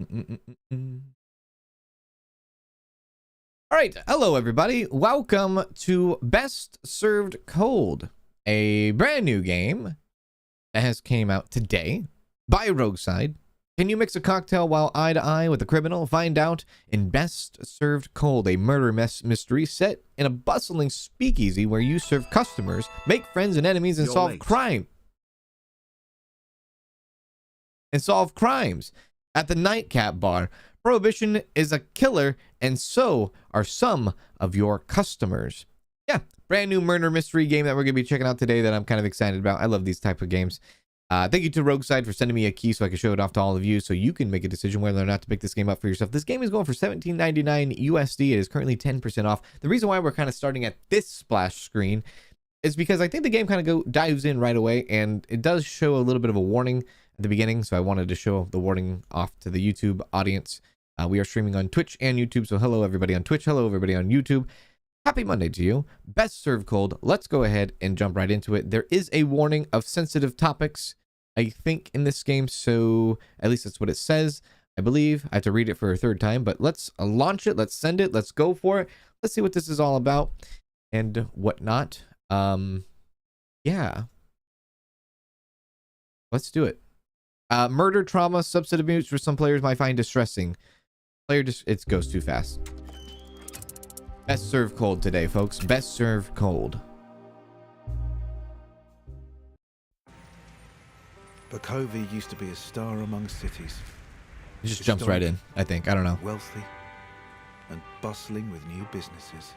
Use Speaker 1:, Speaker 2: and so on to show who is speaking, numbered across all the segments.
Speaker 1: Mm-mm-mm-mm. All right, hello everybody. Welcome to Best Served Cold, a brand new game that has came out today by Rogueside. Can you mix a cocktail while eye to eye with a criminal? Find out in Best Served Cold, a murder mystery set in a bustling speakeasy where you serve customers, make friends and enemies, and solve crimes at the Nightcap bar. Prohibition is a killer, and so are some of your customers. Yeah, brand new murder mystery game that we're going to be checking out today that I'm kind of excited about. I love these type of games. Thank you to Rogueside for sending me a key so I can show it off to all of you so you can make a decision whether or not to pick this game up for yourself. This game is going for $17.99 USD. It is currently 10% off. The reason why we're kind of starting at this splash screen is because I think the game kind of dives in right away, and it does show a little bit of a warning at the beginning, so I wanted to show the warning off to the YouTube audience. We are streaming on Twitch and YouTube, so hello everybody on Twitch, hello everybody on YouTube. Happy Monday to you. Best Served Cold. Let's go ahead and jump right into it. There is a warning of sensitive topics, I think, in this game, so at least that's what it says. I believe I have to read it for a third time, but let's launch it. Let's send it. Let's go for it. Let's see what this is all about and whatnot. Yeah. Let's do it. Murder, trauma, substance abuse for some players might find distressing. It goes too fast. Best Served Cold today, folks. Best Served Cold.
Speaker 2: Bukovi used to be a star among cities.
Speaker 1: It just jumps right in, I think. I don't know.
Speaker 2: Wealthy and bustling with new businesses.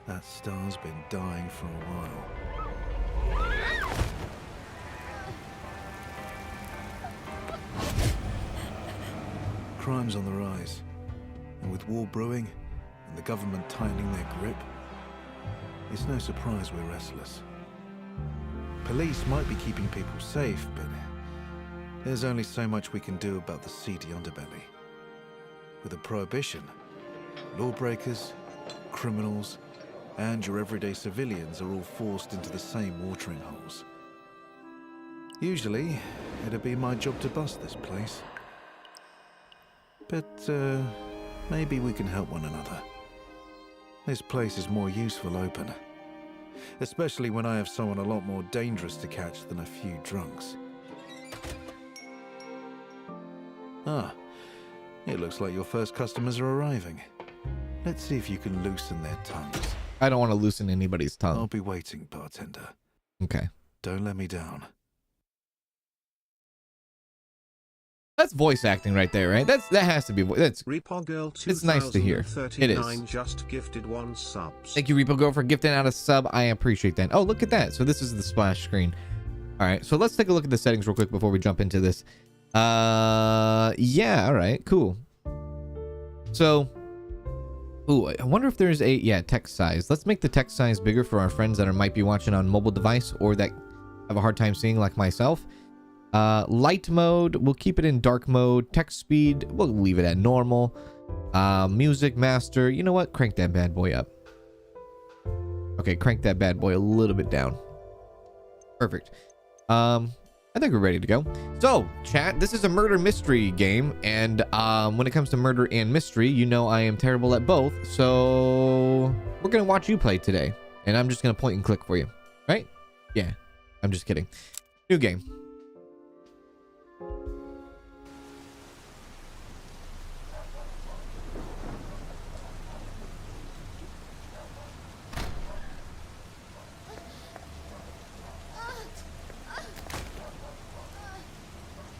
Speaker 2: That star's been dying for a while. Crime's on the rise, and with war brewing and the government tightening their grip, it's no surprise we're restless. Police might be keeping people safe, but there's only so much we can do about the seedy underbelly. With a prohibition, lawbreakers, criminals, and your everyday civilians are all forced into the same watering holes. Usually, it'd be my job to bust this place. But, maybe we can help one another. This place is more useful open. Especially when I have someone a lot more dangerous to catch than a few drunks. Ah, it looks like your first customers are arriving. Let's see if you can loosen their tongues.
Speaker 1: I don't want to loosen anybody's tongue.
Speaker 2: I'll be waiting, bartender.
Speaker 1: Okay.
Speaker 2: Don't let me down.
Speaker 1: That's voice acting right there, right? That has to be. That's
Speaker 3: Repo Girl.
Speaker 1: It's nice to hear. It is.
Speaker 3: Just gifted 1 sub.
Speaker 1: Thank you, Repo Girl, for gifting out a sub. I appreciate that. Oh, look at that. So this is the splash screen. All right. So let's take a look at the settings real quick before we jump into this. Yeah. All right. Cool. So, ooh, I wonder if there's a text size. Let's make the text size bigger for our friends that might be watching on mobile device or that have a hard time seeing, like myself. Light mode, we'll keep it in dark mode. Text speed, we'll leave it at normal. Music master, you know what? Crank that bad boy up. Okay, crank that bad boy a little bit down. Perfect. I think we're ready to go. So, chat, this is a murder mystery game, and when it comes to murder and mystery, you know I am terrible at both. So, we're gonna watch you play today, and I'm just gonna point and click for you, right? Yeah, I'm just kidding. New game.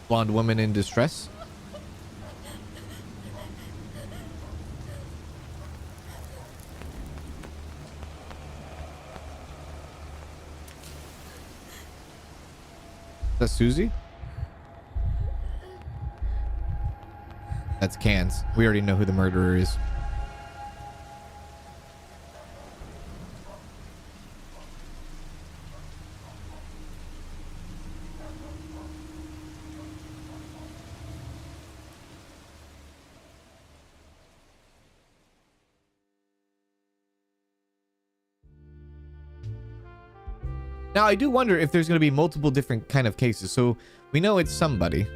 Speaker 1: Blonde woman in distress. Is that Susie? That's Cans. We already know who the murderer is. Now, I do wonder if there's going to be multiple different kind of cases. So we know it's somebody.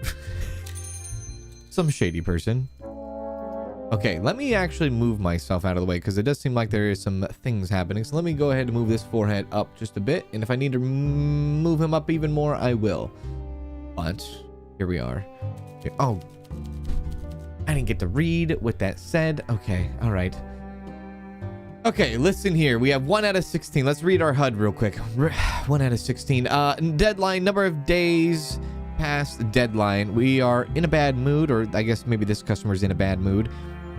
Speaker 1: some shady person. Okay, let me actually move myself out of the way because it does seem like there is some things happening. So let me go ahead and move this forehead up just a bit. And if I need to move him up even more, I will. But here we are. Okay. Oh, I didn't get to read what that said. Okay, all right. Okay, listen here. We have 1 out of 16. Let's read our HUD real quick. 1 out of 16. Deadline, number of days past deadline. We are in a bad mood, or I guess maybe this customer's in a bad mood.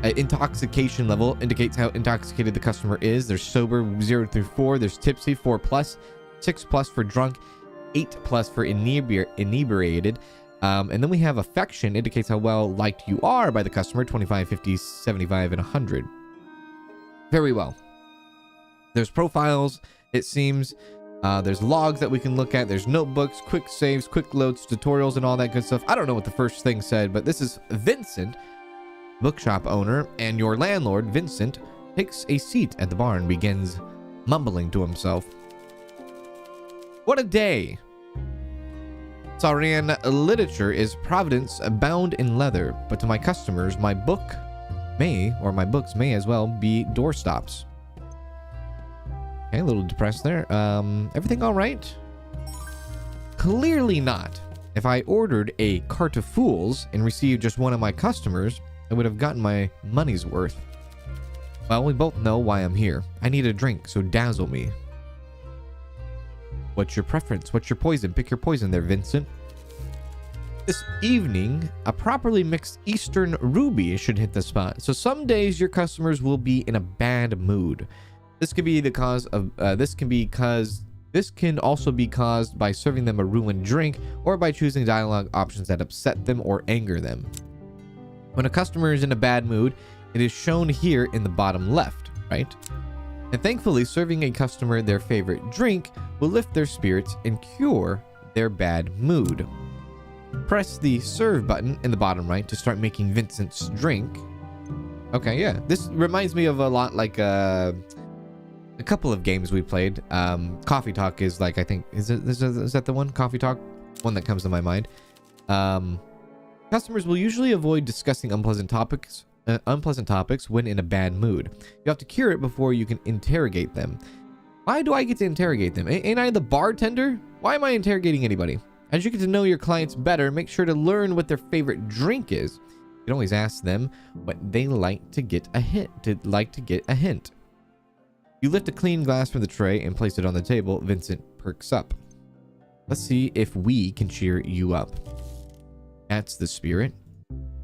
Speaker 1: Intoxication level indicates how intoxicated the customer is. There's sober 0 through 4. There's tipsy 4+, 6+ for drunk, 8+ for inebriated. And then we have affection, indicates how well liked you are by the customer, 25, 50, 75, and 100. Very well. There's profiles, it seems. There's logs that we can look at. There's notebooks, quick saves, quick loads, tutorials, and all that good stuff. I don't know what the first thing said, but this is Vincent, bookshop owner, and your landlord, Vincent, takes a seat at the bar and begins mumbling to himself. What a day! Saurian literature is providence bound in leather, but to my customers, my books may as well be doorstops. Okay, a little depressed there. Everything all right? Clearly not. If I ordered a cart of fools and received just one of my customers, I would have gotten my money's worth. Well, we both know why I'm here. I need a drink, so dazzle me. What's your preference? What's your poison? Pick your poison there, Vincent. This evening, a properly mixed Eastern ruby should hit the spot. So some days your customers will be in a bad mood. This could be the cause of this can also be caused by serving them a ruined drink or by choosing dialogue options that upset them or anger them. When a customer is in a bad mood, it is shown here in the bottom left, right? And thankfully, serving a customer their favorite drink will lift their spirits and cure their bad mood. Press the serve button in the bottom right to start making Vincent's drink. Okay, yeah. This reminds me of a lot like a couple of games we played. Coffee Talk is like, I think, is that the one? Coffee Talk? One that comes to my mind. Customers will usually avoid discussing unpleasant topics when in a bad mood. You have to cure it before you can interrogate them. Why do I get to interrogate them? Ain't I the bartender? Why am I interrogating anybody? As you get to know your clients better, make sure to learn what their favorite drink is. You can always ask them what they like to get a hint. You lift a clean glass from the tray and place it on the table. Vincent perks up. Let's see if we can cheer you up. That's the spirit.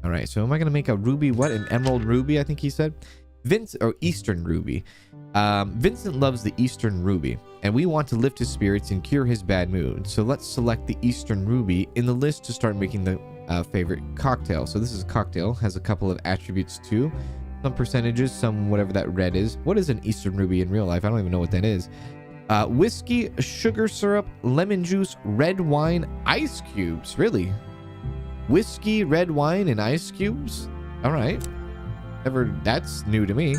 Speaker 1: All right, so am I going to make a ruby? What? An emerald ruby, I think he said. Eastern ruby. Vincent loves the Eastern ruby, and we want to lift his spirits and cure his bad mood. So let's select the Eastern ruby in the list to start making the favorite cocktail. So this is a cocktail, has a couple of attributes too. Some percentages, some whatever that red is. What is an Eastern ruby in real life? I don't even know what that is. Whiskey, sugar syrup, lemon juice, red wine, ice cubes. Really? Whiskey, red wine, and ice cubes? All right. That's new to me.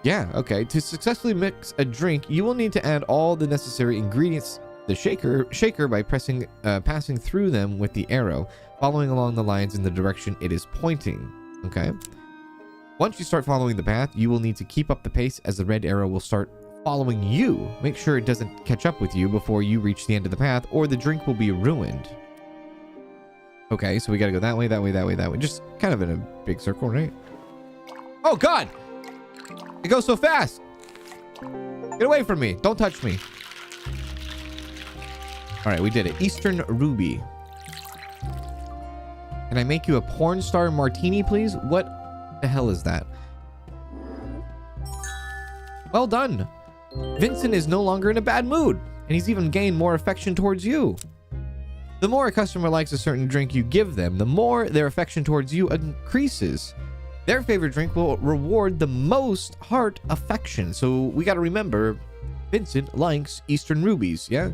Speaker 1: Yeah, okay. To successfully mix a drink, you will need to add all the necessary ingredients the shaker by passing through them with the arrow, following along the lines in the direction it is pointing. Okay. Once you start following the path, you will need to keep up the pace as the red arrow will start following you. Make sure it doesn't catch up with you before you reach the end of the path, or the drink will be ruined. Okay, so we gotta go that way, that way, that way, that way. Just kind of in a big circle, right? Oh, God! It goes so fast! Get away from me! Don't touch me! Alright, we did it. Eastern Ruby. Can I make you a porn star martini, please? What the hell is that? Well done! Vincent is no longer in a bad mood, and he's even gained more affection towards you. The more a customer likes a certain drink you give them, the more their affection towards you increases. Their favorite drink will reward the most heart affection. So we got to remember, Vincent likes Eastern Rubies, yeah?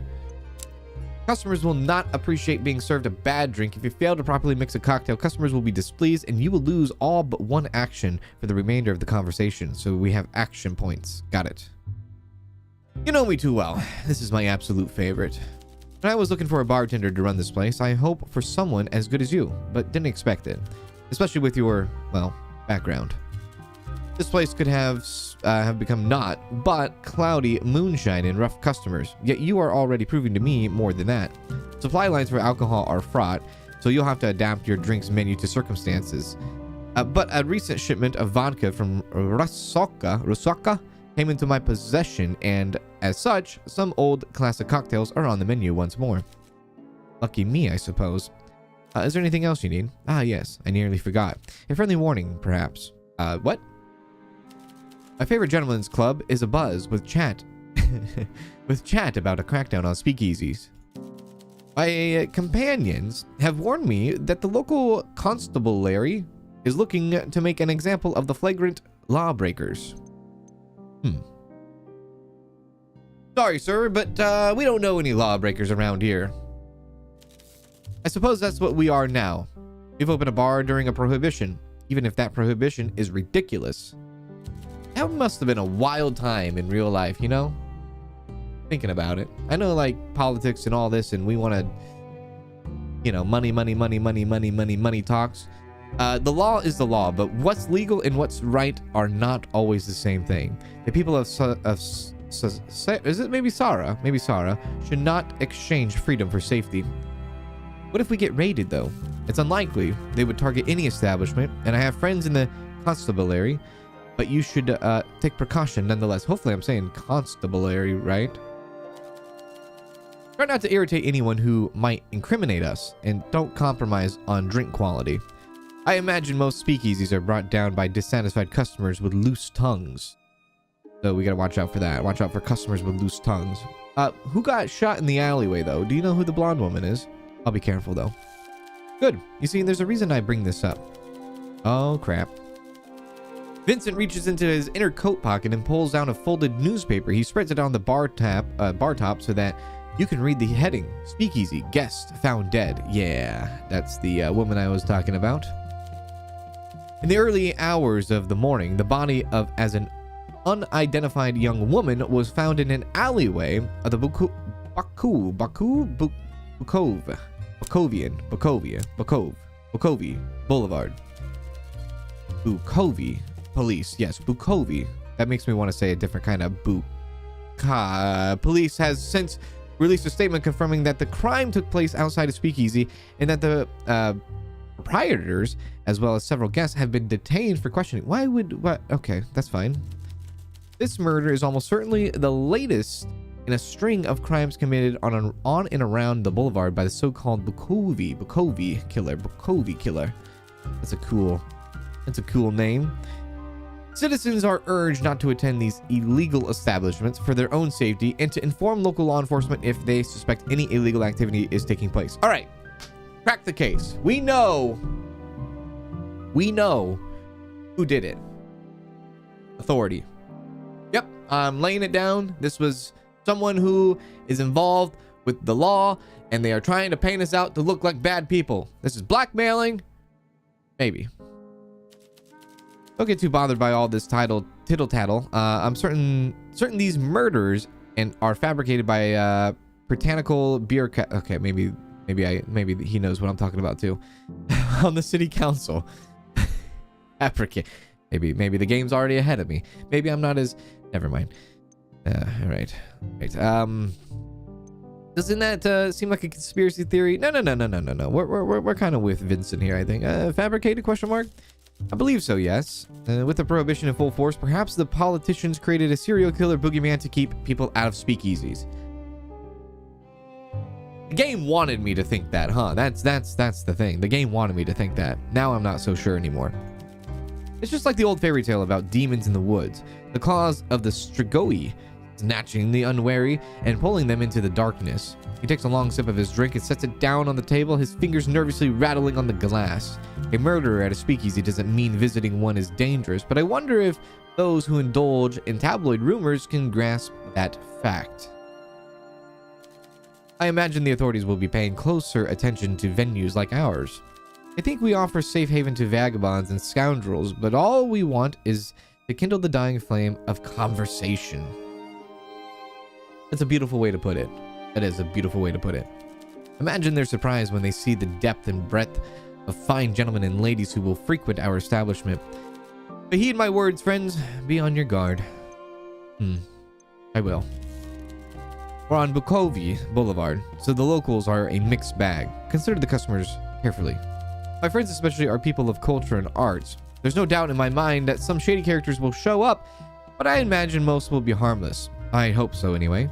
Speaker 1: Customers will not appreciate being served a bad drink. If you fail to properly mix a cocktail, customers will be displeased and you will lose all but one action for the remainder of the conversation. So we have action points. Got it. You know me too well. This is my absolute favorite. When I was looking for a bartender to run this place, I hope for someone as good as you, but didn't expect it. Especially with your, well, background. This place could have become not, but cloudy moonshine and rough customers. Yet you are already proving to me more than that. Supply lines for alcohol are fraught, so you'll have to adapt your drinks menu to circumstances. But a recent shipment of vodka from Rusaka came into my possession, and as such, some old classic cocktails are on the menu once more. Lucky me, I suppose. Is there anything else you need? Ah, yes, I nearly forgot. A friendly warning, perhaps. What? My favorite gentleman's club is a buzz with chat. with chat about a crackdown on speakeasies. My companions have warned me that the local Constable Larry is looking to make an example of the flagrant lawbreakers. Sorry, sir, but we don't know any lawbreakers around here. I suppose that's what we are now. We've opened a bar during a prohibition, even if that prohibition is ridiculous. That must have been a wild time in real life, you know? Thinking about it. I know, like, politics and all this, and we want to, you know, money talks. The law is the law, but what's legal and what's right are not always the same thing. The people of is it maybe Sarah? Maybe Sarah should not exchange freedom for safety. What if we get raided, though? It's unlikely they would target any establishment, and I have friends in the constabulary, but you should take precaution nonetheless. Hopefully I'm saying constabulary, right? Try not to irritate anyone who might incriminate us, and don't compromise on drink quality. I imagine most speakeasies are brought down by dissatisfied customers with loose tongues. So we gotta watch out for that. Watch out for customers with loose tongues. Who got shot in the alleyway, though? Do you know who the blonde woman is? I'll be careful, though. Good. You see, there's a reason I bring this up. Oh, crap. Vincent reaches into his inner coat pocket and pulls out a folded newspaper. He spreads it on the bar top so that you can read the heading. Speakeasy, guest found dead. Yeah, that's the woman I was talking about. In the early hours of the morning, the body of an unidentified young woman was found in an alleyway of the Bukovian Boulevard. Bukovi police. Yes, Bukovi. That makes me want to say a different kind of police has since released a statement confirming that the crime took place outside of Speakeasy and that the proprietors, as well as several guests, have been detained for questioning. What? Okay, that's fine. This murder is almost certainly the latest in a string of crimes committed on and around the boulevard by the so-called Bukovi killer. That's a cool name. Citizens are urged not to attend these illegal establishments for their own safety and to inform local law enforcement if they suspect any illegal activity is taking place. All right, crack the case. We know who did it. Authority. Yep, I'm laying it down. This was someone who is involved with the law, and they are trying to paint us out to look like bad people. This is blackmailing. Maybe. Don't get too bothered by all this tittle tattle. I'm certain these murders are fabricated by Britannical beer. Okay, maybe he knows what I'm talking about too. On the city council. Maybe the game's already ahead of me. Maybe I'm not as. Never mind. All right. Doesn't that seem like a conspiracy theory? No. We're kind of with Vincent here, I think. Fabricated? Question mark. I believe so, yes. With the prohibition in full force, perhaps the politicians created a serial killer boogeyman to keep people out of speakeasies. The game wanted me to think that, huh? That's the thing. The game wanted me to think that. Now I'm not so sure anymore. It's just like the old fairy tale about demons in the woods. The claws of the Strigoi snatching the unwary and pulling them into the darkness. He takes a long sip of his drink and sets it down on the table, his fingers nervously rattling on the glass. A murderer at a speakeasy doesn't mean visiting one is dangerous, but I wonder if those who indulge in tabloid rumors can grasp that fact. I imagine the authorities will be paying closer attention to venues like ours. I think we offer safe haven to vagabonds and scoundrels, but all we want is to kindle the dying flame of conversation. That's a beautiful way to put it. That is a beautiful way to put it. Imagine their surprise when they see the depth and breadth of fine gentlemen and ladies who will frequent our establishment. But heed my words, friends. Be on your guard. I will. We're on Bukovi Boulevard, so the locals are a mixed bag. Consider the customers carefully. My friends especially are people of culture and arts. There's no doubt in my mind that some shady characters will show up, but I imagine most will be harmless. I hope so anyway.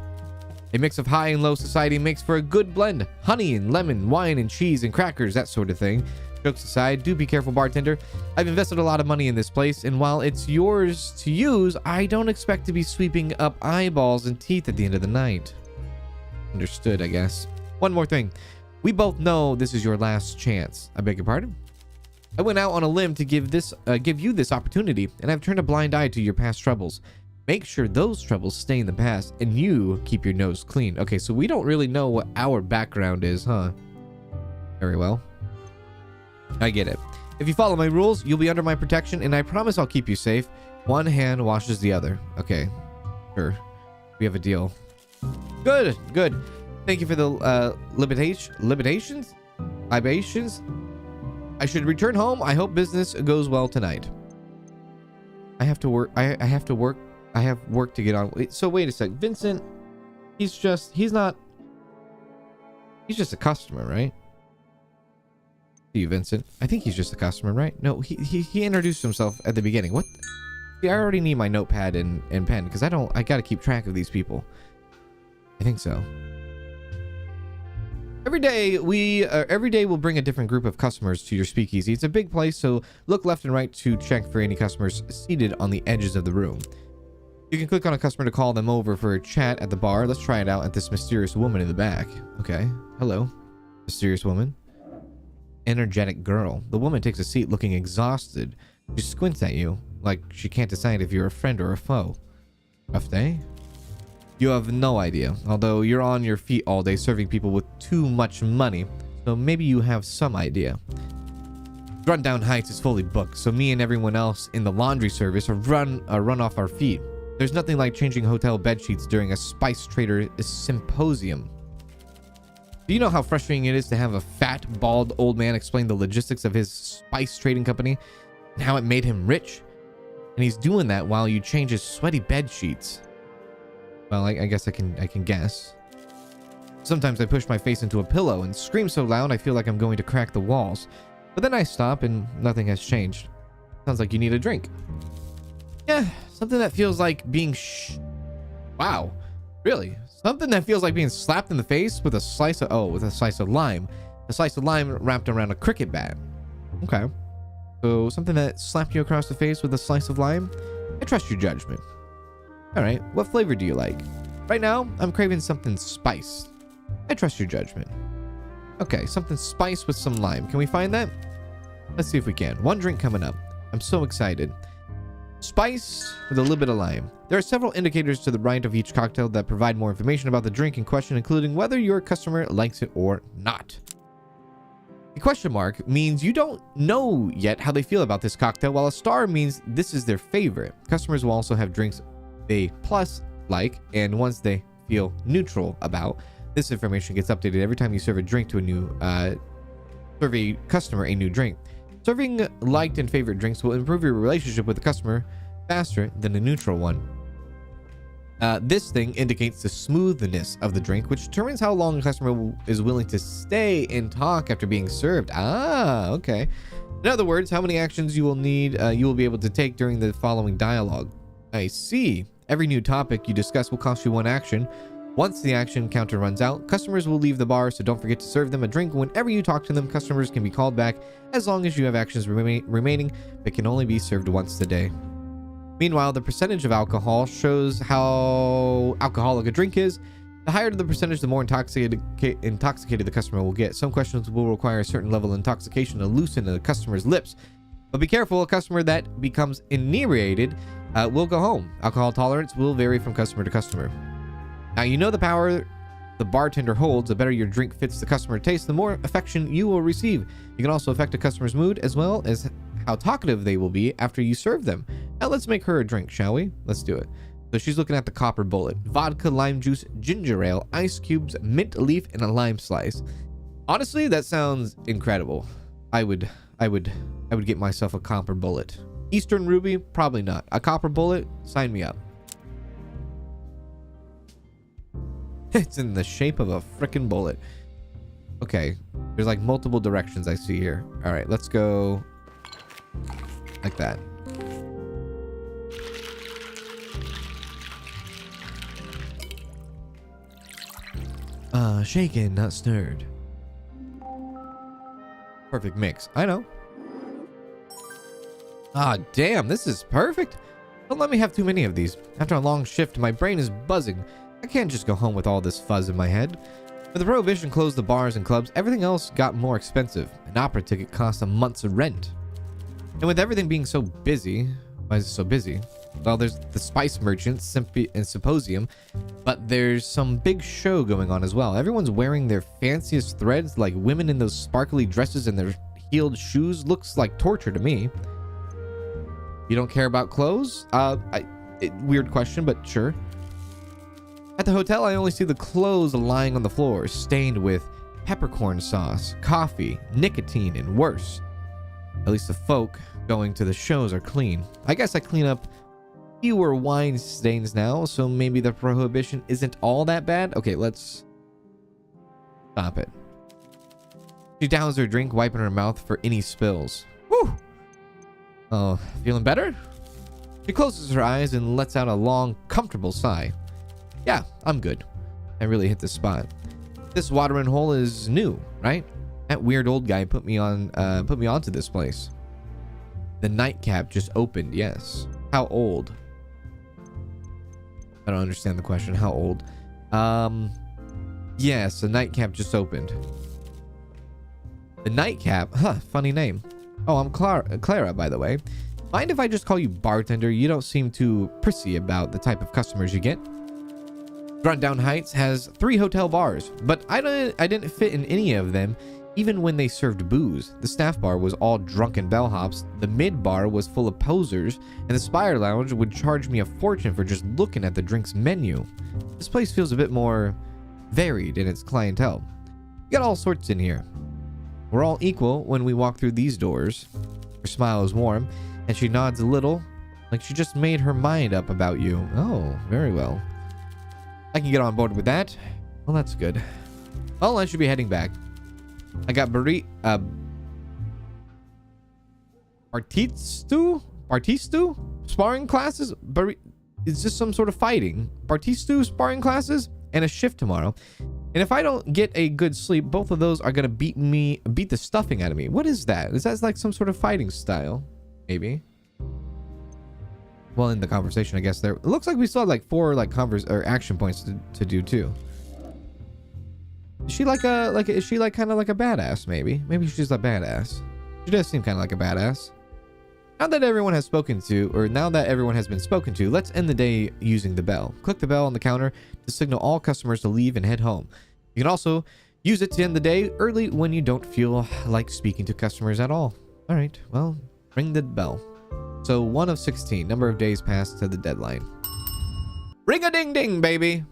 Speaker 1: A mix of high and low society makes for a good blend. Honey and lemon, wine and cheese and crackers, that sort of thing. Jokes aside, do be careful, bartender. I've invested a lot of money in this place, and while it's yours to use, I don't expect to be sweeping up eyeballs and teeth at the end of the night. Understood, I guess. One more thing. We both know this is your last chance. I beg your pardon? I went out on a limb to give you this opportunity, and I've turned a blind eye to your past troubles. Make sure those troubles stay in the past, and you keep your nose clean. Okay, so we don't really know what our background is, huh? Very well. I get it. If you follow my rules, you'll be under my protection, and I promise I'll keep you safe. One hand washes the other. Okay, sure. We have a deal. Good, good. Thank you for the libations? I should return home. I hope business goes well tonight. I have to work. I have to work. I have work to get on. So wait a sec. Vincent, he's just a customer, right? You, Vincent. I think he's just a customer, right? No, he introduced himself at the beginning. What? See, I already need my notepad and pen because I got to keep track of these people. I think so. Every day we'll bring a different group of customers to your speakeasy. It's a big place, so look left and right to check for any customers seated on the edges of the room. You can click on a customer to call them over for a chat at the bar. Let's try it out at this mysterious woman in the back. Okay. Hello, mysterious woman. Energetic girl. The woman takes a seat looking exhausted. She squints at you like she can't decide if you're a friend or a foe. Rough day? You have no idea, although you're on your feet all day serving people with too much money, so maybe you have some idea. Rundown Heights is fully booked, so me and everyone else in the laundry service are run off our feet. There's nothing like changing hotel bed sheets during a spice trader symposium. Do you know how frustrating it is to have a fat, bald old man explain the logistics of his spice trading company and how it made him rich? And he's doing that while you change his sweaty bed sheets. Well, I guess I can guess. Sometimes I push my face into a pillow and scream so loud I feel like I'm going to crack the walls. But then I stop and nothing has changed. Sounds like you need a drink. Yeah, something that feels like being Wow. Really? Something that feels like being slapped in the face with a slice of lime. A slice of lime wrapped around a cricket bat. Okay. So something that slapped you across the face with a slice of lime? I trust your judgment. Alright, what flavor do you like? Right now, I'm craving something spiced. I trust your judgment. Okay, something spiced with some lime. Can we find that? Let's see if we can. One drink coming up. I'm so excited. Spice with a little bit of lime. There are several indicators to the right of each cocktail that provide more information about the drink in question, including whether your customer likes it or not. A question mark means you don't know yet how they feel about this cocktail, while a star means this is their favorite. Customers will also have drinks they plus like and ones they feel neutral about. This information gets updated every time you serve a drink to serve a customer a new drink. Serving liked and favorite drinks will improve your relationship with the customer faster than a neutral one. This thing indicates the smoothness of the drink, which determines how long a customer is willing to stay and talk after being served. Ah, okay. In other words, how many actions you will be able to take during the following dialogue. I see. Every new topic you discuss will cost you one action. Once the action counter runs out, customers will leave the bar, so don't forget to serve them a drink whenever you talk to them. Customers can be called back as long as you have actions remaining, but can only be served once a day. Meanwhile, the percentage of alcohol shows how alcoholic a drink is. The higher the percentage, the more intoxicated the customer will get. Some questions will require a certain level of intoxication to loosen the customer's lips. But be careful, a customer that becomes inebriated will go home. Alcohol tolerance will vary from customer to customer. Now, you know the power the bartender holds. The better your drink fits the customer taste, the more affection you will receive. You can also affect a customer's mood as well as how talkative they will be after you serve them. Now, let's make her a drink, shall we? Let's do it. So she's looking at the copper bullet. Vodka, lime juice, ginger ale, ice cubes, mint leaf, and a lime slice. Honestly, that sounds incredible. I would get myself a copper bullet. Eastern ruby, probably not. A copper bullet, sign me up. It's in the shape of a freaking bullet. Okay, there's like multiple directions I see here. All right, let's go like that. Shaken, not stirred. Perfect mix. I know. Ah, damn, this is perfect. Don't let me have too many of these. After a long shift, my brain is buzzing. I can't just go home with all this fuzz in my head. When the prohibition closed the bars and clubs, everything else got more expensive. An opera ticket cost a month's rent. And with everything being so busy, why is it so busy? Well, there's the spice merchants and symposium, but there's some big show going on as well. Everyone's wearing their fanciest threads, like women in those sparkly dresses and their heeled shoes. Looks like torture to me. You don't care about clothes? Weird question, but sure. At the hotel, I only see the clothes lying on the floor, stained with peppercorn sauce, coffee, nicotine, and worse. At least the folk going to the shows are clean. I guess I clean up fewer wine stains now, so maybe the prohibition isn't all that bad. Okay, let's stop it. She downs her drink, wiping her mouth for any spills. Whew! Oh, feeling better? She closes her eyes and lets out a long, comfortable sigh. Yeah, I'm good. I really hit the spot. This watering hole is new, right? That weird old guy put me onto this place. The Nightcap just opened, yes. How old? I don't understand the question. How old? Yes, the Nightcap just opened. The Nightcap? Huh, funny name. Oh, I'm Clara, by the way. Mind if I just call you bartender? You don't seem too prissy about the type of customers you get. Rundown Heights has 3 hotel bars, but I didn't fit in any of them, even when they served booze. The staff bar was all drunken bellhops, the mid bar was full of posers, and the Spire Lounge would charge me a fortune for just looking at the drinks menu. This place feels a bit more varied in its clientele. You got all sorts in here. We're all equal when we walk through these doors. Her smile is warm, and she nods a little, like she just made her mind up about you. Oh, very well. I can get on board with that. Well, that's good. Well, I should be heading back. I got Bartistu sparring classes. Is this some sort of fighting? Bartistu sparring classes and a shift tomorrow. And if I don't get a good sleep, both of those are gonna beat the stuffing out of me. What is that? Is that like some sort of fighting style? Maybe. Well, in the conversation, I guess there. It looks like we still have like 4 like action points to do too. Is she like is she like kind of like a badass? Maybe she's a badass. She does seem kind of like a badass. Now that everyone has been spoken to, let's end the day using the bell. Click the bell on the counter to signal all customers to leave and head home. You can also use it to end the day early when you don't feel like speaking to customers at all. All right, well, ring the bell. So 1 of 16, number of days passed to the deadline. Ring a ding ding, baby.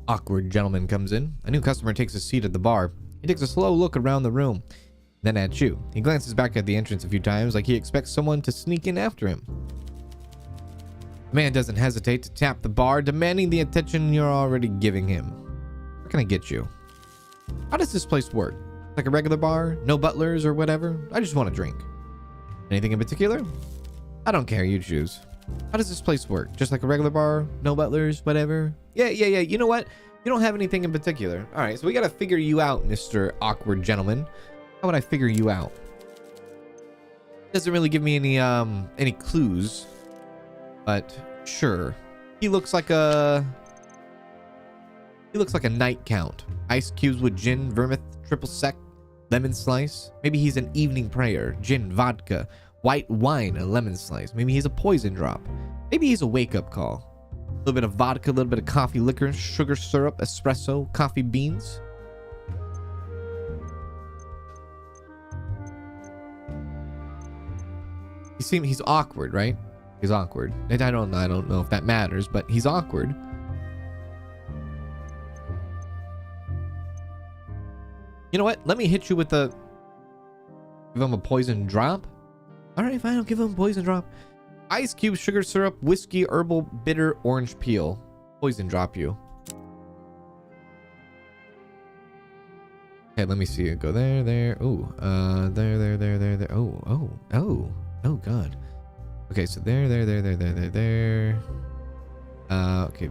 Speaker 1: Awkward gentleman comes in. A new customer takes a seat at the bar. He takes a slow look around the room, then at you. He glances back at the entrance a few times like he expects someone to sneak in after him. The man doesn't hesitate to tap the bar, demanding the attention you're already giving him. Where can I get you? How does this place work? Like a regular bar? No butlers or whatever? I just want a drink. Anything in particular? I don't care, you choose. How does this place work? Just like a regular bar? No butlers? Whatever? Yeah. You know what? You don't have anything in particular. All right, so we got to figure you out, Mr. Awkward Gentleman. How would I figure you out? Doesn't really give me any clues, but sure. He looks like a night count. Ice cubes with gin, vermouth, triple sec, lemon slice. Maybe he's an evening prayer. Gin, vodka, white wine, a lemon slice. Maybe he's a poison drop. Maybe he's a wake-up call. A little bit of vodka, a little bit of coffee liquor, sugar syrup, espresso, coffee beans. He's awkward, right? He's awkward. And I don't know if that matters, but he's awkward. You know what? Let me hit you with the... Give him a poison drop. All right, fine. I'll give him a poison drop. Ice cube, sugar syrup, whiskey, herbal, bitter, orange peel. Poison drop you. Okay, let me see it. Go there, there. Ooh, there. Oh, God. Okay, so there. Okay,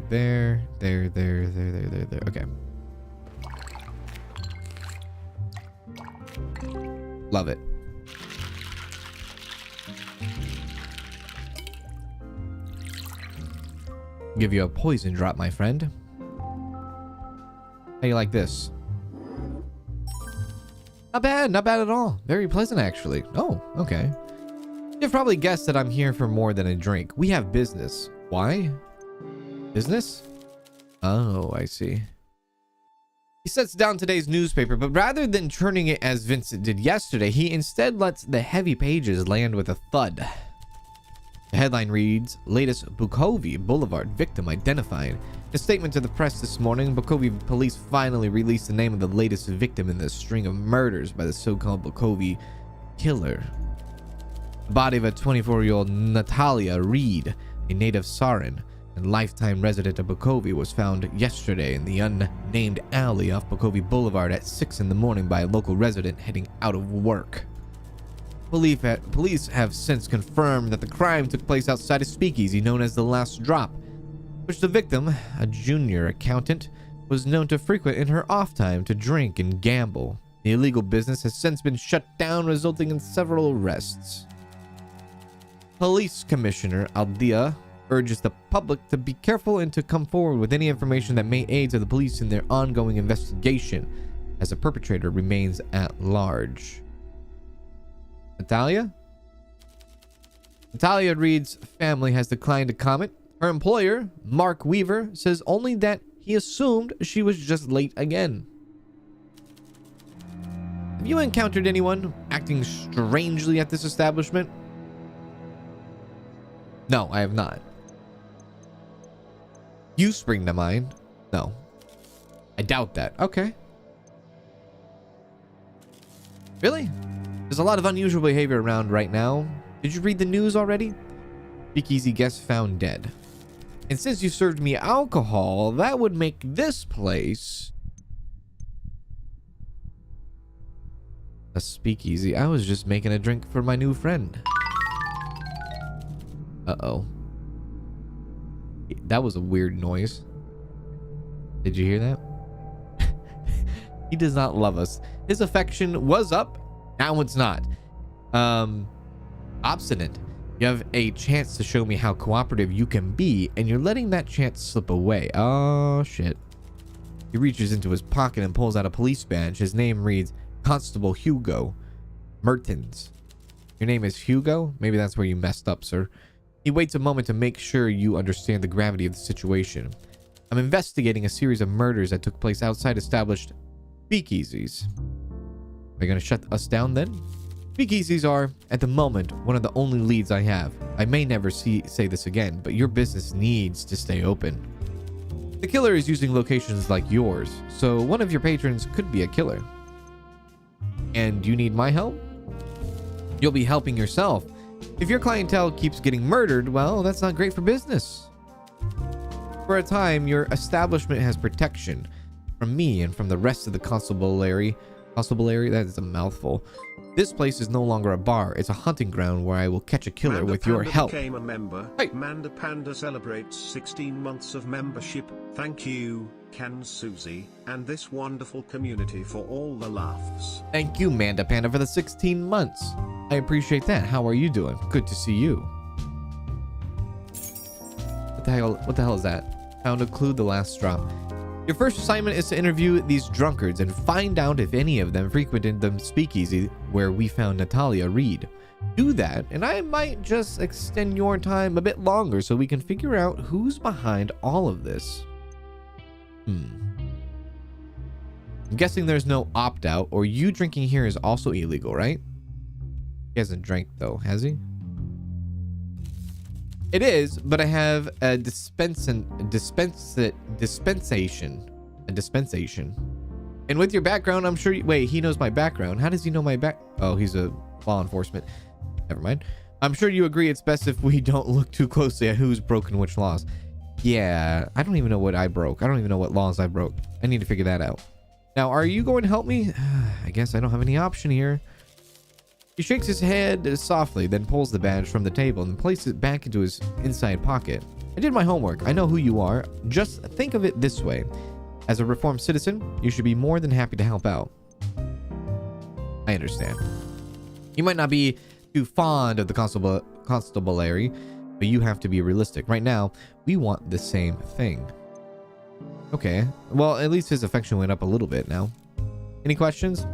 Speaker 1: there. Okay. Love it. Give you a poison drop, my friend. How you like this? Not bad at all. Very pleasant, actually. Oh, okay. You've probably guessed that I'm here for more than a drink. We have business. Why? Business? Oh, I see. He sets down today's newspaper, but rather than turning it as Vincent did yesterday, he instead lets the heavy pages land with a thud. The headline reads, latest Bukovi Boulevard victim identified. In a statement to the press this morning, Bukovi police finally released the name of the latest victim in the string of murders by the so-called Bukovi killer. The body of a 24-year-old Natalia Reed, a native Sarin and lifetime resident of Bukovi, was found yesterday in the unnamed alley off Bukovi Boulevard at 6 in the morning by a local resident heading out of work. Police have since confirmed that the crime took place outside a speakeasy known as the Last Drop, which the victim, a junior accountant, was known to frequent in her off time to drink and gamble. The illegal business has since been shut down, resulting in several arrests. Police Commissioner Aldia urges the public to be careful and to come forward with any information that may aid to the police in their ongoing investigation, as the perpetrator remains at large. Natalia Reed's family has declined to comment. Her employer, Mark Weaver, says only that he assumed she was just late again. Have you encountered anyone acting strangely at this establishment? No, I have not. You spring to mind? No. I doubt that. Okay. Really? There's a lot of unusual behavior around right now. Did you read the news already? Speakeasy guest found dead. And since you served me alcohol, that would make this place a speakeasy. I was just making a drink for my new friend. Uh-oh. That was a weird noise. Did you hear that? He does not love us. His affection was up. Now it's not. Obstinate. You have a chance to show me how cooperative you can be, and you're letting that chance slip away. Oh, shit. He reaches into his pocket and pulls out a police badge. His name reads Constable Hugo Mertens. Your name is Hugo? Maybe that's where you messed up, sir. He waits a moment to make sure you understand the gravity of the situation. I'm investigating a series of murders that took place outside established speakeasies. Are you going to shut us down then? Speakeasies are, at the moment, one of the only leads I have. I may never say this again, but your business needs to stay open. The killer is using locations like yours, so one of your patrons could be a killer. And you need my help? You'll be helping yourself. If your clientele keeps getting murdered, well, that's not great for business. For a time, your establishment has protection from me and from the rest of the constabulary. Constabulary? That is a mouthful. This place is no longer a bar. It's a hunting ground where I will catch a killer with your help.
Speaker 3: Became a member.
Speaker 1: Hey.
Speaker 3: Manda Panda celebrates 16 months of membership. Thank you, Susie, and this wonderful community for all the laughs.
Speaker 1: Thank you, Manda Panda, for the 16 months. I appreciate that. How are you doing? Good to see you. What the hell is that? Found a clue, the last drop. Your first assignment is to interview these drunkards and find out if any of them frequented the speakeasy where we found Natalia Reed. Do that, and I might just extend your time a bit longer so we can figure out who's behind all of this. I'm guessing there's no opt-out, or you drinking here is also illegal, right? He hasn't drank though, has he? It is, but I have a dispensation. And with your background, I'm sure wait, he knows my background. How does he know my oh, he's a law enforcement. Never mind. I'm sure you agree it's best if we don't look too closely at who's broken which laws. Yeah, I don't even know what I broke. I don't even know what laws I broke. I need to figure that out. Now, are you going to help me? I guess I don't have any option here. He shakes his head softly, then pulls the badge from the table and places it back into his inside pocket. I did my homework. I know who you are. Just think of it this way. As a reformed citizen, you should be more than happy to help out. I understand. You might not be too fond of the constabulary, but you have to be realistic. Right now, we want the same thing. Okay. Well, at least his affection went up a little bit now. Any questions?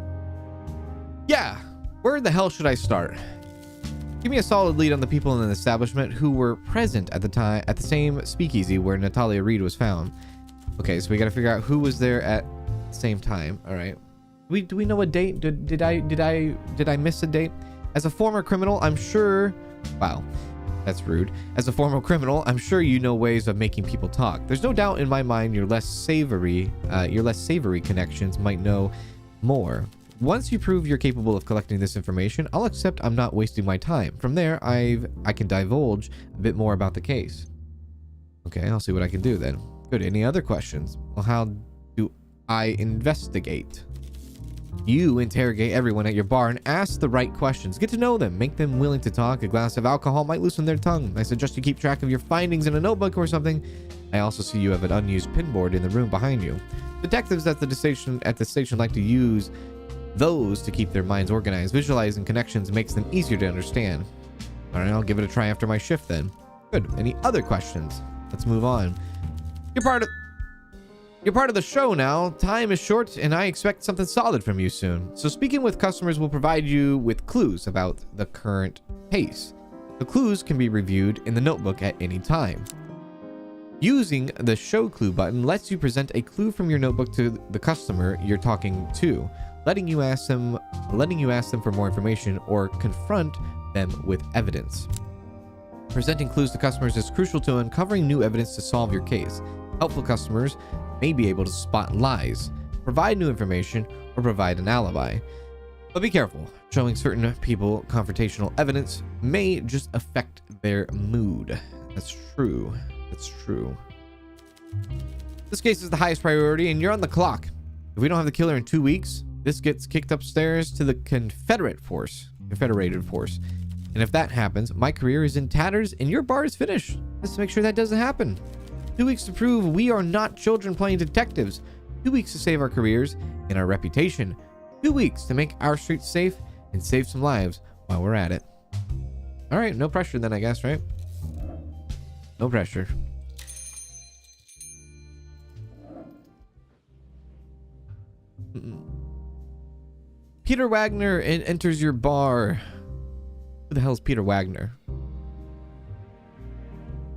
Speaker 1: Yeah. Where the hell should I start? Give me a solid lead on the people in the establishment who were present at the same speakeasy where Natalia Reed was found. Okay, so we got to figure out who was there at the same time. All right. Do we know a date? Did I miss a date? As a former criminal, I'm sure. Wow, that's rude. As a former criminal, I'm sure you know ways of making people talk. There's no doubt in my mind your less savory connections might know more. Once you prove you're capable of collecting this information, I'll accept I'm not wasting my time. From there, I can divulge a bit more about the case. Okay, I'll see what I can do then. Good. Any other questions? Well, how do I investigate? You interrogate everyone at your bar and ask the right questions. Get to know them. Make them willing to talk. A glass of alcohol might loosen their tongue. I suggest you keep track of your findings in a notebook or something. I also see you have an unused pinboard in the room behind you. Detectives at the station like to use those to keep their minds organized. Visualizing connections makes them easier to understand. All right, I'll give it a try after my shift then. Good. Any other questions? Let's move on. You're part of the show now. Time is short and I expect something solid from you soon. So speaking with customers will provide you with clues about the current pace. The clues can be reviewed in the notebook at any time. Using the show clue button lets you present a clue from your notebook to the customer you're talking to, letting you ask them for more information or confront them with evidence. Presenting clues to customers is crucial to uncovering new evidence to solve your case. Helpful customers may be able to spot lies, provide new information, or provide an alibi. But be careful. Showing certain people confrontational evidence may just affect their mood. That's true. That's true. This case is the highest priority and you're on the clock. If we don't have the killer in 2 weeks, this gets kicked upstairs to the Confederated force. And if that happens, my career is in tatters and your bar is finished. Let's make sure that doesn't happen. 2 weeks to prove we are not children playing detectives. 2 weeks to save our careers and our reputation. 2 weeks to make our streets safe and save some lives while we're at it. All right, no pressure then, I guess, right? No pressure. Peter Wagner enters your bar. Who the hell is Peter Wagner?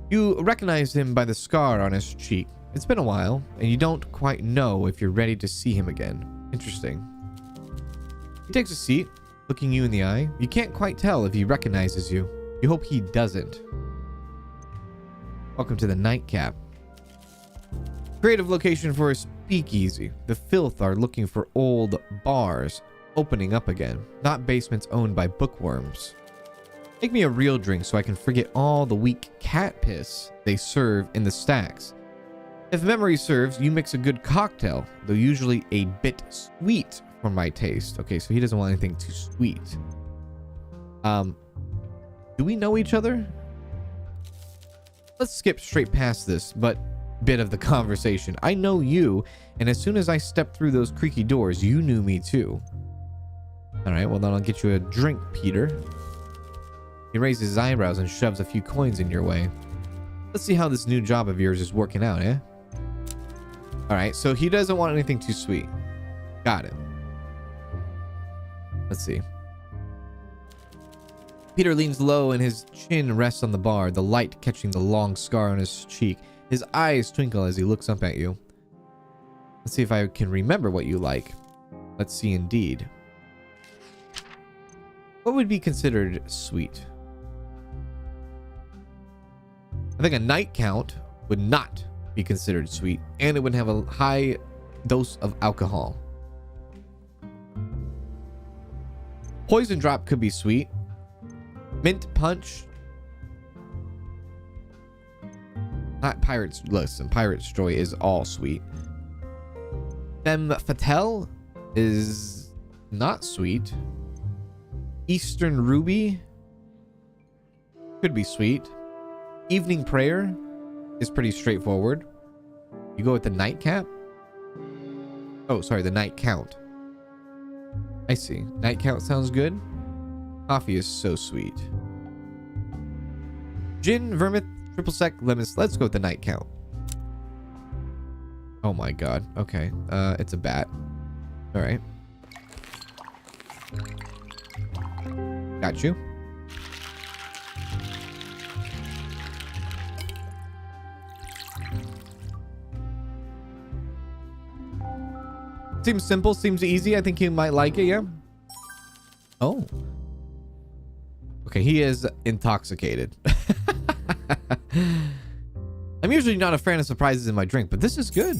Speaker 1: You recognize him by the scar on his cheek. It's been a while, and you don't quite know if you're ready to see him again. Interesting. He takes a seat, looking you in the eye. You can't quite tell if he recognizes you. You hope he doesn't. Welcome to the Nightcap. Creative location for a speakeasy. The filth are looking for old bars opening up again, not basements owned by bookworms. Make me a real drink so I can forget all the weak cat piss they serve in the stacks. If memory serves, you mix a good cocktail, though usually a bit sweet for my taste. Okay, so he doesn't want anything too sweet. Do we know each other? Let's skip straight past this, but bit of the conversation. I know you, and as soon as I stepped through those creaky doors, you knew me too. All right, well then I'll get you a drink, Peter. He raises his eyebrows and shoves a few coins in your way. Let's see how this new job of yours is working out, eh? All right, so he doesn't want anything too sweet. Got it. Let's see. Peter leans low and his chin rests on the bar, the light catching the long scar on his cheek. His eyes twinkle as he looks up at you. Let's see if I can remember what you like. Let's see indeed. What would be considered sweet? I think a night count would not be considered sweet, and it would have a high dose of alcohol. Poison drop could be sweet. Mint punch. Pirate's joy is all sweet. Femme fatale is not sweet. Eastern ruby could be sweet. Evening prayer is pretty straightforward. You go with the nightcap. Oh, sorry, the night count. I see. Night count sounds good. Coffee is so sweet. Gin, vermouth, triple sec, lemons. Let's go with the night count. Oh my god. Okay. It's a bat. All right. Got you. Seems simple, seems easy. I think you might like it, yeah? Oh. Okay, he is intoxicated. I'm usually not a fan of surprises in my drink, but this is good.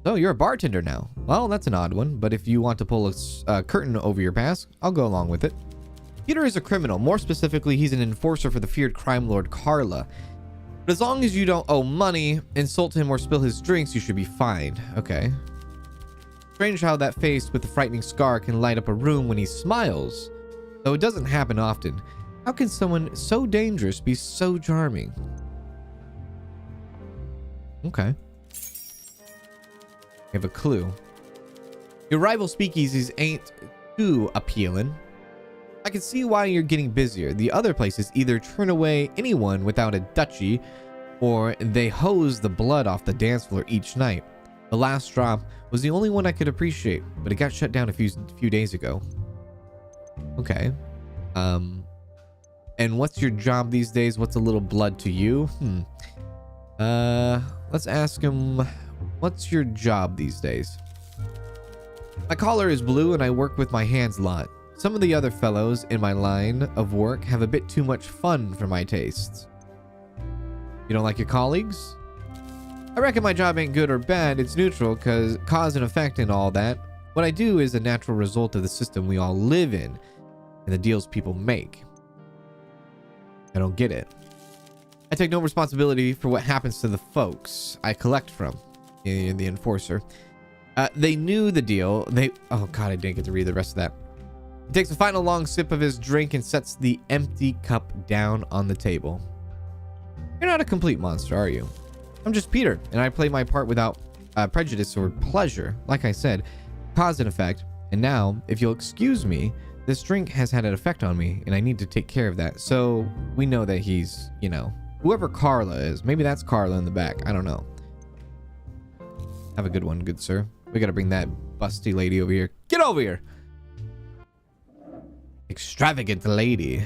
Speaker 1: Oh, you're a bartender now. Well, that's an odd one, but if you want to pull a curtain over your past, I'll go along with it. Peter is a criminal. More specifically, he's an enforcer for the feared crime lord Carla. But as long as you don't owe money, insult him, or spill his drinks, you should be fine. Okay. Strange how that face with the frightening scar can light up a room when he smiles. Though it doesn't happen often. How can someone so dangerous be so charming? Okay. We have a clue. Your rival speakeasies ain't too appealing. I can see why you're getting busier. The other places either turn away anyone without a duchy, or they hose the blood off the dance floor each night. The last drop was the only one I could appreciate, but it got shut down a few days ago. Okay. And what's your job these days? What's a little blood to you? Let's ask him, what's your job these days? My collar is blue and I work with my hands a lot. Some of the other fellows in my line of work have a bit too much fun for my tastes. You don't like your colleagues? I reckon my job ain't good or bad. It's neutral, cause and effect and all that. What I do is a natural result of the system we all live in and the deals people make. I don't get it. I take no responsibility for what happens to the folks I collect from. The enforcer. They knew the deal. Oh god, I didn't get to read the rest of that. He takes a final long sip of his drink and sets the empty cup down on the table. You're not a complete monster, are you? I'm just Peter, and I play my part without prejudice or pleasure. Like I said, cause and effect. And now, if you'll excuse me, this drink has had an effect on me, and I need to take care of that. So we know that he's, you know, whoever Carla is. Maybe that's Carla in the back. I don't know. Have a good one, good sir. We gotta bring that busty lady over here. Get over here! Extravagant lady.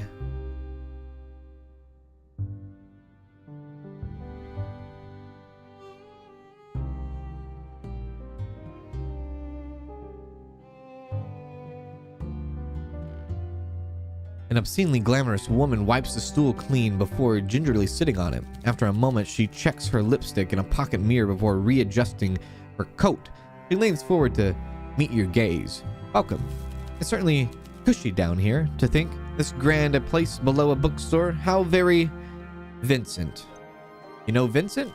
Speaker 1: An obscenely glamorous woman wipes the stool clean before gingerly sitting on it. After a moment, she checks her lipstick in a pocket mirror before readjusting her coat. She leans forward to meet your gaze. Welcome. It's certainly cushy down here, to think. This grand a place below a bookstore. How very Vincent. You know Vincent?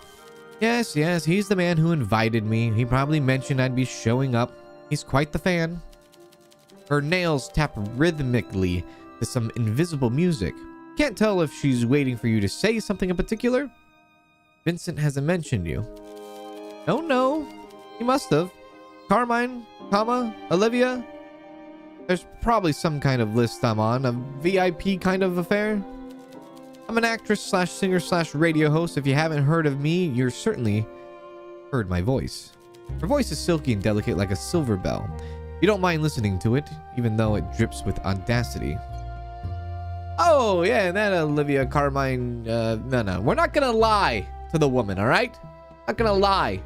Speaker 1: Yes, he's the man who invited me. He probably mentioned I'd be showing up. He's quite the fan. Her nails tap rhythmically to some invisible music. Can't tell if she's waiting for you to say something in particular. Vincent hasn't mentioned you. Oh no, he must have. Carmine, Olivia. There's probably some kind of list I'm on, a VIP kind of affair. I'm an actress slash singer slash radio host. If you haven't heard of me, you're certainly heard my voice. Her voice is silky and delicate like a silver bell. You don't mind listening to it, even though it drips with audacity. Oh, yeah, that Olivia Carmine, no. We're not gonna lie to the woman, all right? Not gonna lie.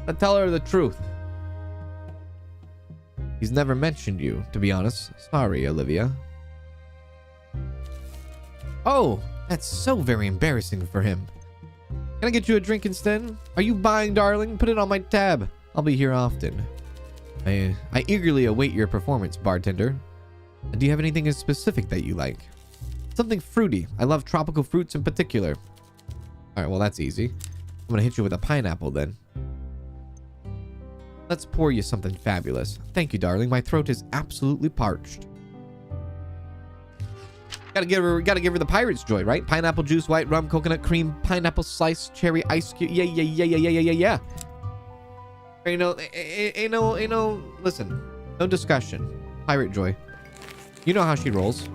Speaker 1: I'll tell her the truth. He's never mentioned you, to be honest. Sorry, Olivia. Oh, That's so very embarrassing for him. Can I get you a drink instead? Are you buying, darling? Put it on my tab. I'll be here often. I eagerly await your performance, bartender. Do you have anything in specific that you like? Something fruity. I love tropical fruits in particular. All right, well, that's easy. I'm going to hit you with a pineapple then. Let's pour you something fabulous. Thank you, darling. My throat is absolutely parched. Gotta give her the pirate's joy, right? Pineapple juice, white rum, coconut cream, pineapple slice, cherry ice cube. Yeah. Ain't no, listen, no discussion. Pirate joy. You know how she rolls.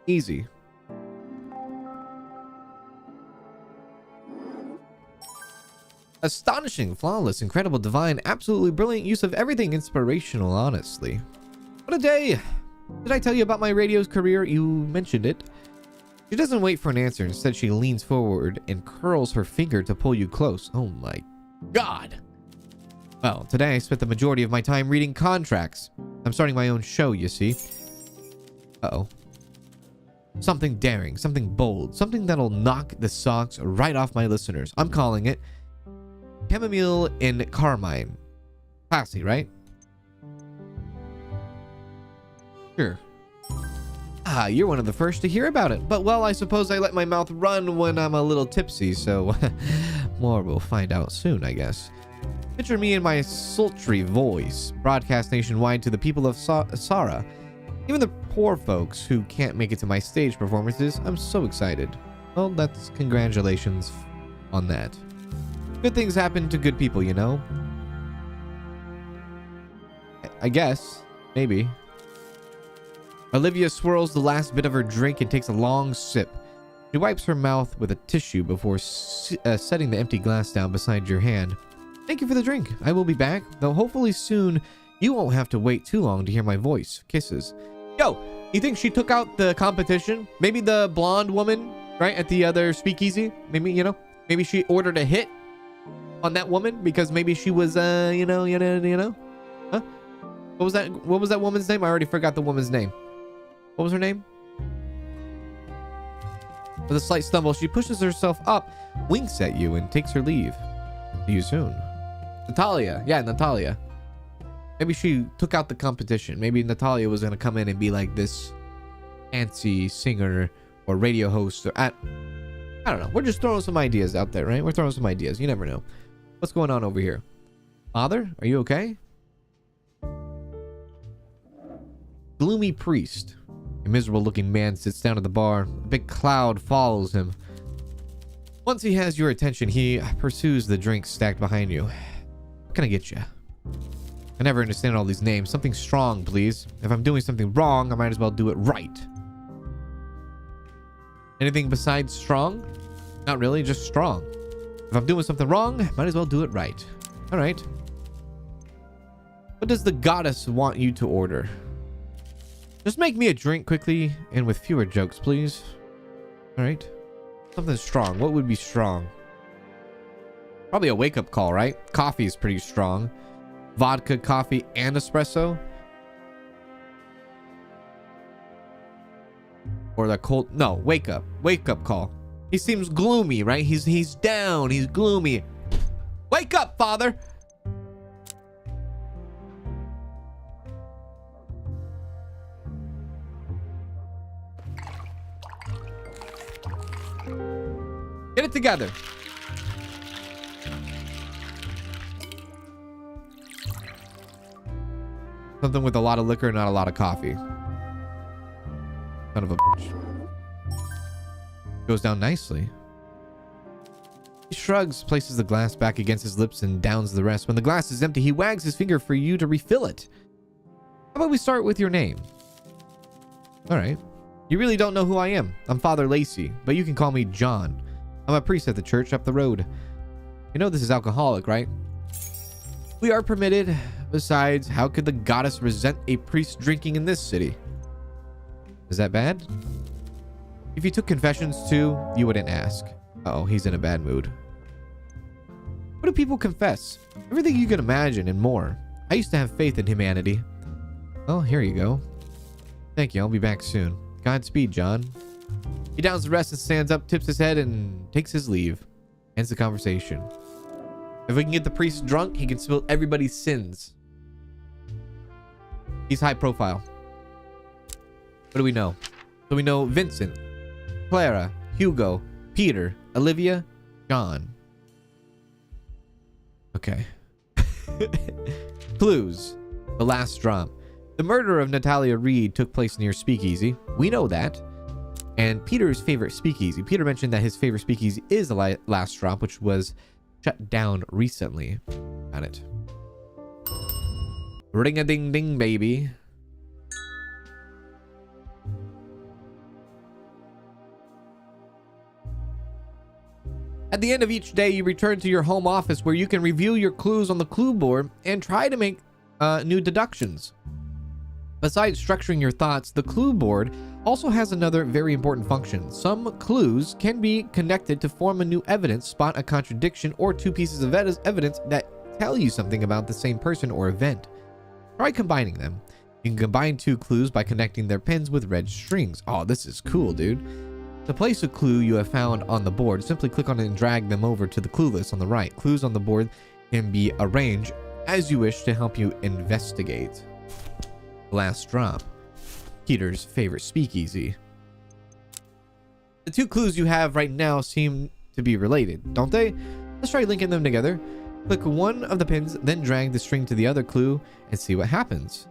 Speaker 1: Easy. Astonishing, flawless, incredible, divine, absolutely brilliant use of everything, inspirational, honestly. What a day! Did I tell you about my radio's career? You mentioned it. She doesn't wait for an answer. Instead, she leans forward and curls her finger to pull you close. Oh my God. Well, today I spent the majority of my time reading contracts. I'm starting my own show, you see. Uh-oh. Something daring, something bold, something that'll knock the socks right off my listeners. I'm calling it Chamomile and Carmine. Classy, right? Sure. Ah, you're one of the first to hear about it. But, well, I suppose I let my mouth run when I'm a little tipsy, so more we'll find out soon, I guess. Picture me in my sultry voice, broadcast nationwide to the people of Sara. Even the poor folks who can't make it to my stage performances. I'm so excited. Well, that's congratulations on that. Good things happen to good people, you know? I guess. Maybe. Olivia swirls the last bit of her drink and takes a long sip. She wipes her mouth with a tissue before setting the empty glass down beside your hand. Thank you for the drink. I will be back, though hopefully soon you won't have to wait too long to hear my voice. Kisses. Yo, you think she took out the competition? Maybe the blonde woman, right, at the other speakeasy? Maybe, you know, maybe she ordered a hit on that woman because maybe she was, you know? Huh? What was that woman's name? I already forgot the woman's name. What was her name? With a slight stumble, she pushes herself up, winks at you, and takes her leave. See you soon. Natalia. Yeah, Natalia. Maybe she took out the competition. Maybe Natalia was going to come in and be like this fancy singer or radio host. Or I don't know. We're just throwing some ideas out there, right? We're throwing some ideas. You never know. What's going on over here? Father, are you okay? Gloomy priest. A miserable looking man sits down at the bar. A big cloud follows him. Once he has your attention, he pursues the drinks stacked behind you. What can I get you? I never understand all these names. Something strong, please. If I'm doing something wrong, I might as well do it right. Anything besides strong? Not really, just strong. If I'm doing something wrong, might as well do it right. All right. What does the goddess want you to order? Just make me a drink quickly and with fewer jokes, please. All right. Something strong. What would be strong? Probably a wake-up call, right? Coffee is pretty strong. Vodka, coffee, and espresso. Or the cold... No, wake up. Wake-up call. He seems gloomy, right? He's down. He's gloomy. Wake up, father! Get it together. Something with a lot of liquor, not a lot of coffee. Son of a bitch. Goes down nicely. He shrugs, places the glass back against his lips, and downs the rest. When the glass is empty, he wags his finger for you to refill it. How about we start with your name? All right. You really don't know who I am. I'm Father Lacy, but you can call me John. I'm a priest at the church up the road. You know this is alcoholic, right? We are permitted. Besides, how could the goddess resent a priest drinking in this city? Is that bad? If you took confessions too, you wouldn't ask. Uh-oh, he's in a bad mood. What do people confess? Everything you can imagine and more. I used to have faith in humanity. Well, here you go. Thank you. I'll be back soon. Godspeed, John. He downs the rest and stands up, tips his head, and takes his leave. Ends the conversation. If we can get the priest drunk, he can spill everybody's sins. He's high profile. What do we know? So we know Vincent, Clara, Hugo, Peter, Olivia, John. Okay. Clues. The last drop. The murder of Natalia Reed took place near Speakeasy. We know that. And Peter's favorite speakeasy. Peter mentioned that his favorite speakeasy is the last drop, which was shut down recently. Got it. Ring-a-ding-ding, baby. At the end of each day, you return to your home office where you can review your clues on the clue board and try to make new deductions. Besides structuring your thoughts, the clue board also has another very important function. Some clues can be connected to form a new evidence, spot a contradiction, or two pieces of evidence that tell you something about the same person or event. Try combining them. You can combine two clues by connecting their pins with red strings. Oh, this is cool, dude. To place a clue you have found on the board, simply click on it and drag them over to the clue list on the right. Clues on the board can be arranged as you wish to help you investigate. Last drop. Peter's favorite speakeasy. The two clues you have right now seem to be related, don't they? Let's try linking them together. Click one of the pins, then drag the string to the other clue and see what happens.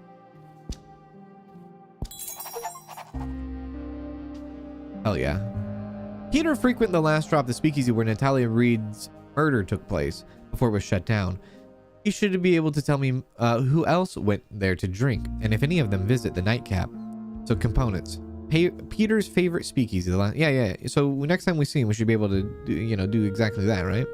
Speaker 1: Hell yeah. Peter frequented the last drop, the speakeasy where Natalia Reed's murder took place before it was shut down. He should be able to tell me who else went there to drink, and if any of them visit the Nightcap. So components. Peter's favorite speakeasy. Yeah. So next time we see him, we should be able to do exactly that, right?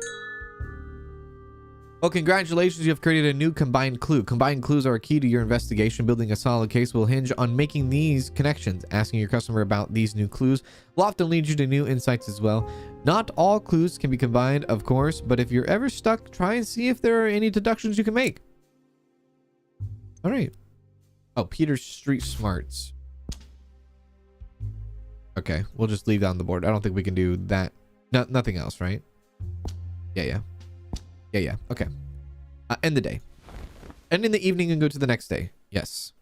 Speaker 1: Well, congratulations, you have created a new combined clue. Combined clues are a key to your investigation. Building a solid case will hinge on making these connections. Asking your customer about these new clues will often lead you to new insights as well. Not all clues can be combined, of course, but if you're ever stuck, try and see if there are any deductions you can make. All right. Oh, Peter's street smarts. Okay, we'll just leave that on the board. I don't think we can do that. No, nothing else, right? Yeah. Okay. End the day. End in the evening and go to the next day. Yes.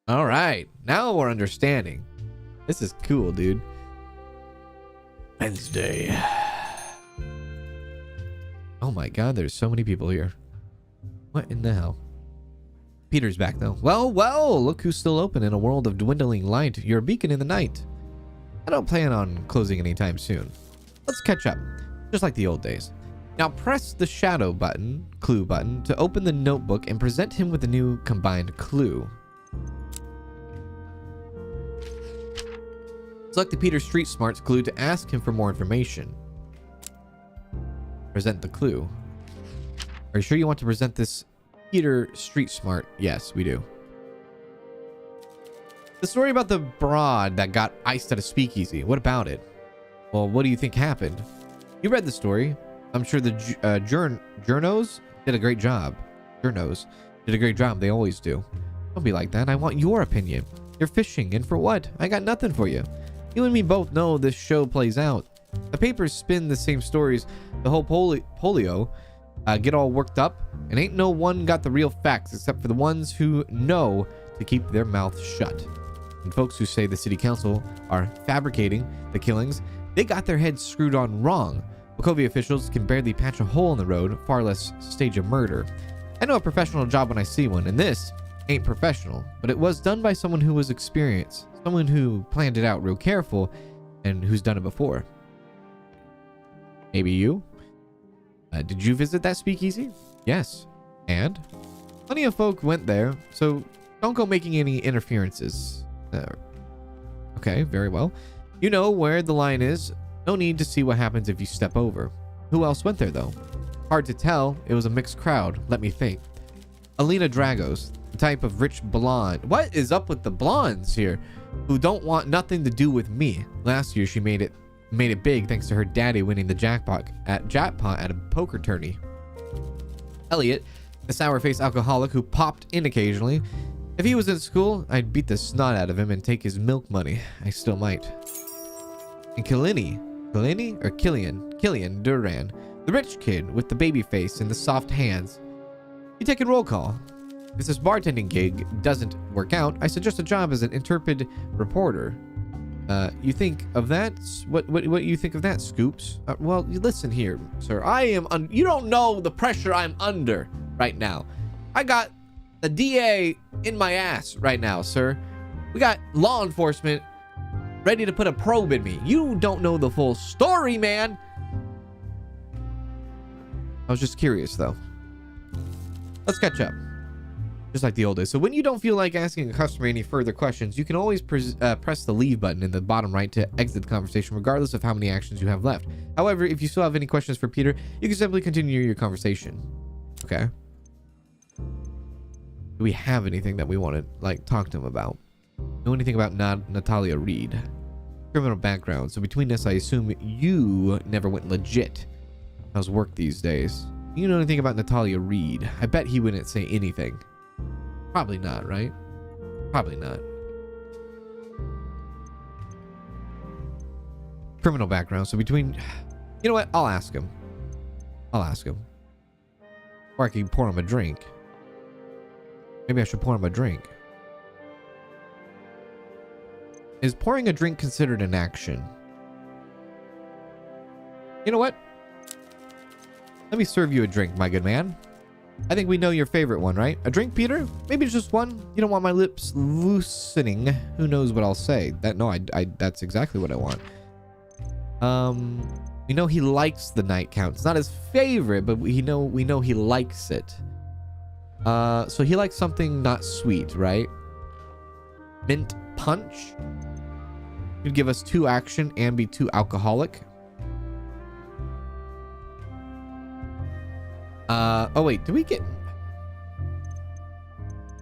Speaker 1: All right. Now we're understanding. This is cool, dude. Wednesday. Oh my god, there's so many people here. What in the hell? Peter's back though. Well, look who's still open in a world of dwindling light. You're a beacon in the night. I don't plan on closing anytime soon. Let's catch up, just like the old days. Now press the shadow button, clue button, to open the notebook and present him with a new combined clue. Select the Peter Street Smarts clue to ask him for more information. Present the clue. Are you sure you want to present this Peter Street Smart? Yes, we do. The story about the broad that got iced at a speakeasy. What about it? Well, what do you think happened? You read the story. I'm sure the journos did a great job. Journos did a great job. They always do. Don't be like that. I want your opinion. You're fishing, and for what? I got nothing for you. You and me both know this show plays out. The papers spin the same stories. The whole polio get all worked up, and ain't no one got the real facts except for the ones who know to keep their mouths shut. And folks who say the city council are fabricating the killings, they got their heads screwed on wrong. Wachovia officials can barely patch a hole in the road, far less stage a murder. I know a professional job when I see one, and this ain't professional, but it was done by someone who was experienced, someone who planned it out real careful, and who's done it before. Maybe you? Did you visit that speakeasy? Yes. And? Plenty of folk went there, so don't go making any interferences. Okay, very well. You know where the line is. No need to see what happens if you step over. Who else went there, though? Hard to tell. It was a mixed crowd. Let me think. Alina Dragos, the type of rich blonde. What is up with the blondes here? Who don't want nothing to do with me. Last year, she made it big thanks to her daddy winning the jackpot at a poker tourney. Elliot, A sour-faced alcoholic who popped in occasionally. If he was in school, I'd beat the snot out of him and take his milk money. I still might. And Killian Duran, the rich kid with the baby face and the soft hands. You taking roll call? If this bartending gig doesn't work out, I suggest a job as an intrepid reporter. You think of that? What you think of that, Scoops? Well, listen here, sir. You don't know the pressure I'm under right now. I got the DA in my ass right now, sir. We got law enforcement ready to put a probe in me. You don't know the full story, man. I was just curious, though. Let's catch up. Just like the old days. So when you don't feel like asking a customer any further questions, you can always press the leave button in the bottom right to exit the conversation, regardless of how many actions you have left. However, if you still have any questions for Peter, you can simply continue your conversation. Okay. Do we have anything that we want to like talk to him about? Know anything about Natalia Reed? Criminal background. So between us, I assume you never went legit. How's work these days? You know anything about Natalia Reed? I bet he wouldn't say anything. Probably not, right? Probably not. Criminal background. So between... You know what? I'll ask him. Or I can pour him a drink. Maybe I should pour him a drink. Is pouring a drink considered an action? You know what? Let me serve you a drink, my good man. I think we know your favorite one, right? A drink, Peter? Maybe just one? You don't want my lips loosening. Who knows what I'll say? That's exactly what I want. We know he likes the Nightcap. It's not his favorite, but we know he likes it. So he likes something not sweet, right? Mint punch. Could give us 2 action and be 2 alcoholic. Oh wait, do we get...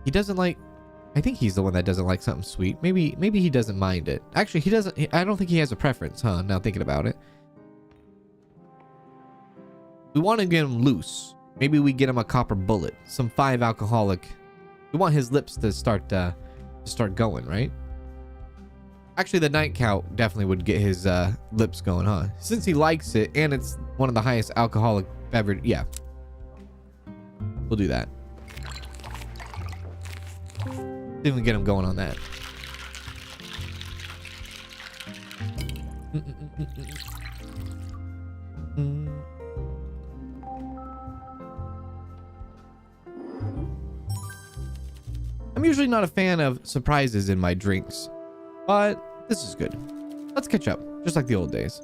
Speaker 1: He doesn't like... I think he's the one that doesn't like something sweet. Maybe he doesn't mind it. Actually, he doesn't... I don't think he has a preference, huh? Now thinking about it. We want to get him loose. Maybe we get him a copper bullet. Some 5 alcoholic. We want his lips to start going, right? Actually, the Nightcap definitely would get his lips going, huh? Since he likes it, and it's one of the highest alcoholic beverage... Yeah. We'll do that. See if we can get him going on that. I'm usually not a fan of surprises in my drinks, but this is good. Let's catch up, just like the old days.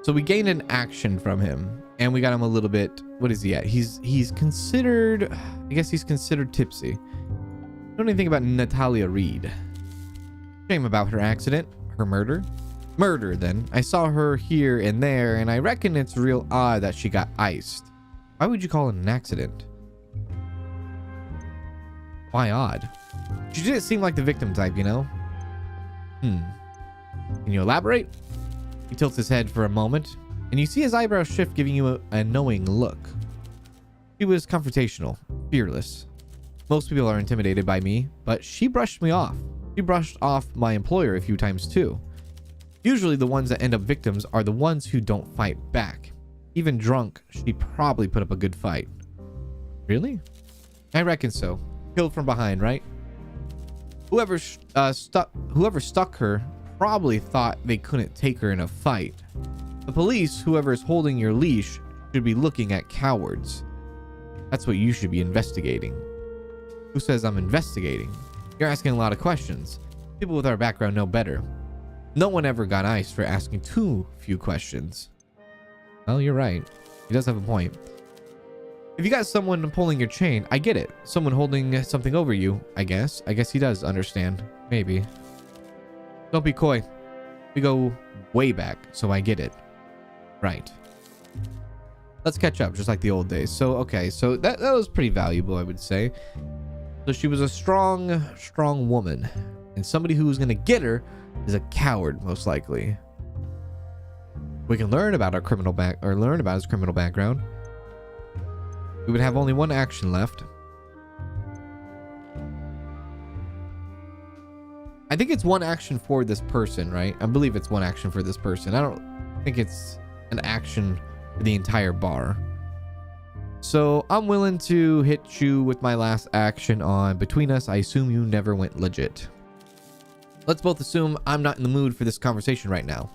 Speaker 1: So we gained an action from him, and we got him a little bit... What is he at? He's considered... I guess he's considered tipsy. Know anything about Natalia Reed? Shame about her accident. Her murder. Murder, then. I saw her here and there, and I reckon it's real odd that she got iced. Why would you call it an accident? Why odd? She didn't seem like the victim type, you know? Can you elaborate? He tilts his head for a moment, and you see his eyebrows shift, giving you a knowing look. She was confrontational, fearless. Most people are intimidated by me, but she brushed me off. She brushed off my employer a few times too. Usually the ones that end up victims are the ones who don't fight back. Even drunk, she probably put up a good fight. Really? I reckon so. Killed from behind, right? Whoever stuck her probably thought they couldn't take her in a fight. The police, whoever is holding your leash, should be looking at cowards. That's what you should be investigating. Who says I'm investigating? You're asking a lot of questions. People with our background know better. No one ever got iced for asking too few questions. Well, you're right. He does have a point. If you got someone pulling your chain, I get it. Someone holding something over you, I guess. I guess he does understand. Maybe. Don't be coy. We go way back, so I get it. Right. Let's catch up, just like the old days. So, okay. So that was pretty valuable, I would say. So she was a strong woman. And somebody who was going to get her is a coward, most likely. We can learn about our criminal learn about his criminal background. We would have only one action left. I think it's one action for this person, right? I believe it's one action for this person. I don't think it's an action for the entire bar. So I'm willing to hit you with my last action on Between Us. I assume you never went legit. Let's both assume I'm not in the mood for this conversation right now.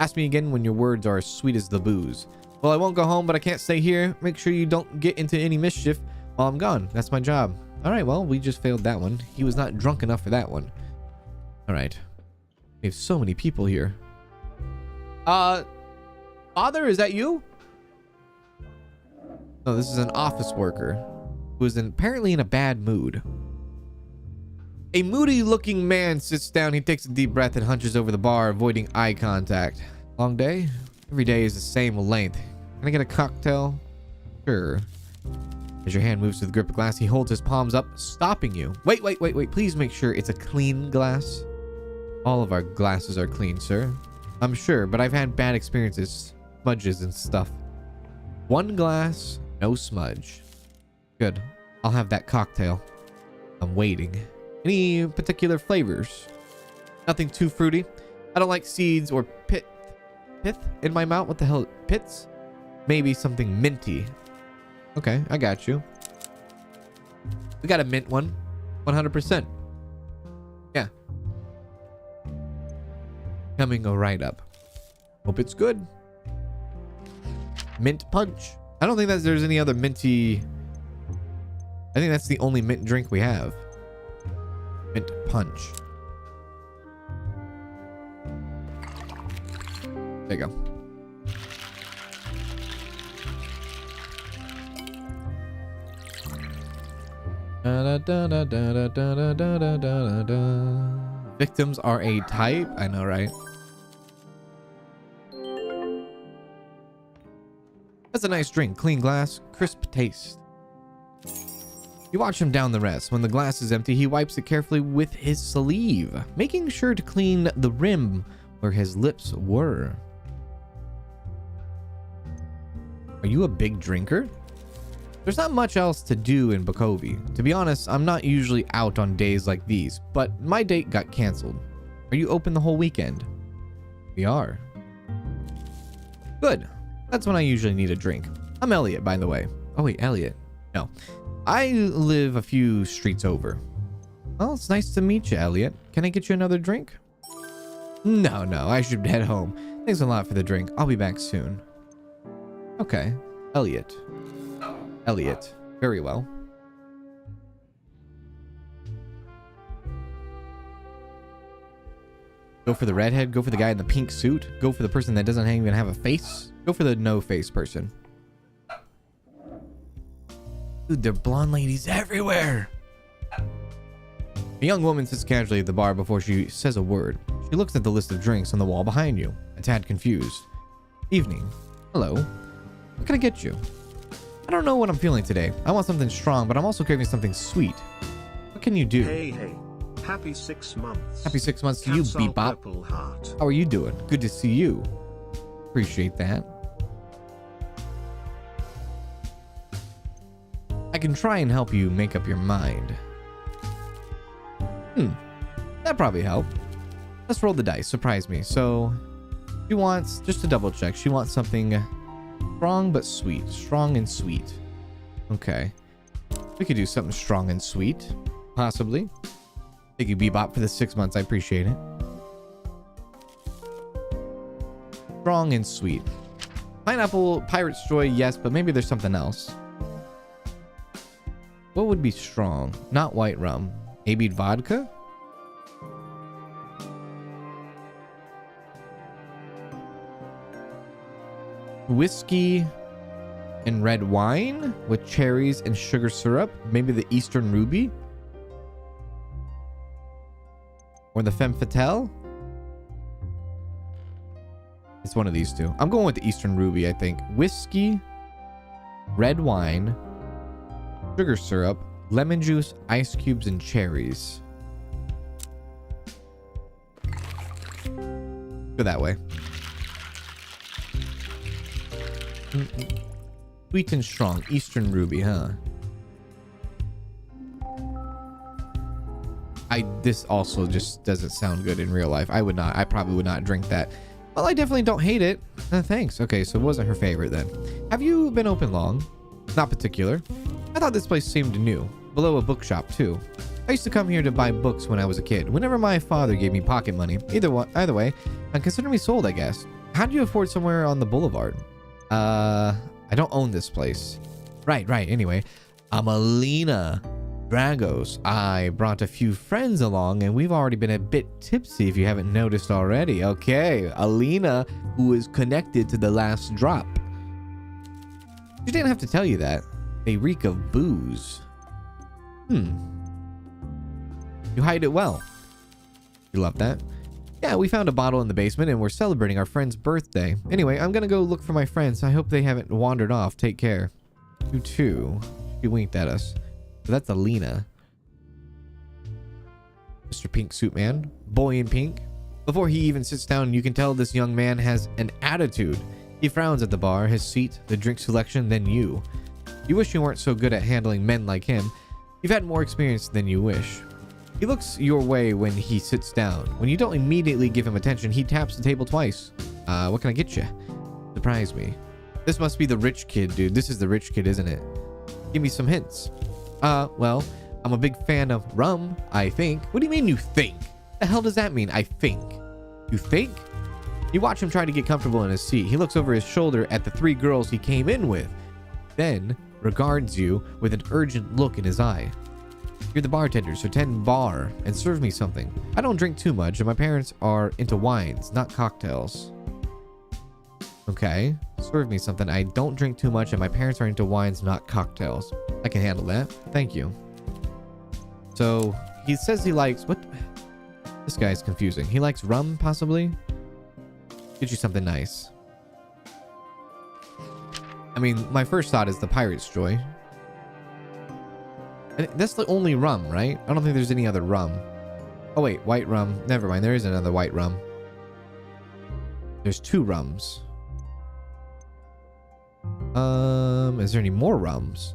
Speaker 1: Ask me again when your words are as sweet as the booze. Well, I won't go home, but I can't stay here. Make sure you don't get into any mischief while I'm gone. That's my job. All right, well, we just failed that one. He was not drunk enough for that one. All right. We have so many people here. Father, is that you? No, this is an office worker who is apparently in a bad mood. A moody-looking man sits down. He takes a deep breath and hunches over the bar, avoiding eye contact. Long day? Every day is the same length. Can I get a cocktail? Sure. As your hand moves to the grip of glass, he holds his palms up, stopping you. Wait. Please make sure it's a clean glass. All of our glasses are clean, sir. I'm sure, but I've had bad experiences. Smudges and stuff. One glass, no smudge. Good. I'll have that cocktail. I'm waiting. Any particular flavors? Nothing too fruity. I don't like seeds or pith in my mouth. What the hell? Pits? Maybe something minty. Okay, I got you. We got a mint one. 100%. Yeah. Coming right up. Hope it's good. Mint punch. I don't think that there's any other minty. I think that's the only mint drink we have. Mint punch. There you go. Victims are a type. I know, right? That's a nice drink. Clean glass, crisp taste. You watch him down the rest. When the glass is empty, he wipes it carefully with his sleeve, making sure to clean the rim where his lips were. Are you a big drinker? There's not much else to do in Bukovi. To be honest, I'm not usually out on days like these, but my date got canceled. Are you open the whole weekend? We are. Good. That's when I usually need a drink. I'm Elliot, by the way. Oh wait, Elliot. No. I live a few streets over. Well, it's nice to meet you, Elliot. Can I get you another drink? No, I should head home. Thanks a lot for the drink. I'll be back soon. Okay. Elliot. Very well. Go for the redhead. Go for the guy in the pink suit. Go for the person that doesn't even have a face. Go for the no face person. Dude, there are blonde ladies everywhere. A young woman sits casually at the bar before she says a word. She looks at the list of drinks on the wall behind you, a tad confused. Evening. Hello. What can I get you? I don't know what I'm feeling today. I want something strong, but I'm also craving something sweet. What can you do?
Speaker 3: Hey. Happy 6 months.
Speaker 1: Happy 6 months to you, Bebop. How are you doing? Good to see you. Appreciate that. I can try and help you make up your mind. That'd probably help. Let's roll the dice. Surprise me. So, she wants, just to double check, she wants something strong but sweet. Strong and sweet. Okay. We could do something strong and sweet. Possibly. Thank you, Bebop, for the 6 months. I appreciate it. Strong and sweet. Pineapple, Pirate's Joy, yes, but maybe there's something else. What would be strong? Not white rum. Maybe vodka? Whiskey and red wine with cherries and sugar syrup. Maybe the Eastern Ruby? Or the Femme Fatale? It's one of these two. I'm going with the Eastern Ruby, I think. Whiskey, red wine, sugar syrup, lemon juice, ice cubes, and cherries. Go that way. Sweet and strong. Eastern ruby, huh? This also just doesn't sound good in real life. I probably would not drink that. Well, I definitely don't hate it. Thanks. Okay, so it wasn't her favorite then. Have you been open long? Not particular. I thought this place seemed new. Below a bookshop too. I used to come here to buy books when I was a kid. Whenever my father gave me pocket money. Either way, consider me sold, I guess. How do you afford somewhere on the boulevard? I don't own this place. Right. Anyway, I'm Alina Dragos. I brought a few friends along and we've already been a bit tipsy if you haven't noticed already. Okay, Alina, who is connected to the last drop. She didn't have to tell you that. They reek of booze. You hide it well. You love that? Yeah, we found a bottle in the basement and we're celebrating our friend's birthday. Anyway, I'm gonna go look for my friends. I hope they haven't wandered off. Take care. You too. She winked at us. So that's Alina. Mr. Pink Suit Man. Boy in pink. Before he even sits down, you can tell this young man has an attitude. He frowns at the bar, his seat, the drink selection, then you. You wish you weren't so good at handling men like him. You've had more experience than you wish. He looks your way when he sits down. When you don't immediately give him attention, he taps the table twice. What can I get you? Surprise me. This must be the rich kid, dude. This is the rich kid, isn't it? Give me some hints. Well, I'm a big fan of rum, I think. What do you mean you think? The hell does that mean, I think? You think? You watch him try to get comfortable in his seat. He looks over his shoulder at the 3 girls he came in with, then regards you with an urgent look in his eye. You're the bartender, so tend bar and serve me something. I don't drink too much, and my parents are into wines, not cocktails. Okay, serve me something. I don't drink too much, and my parents are into wines, not cocktails. I can handle that. Thank you. So, he says he likes... What? This guy's confusing. He likes rum, possibly? Get you something nice. I mean, my first thought is the Pirate's Joy. And that's the only rum, right? I don't think there's any other rum. Oh, wait. White rum. Never mind. There is another white rum. There's 2 rums. Is there any more rums?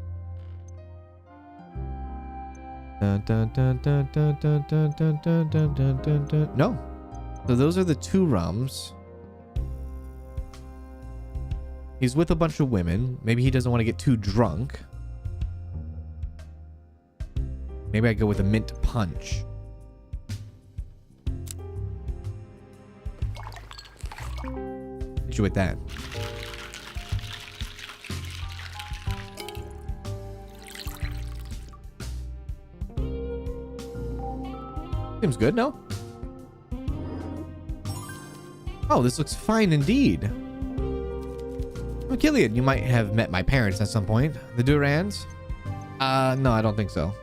Speaker 1: No. So those are the 2 rums. He's with a bunch of women. Maybe he doesn't want to get too drunk. Maybe I go with a mint punch. Hit you with that. Seems good, no? Oh, this looks fine indeed. Killian, you might have met my parents at some point. The Durans? No, I don't think so.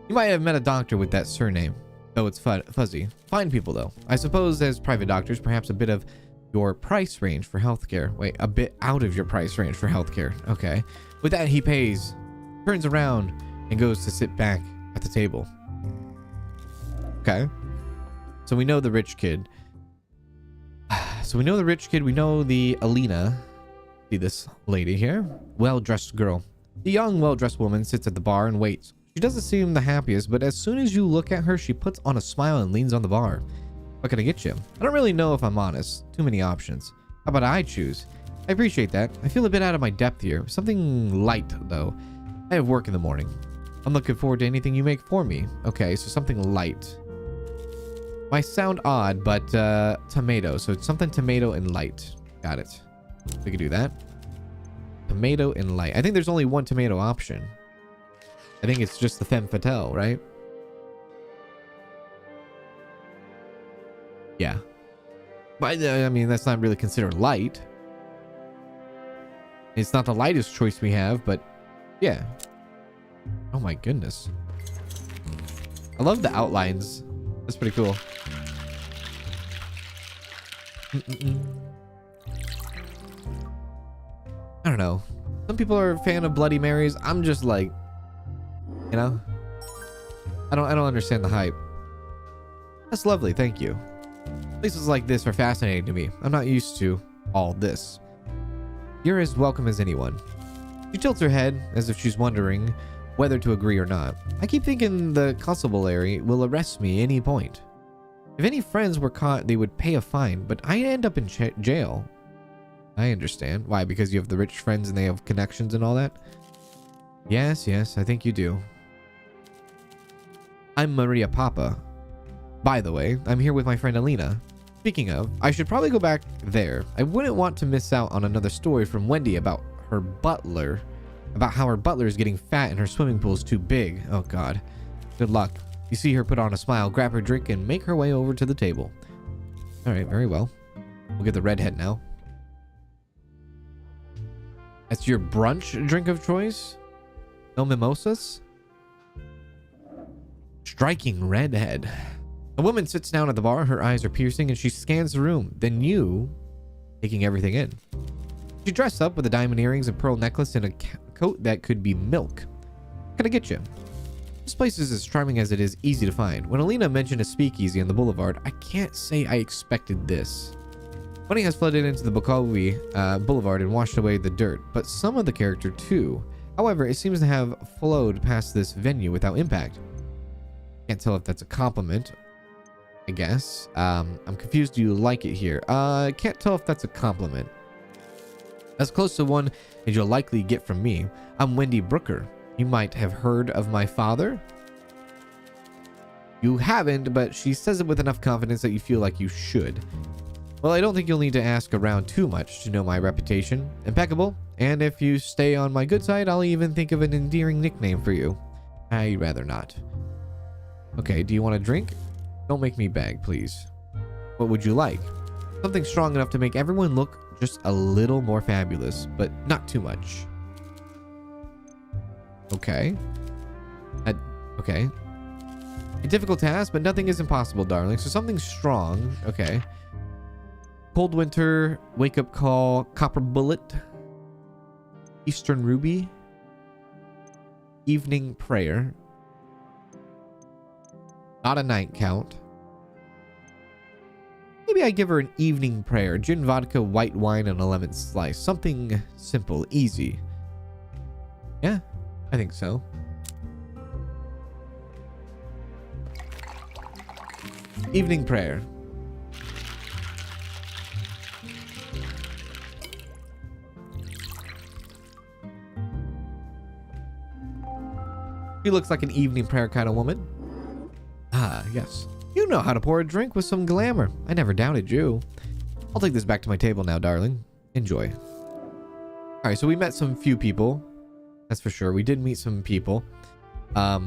Speaker 1: You might have met a doctor with that surname, though it's fuzzy. Fine people, though. I suppose as private doctors, perhaps a bit of your price range for healthcare. Wait, a bit out of your price range for healthcare. Okay. With that, he pays, turns around, and goes to sit back at the table. Okay. So we know the rich kid. So we know the rich kid. We know the Alina. See this lady here? Well-dressed girl. The young, well-dressed woman sits at the bar and waits. She doesn't seem the happiest, but as soon as you look at her, she puts on a smile and leans on the bar. What can I get you? I don't really know if I'm honest. Too many options. How about I choose? I appreciate that. I feel a bit out of my depth here. Something light, though. I have work in the morning. I'm looking forward to anything you make for me. Okay, so something light. Might sound odd, but tomato. So it's something tomato and light. Got it. We can do that. Tomato and light. I think there's only one tomato option. I think it's just the femme fatale, right? Yeah. But I mean, that's not really considered light. It's not the lightest choice we have, but yeah. Oh my goodness. I love the outlines. That's pretty cool. I don't know. Some people are a fan of Bloody Marys. I'm just like, you know, I don't understand the hype. That's lovely, thank you. Places like this are fascinating to me. I'm not used to all this. You're as welcome as anyone. She tilts her head as if she's wondering whether to agree or not. I keep thinking the constabulary will arrest me any point. If any friends were caught, they would pay a fine, but I end up in jail. I understand. Why? Because you have the rich friends and they have connections and all that? Yes, I think you do. I'm Maria Papa. By the way, I'm here with my friend Alina. Speaking of, I should probably go back there. I wouldn't want to miss out on another story from Wendy about her butler. About how her butler is getting fat and her swimming pool is too big. Oh god. Good luck. You see her put on a smile, grab her drink, and make her way over to the table. Alright, very well. We'll get the redhead now. That's your brunch drink of choice? No mimosas? Striking redhead. A woman sits down at the bar. Her eyes are piercing and she scans the room. Then you, taking everything in. She dressed up with a diamond earrings and pearl necklace and a coat that could be milk. Can I get you? This place is as charming as it is easy to find. When Alina mentioned a speakeasy on the boulevard, I can't say I expected this. Money has flooded into the Bukawi boulevard and washed away the dirt, but some of the character too. However, it seems to have flowed past this venue without impact. Can't tell if that's a compliment, I guess. I'm confused. Do you like it here? Can't tell if that's a compliment. As close to one as you'll likely get from me. I'm Wendy Brooker. You might have heard of my father. You haven't, but she says it with enough confidence that you feel like you should. Well, I don't think you'll need to ask around too much to know my reputation. Impeccable. And if you stay on my good side, I'll even think of an endearing nickname for you. I'd rather not. Okay, do you want a drink? Don't make me beg, please. What would you like? Something strong enough to make everyone look just a little more fabulous, but not too much. Okay. Okay. A difficult task, but nothing is impossible, darling. So something strong. Okay. Cold winter, wake up call, copper bullet, Eastern ruby, evening prayer, not a night count. Maybe I give her an evening prayer, gin vodka, white wine, and a lemon slice. Something simple, easy. Yeah, I think so. Evening prayer. She looks like an evening prayer kind of woman. Ah, yes. You know how to pour a drink with some glamour. I never doubted you. I'll take this back to my table now, darling. Enjoy. All right, so we met some few people. That's for sure. We did meet some people. I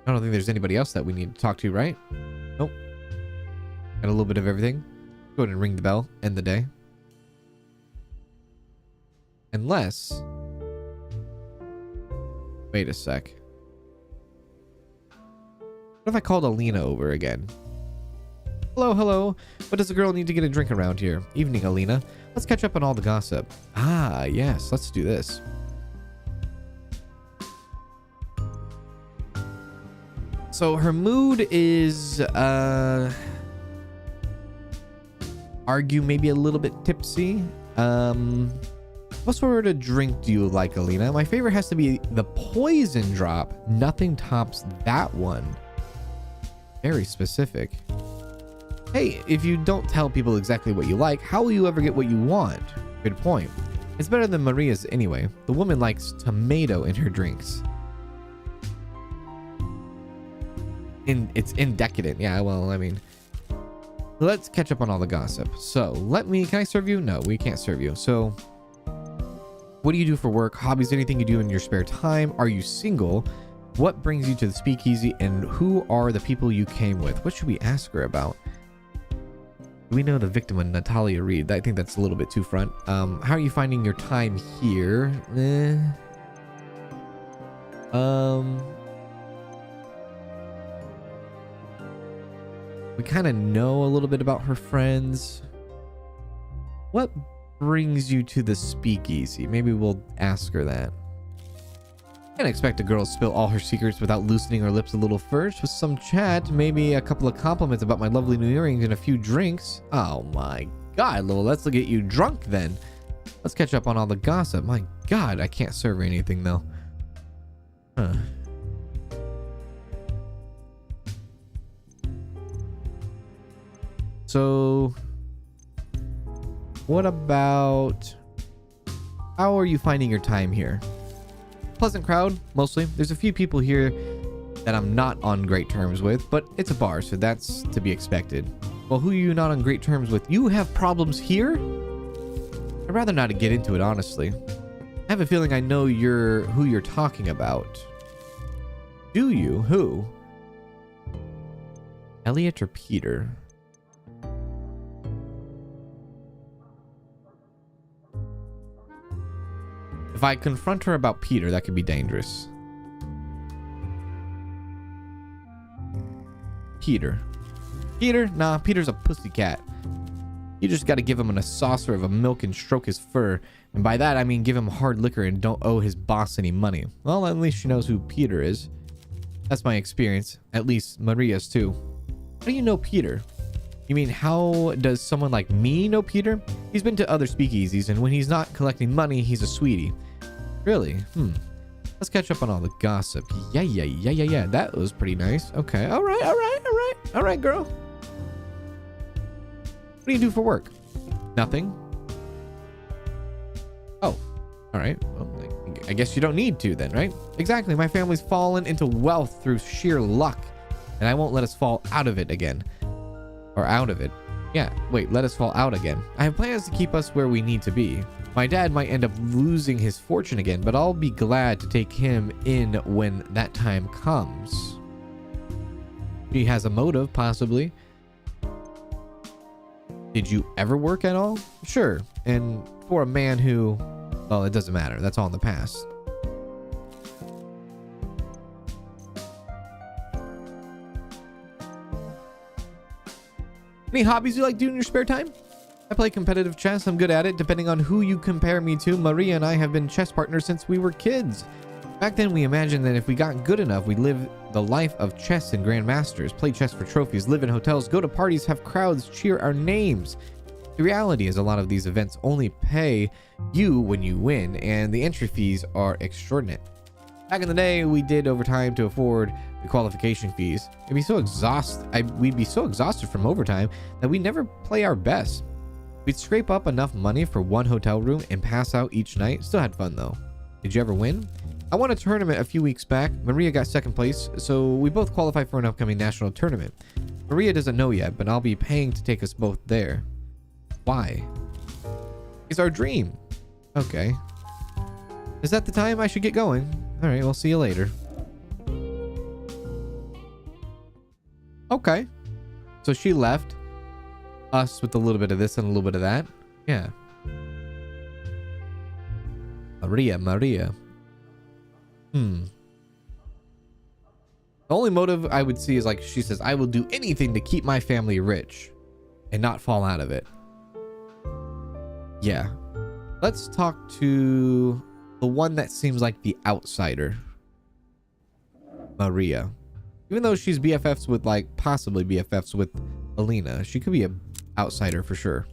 Speaker 1: don't think there's anybody else that we need to talk to, right? Nope. Got a little bit of everything. Go ahead and ring the bell. End the day. Unless... Wait a sec. What if I called Alina over again? Hello. What does a girl need to get a drink around here? Evening, Alina. Let's catch up on all the gossip. Ah, yes. Let's do this. So her mood is, argue maybe a little bit tipsy. What sort of drink do you like, Alina? My favorite has to be the poison drop. Nothing tops that one. Very specific. Hey, if you don't tell people exactly what you like, how will you ever get what you want? Good point. It's better than Maria's anyway. The woman likes tomato in her drinks. It's indecadent. Yeah, well, I mean... Let's catch up on all the gossip. So, can I serve you? No, we can't serve you. So... What do you do for work? Hobbies? Anything you do in your spare time? Are you single? What brings you to the speakeasy? And who are the people you came with? What should we ask her about? We know the victim of Natalia Reed. I think that's a little bit too front. How are you finding your time here? We kind of know a little bit about her friends. What brings you to the speakeasy? Maybe we'll ask her that. Can't expect a girl to spill all her secrets without loosening her lips a little first. With some chat, maybe a couple of compliments about my lovely new earrings and a few drinks. Oh my god, Lil, let's get you drunk then. Let's catch up on all the gossip. My God, I can't serve anything though. Huh. So, what about... How are you finding your time here? Pleasant crowd, mostly. There's a few people here that I'm not on great terms with, but it's a bar, so that's to be expected. Well, who are you not on great terms with? You have problems here? I'd rather not get into it, honestly. I have a feeling I know who you're talking about. Do you? Who? Elliot or Peter? If I confront her about Peter, that could be dangerous. Peter. Peter? Nah, Peter's a pussycat. You just gotta give him a saucer of milk and stroke his fur. And by that, I mean give him hard liquor and don't owe his boss any money. Well, at least she knows who Peter is. That's my experience. At least Maria's too. How do you know Peter? You mean, how does someone like me know Peter? He's been to other speakeasies, and when he's not collecting money, he's a sweetie. Really? Let's catch up on all the gossip. Yeah. That was pretty nice. Okay. All right, girl. What do you do for work? Nothing. Oh, all right. Well, I guess you don't need to then, right? Exactly. My family's fallen into wealth through sheer luck, and I won't let us fall out of it again. Or out of it. Yeah, wait, let us fall out again. I have plans to keep us where we need to be. My dad might end up losing his fortune again, but I'll be glad to take him in when that time comes. He has a motive, possibly. Did you ever work at all? Sure, and for a man who... Well, it doesn't matter. That's all in the past. Any hobbies you like doing in your spare time? I play competitive chess. I'm good at it. Depending on who you compare me to, Maria and I have been chess partners since we were kids. Back then, we imagined that if we got good enough, we'd live the life of chess and grandmasters, play chess for trophies, live in hotels, go to parties, have crowds cheer our names. The reality is a lot of these events only pay you when you win, and the entry fees are extraordinary. Back in the day, we did overtime to afford the qualification fees. We'd be so exhausted from overtime that we never play our best. We'd scrape up enough money for one hotel room and pass out each night. Still had fun though. Did you ever win? I won a tournament a few weeks back. Maria got second place, so we both qualify for an upcoming national tournament. Maria doesn't know yet, but I'll be paying to take us both there. Why? It's our dream. Okay. Is that the time I should get going? All right, we'll see you later. Okay. So she left us with a little bit of this and a little bit of that. Yeah. Maria. The only motive I would see is like she says, I will do anything to keep my family rich and not fall out of it. Yeah. Let's talk to the one that seems like the outsider. Maria. Even though she's BFFs with, like, possibly BFFs with Alina, she could be an outsider for sure.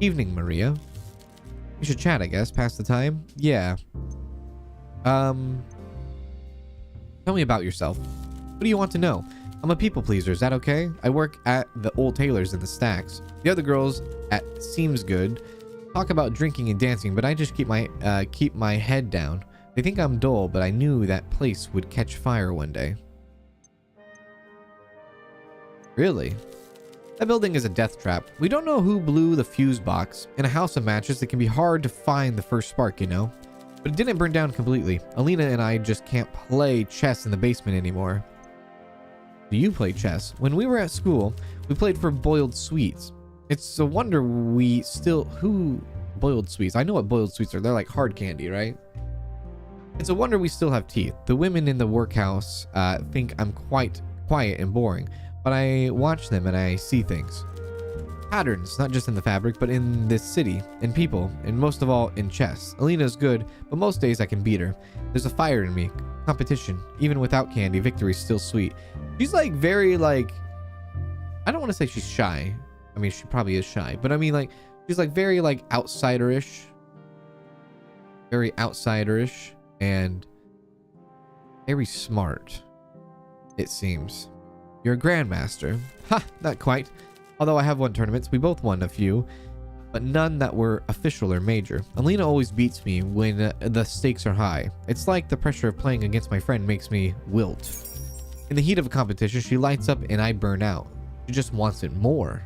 Speaker 1: Evening, Maria. We should chat, I guess. Pass the time. Yeah. Tell me about yourself. What do you want to know? I'm a people pleaser. Is that okay? I work at the Old Tailors in the Stacks. The other girls at Seems Good talk about drinking and dancing, but I just keep my head down. They think I'm dull, but I knew that place would catch fire one day. Really? That building is a death trap. We don't know who blew the fuse box. In a house of matches, it can be hard to find the first spark, you know? But it didn't burn down completely. Alina and I just can't play chess in the basement anymore. Do you play chess? When we were at school, we played for boiled sweets. It's a wonder we still... Who... Boiled sweets? I know what boiled sweets are. They're like hard candy, right? It's a wonder we still have teeth. The women in the workhouse think I'm quite quiet and boring, but I watch them and I see things. Patterns, not just in the fabric, but in this city, in people, and most of all, in chess. Alina's good, but most days I can beat her. There's a fire in me. Competition. Even without candy, victory's still sweet. She's like very like... I don't want to say she's shy. I mean, she probably is shy, but I mean like, She's like very like outsiderish. Very outsiderish and very smart, it seems. You're a grandmaster. Ha, not quite. Although I have won tournaments, we both won a few, but none that were official or major. Alina always beats me when the stakes are high. It's like the pressure of playing against my friend makes me wilt. In the heat of a competition, she lights up and I burn out. She just wants it more.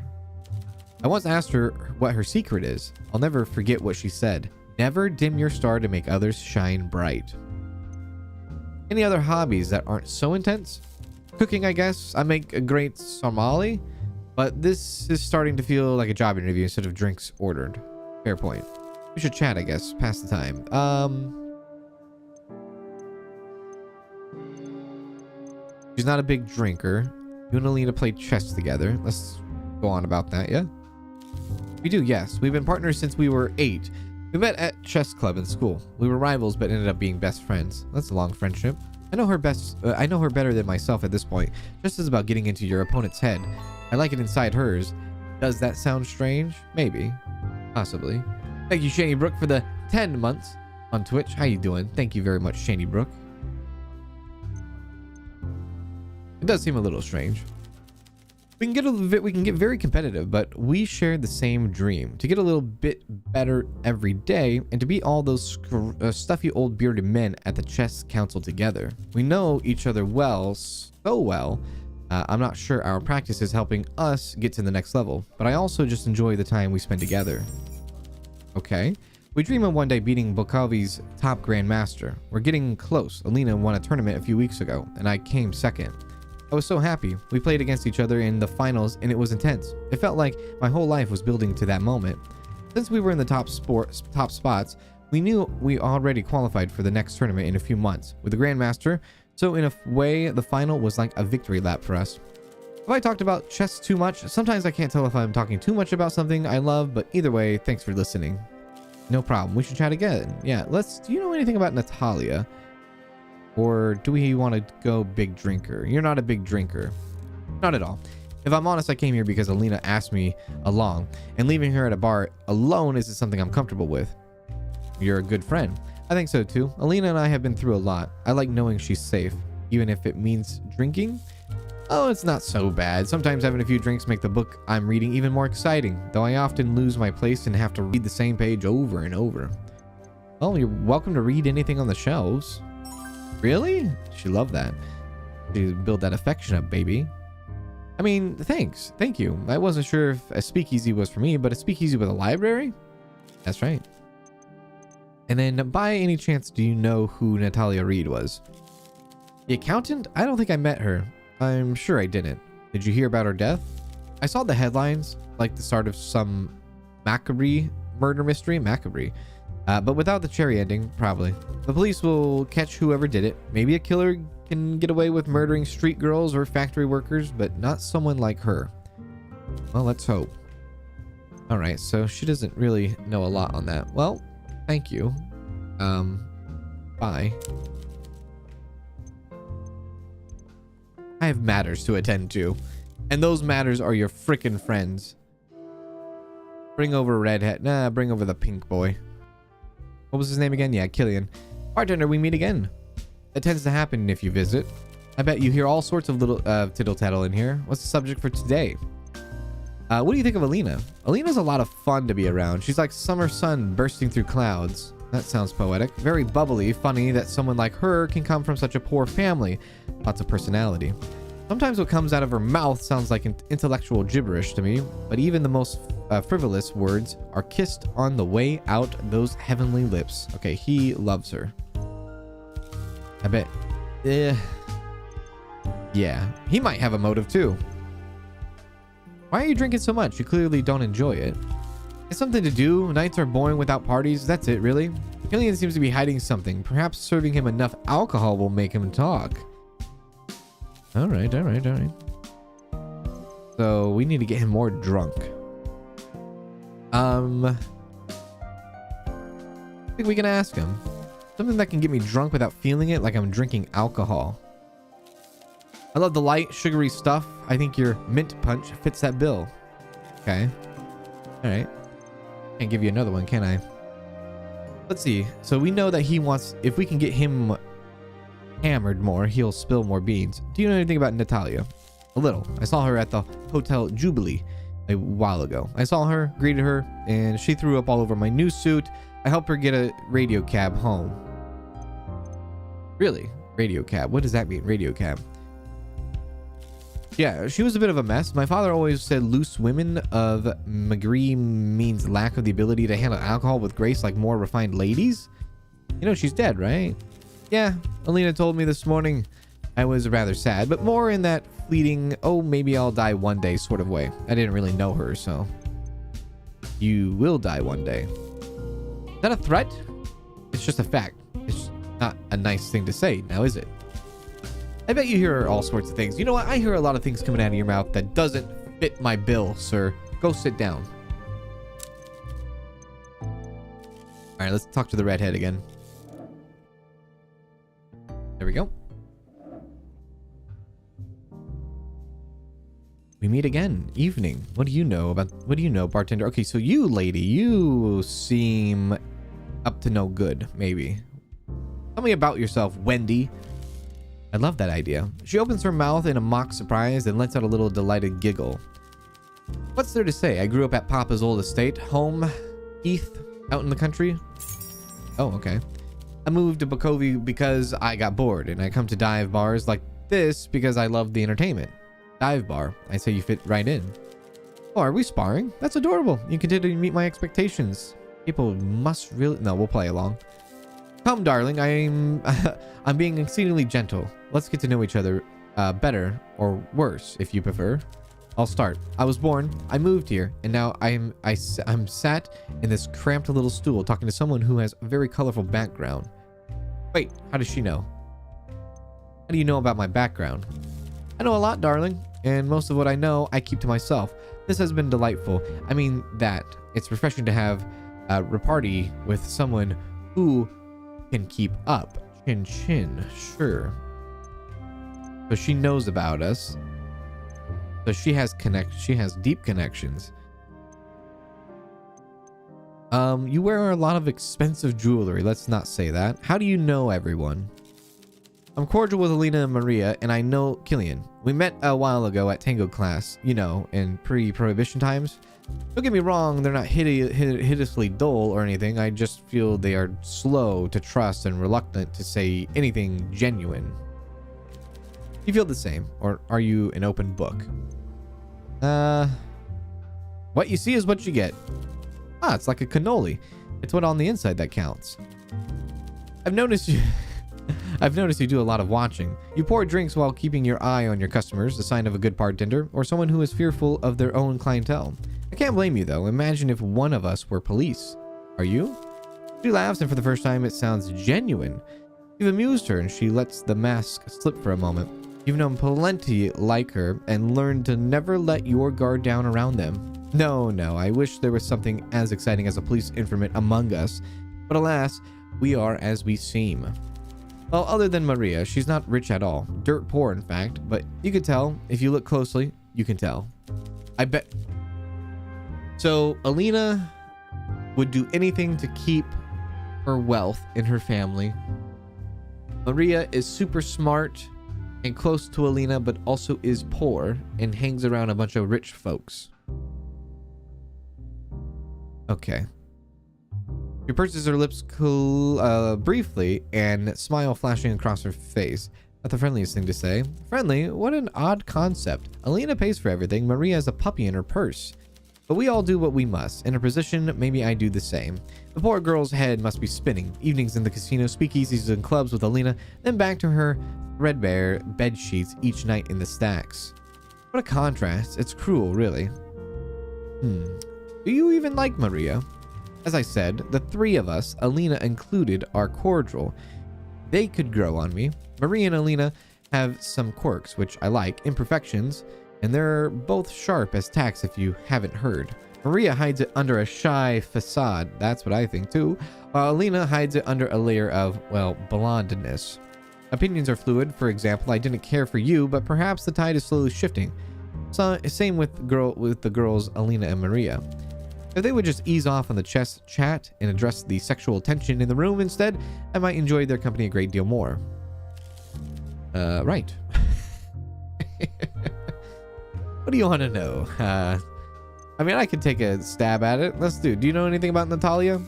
Speaker 1: I once asked her what her secret is. I'll never forget what she said. Never dim your star to make others shine bright. Any other hobbies that aren't so intense? Cooking, I guess. I make a great sarmale, but this is starting to feel like a job interview instead of drinks ordered. Fair point. We should chat, I guess. Pass the time. She's not a big drinker. You and Alina play chess together. Let's go on about that, yeah? We do, yes. We've been partners since we were 8. We met at chess club in school. We were rivals, but ended up being best friends. That's a long friendship. I know her better than myself at this point. Just as about getting into your opponent's head. I like it inside hers. Does that sound strange? Maybe. Possibly. Thank you, Shani Brook, for the 10 months on Twitch. How you doing? Thank you very much, Shani Brook. It does seem a little strange. We can get very competitive, but we share the same dream to get a little bit better every day and to beat all those stuffy old bearded men at the chess council together. We know each other well, so well. I'm not sure our practice is helping us get to the next level, but I also just enjoy the time we spend together. Okay. We dream of one day beating Bukovi's top grandmaster. We're getting close. Alina won a tournament a few weeks ago, and I came second. I was so happy. We played against each other in the finals and it was intense. It felt like my whole life was building to that moment. Since we were in the top spots, we knew we already qualified for the next tournament in a few months with the Grandmaster, so in a way the final was like a victory lap for us. Have I talked about chess too much? Sometimes I can't tell if I'm talking too much about something I love, but either way, thanks for listening. No problem. We should chat again. Yeah, do you know anything about Natalia? Or do we want to go big drinker? You're not a big drinker. Not at all. If I'm honest, I came here because Alina asked me along, and leaving her at a bar alone isn't something I'm comfortable with. You're a good friend. I think so too. Alina and I have been through a lot. I like knowing she's safe, even if it means drinking. Oh, it's not so bad. Sometimes having a few drinks make the book I'm reading even more exciting, though I often lose my place and have to read the same page over and over. Well, you're welcome to read anything on the shelves. Really? She loved that. She build that affection up, baby. I mean, thanks. Thank you. I wasn't sure if a speakeasy was for me, but a speakeasy with a library? That's right. And then, by any chance, do you know who Natalia Reed was? The accountant? I don't think I met her. I'm sure I didn't. Did you hear about her death? I saw the headlines, like the start of some macabre murder mystery. Macabre. But without the cherry ending, probably. The police will catch whoever did it. Maybe a killer can get away with murdering street girls or factory workers, but not someone like her. Well, let's hope. Alright, so she doesn't really know a lot on that. Well, thank you. Bye. I have matters to attend to. And those matters are your frickin' friends. Bring over Redhead. Nah, bring over the pink boy. What was his name again? Yeah, Killian. Bartender, we meet again. That tends to happen if you visit. I bet you hear all sorts of little tittle-tattle in here. What's the subject for today? What do you think of Alina? Alina's a lot of fun to be around. She's like summer sun bursting through clouds. That sounds poetic. Very bubbly, funny that someone like her can come from such a poor family. Lots of personality. Sometimes what comes out of her mouth sounds like intellectual gibberish to me, but even the most frivolous words are kissed on the way out those heavenly lips. Okay, he loves her. I bet. Yeah, he might have a motive too. Why are you drinking so much? You clearly don't enjoy it. It's something to do. Nights are boring without parties. That's it, really. Killian seems to be hiding something. Perhaps serving him enough alcohol will make him talk. All right. So we need to get him more drunk. I think we can ask him. Something that can get me drunk without feeling it, like I'm drinking alcohol. I love the light, sugary stuff. I think your mint punch fits that bill. Okay. All right. Can't give you another one, can I? Let's see. So we know that he wants, if we can get him hammered more, he'll spill more beans. Do you know anything about Natalia? A little. I saw her at the Hotel Jubilee a while ago. I saw her, greeted her, and she threw up all over my new suit. I helped her get a radio cab home. Really? Radio cab? What does that mean? Radio cab. Yeah, she was a bit of a mess. My father always said loose women of Magree means lack of the ability to handle alcohol with grace like more refined ladies. You know, she's dead, right? Yeah, Alina told me this morning. I was rather sad, but more in that fleeting, oh, maybe I'll die one day sort of way. I didn't really know her, so. You will die one day. Is that a threat? It's just a fact. It's not a nice thing to say, now is it? I bet you hear all sorts of things. You know what? I hear a lot of things coming out of your mouth that doesn't fit my bill, sir. Go sit down. All right, let's talk to the redhead again. There we go. We meet again. Evening. What do you know, bartender? Okay, so you, lady, you seem up to no good, maybe. Tell me about yourself, Wendy. I love that idea. She opens her mouth in a mock surprise and lets out a little delighted giggle. What's there to say? I grew up at Papa's old estate, home, Heath, out in the country. Oh, okay. I moved to Bukovi because I got bored, and I come to dive bars like this because I love the entertainment. Dive bar. I say you fit right in. Oh, are we sparring? That's adorable. You continue to meet my expectations. People must really... No, we'll play along. Come, darling. I'm being exceedingly gentle. Let's get to know each other better, or worse, if you prefer. I'll start. I was born, I moved here, and now I'm sat in this cramped little stool talking to someone who has a very colorful background. Wait, how does she know? How do you know about my background? I know a lot, darling, and most of what I know, I keep to myself. This has been delightful. I mean that. It's refreshing to have a repartee with someone who can keep up. Chin chin, sure. So she knows about us. So she has deep connections. You wear a lot of expensive jewelry. Let's not say that. How do you know everyone? I'm cordial with Alina and Maria, and I know Killian. We met a while ago at tango class, you know, in pre-prohibition times. Don't get me wrong, they're not hideously dull or anything. I just feel they are slow to trust and reluctant to say anything genuine. You feel the same, or are you an open book? What you see is what you get. Ah, it's like a cannoli. It's what on the inside that counts. I've noticed you do a lot of watching. You pour drinks while keeping your eye on your customers, a sign of a good bartender, or someone who is fearful of their own clientele. I can't blame you though. Imagine if one of us were police. Are you? She laughs, and for the first time it sounds genuine. You've amused her, and she lets the mask slip for a moment. You've known plenty like her and learned to never let your guard down around them. No, I wish there was something as exciting as a police informant among us, but alas, we are as we seem. Well, other than Maria, she's not rich at all. Dirt poor, in fact, but you could tell. If you look closely, you can tell. I bet. So, Alina would do anything to keep her wealth in her family. Maria is super smart and close to Alina, but also is poor and hangs around a bunch of rich folks. Okay. She purses her lips briefly and smile flashing across her face. Not the friendliest thing to say. Friendly? What an odd concept. Alina pays for everything. Maria has a puppy in her purse. But we all do what we must. In her position, maybe I do the same. The poor girl's head must be spinning. Evenings in the casino, speakeasies and clubs with Alina, then back to her threadbare bed sheets each night in the stacks. What a contrast. It's cruel, really. Do you even like Maria? As I said, the three of us, Alina included, are cordial. They could grow on me. Maria and Alina have some quirks, which I like, imperfections, and they're both sharp as tacks if you haven't heard. Maria hides it under a shy facade, that's what I think too, while Alina hides it under a layer of, well, blondness. Opinions are fluid. For example, I didn't care for you, but perhaps the tide is slowly shifting. So, same with the girls Alina and Maria. If they would just ease off on the chess chat and address the sexual tension in the room instead, I might enjoy their company a great deal more. Right. What do you want to know? I mean, I could take a stab at it. Let's do. Do you know anything about Natalia?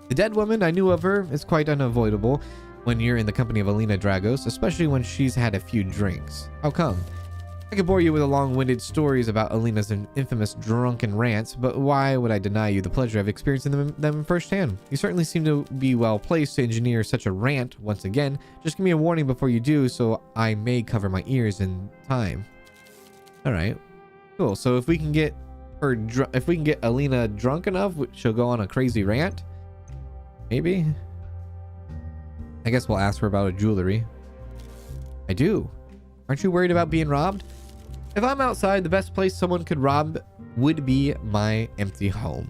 Speaker 1: The dead woman, I knew of her. It's quite unavoidable when you're in the company of Alina Dragos, especially when she's had a few drinks. How come? I could bore you with a long-winded stories about Alina's infamous drunken rants, but why would I deny you the pleasure of experiencing them firsthand? You certainly seem to be well placed to engineer such a rant once again. Just give me a warning before you do, so I may cover my ears in time. All right, cool. So if we can get her, if we can get Alina drunk enough, she'll go on a crazy rant. Maybe. I guess we'll ask her about her jewelry. I do. Aren't you worried about being robbed? If I'm outside, the best place someone could rob would be my empty home.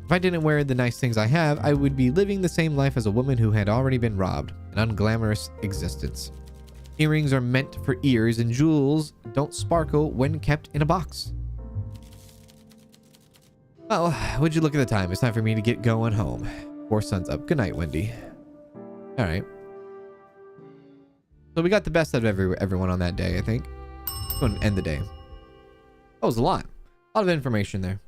Speaker 1: If I didn't wear the nice things I have, I would be living the same life as a woman who had already been robbed. An unglamorous existence. Earrings are meant for ears, and jewels don't sparkle when kept in a box. Well, would you look at the time? It's time for me to get going home. 4 sun's up. Good night, Wendy. All right. So we got the best out of everyone on that day, I think. Go and end the day. That was a lot. A lot of information there.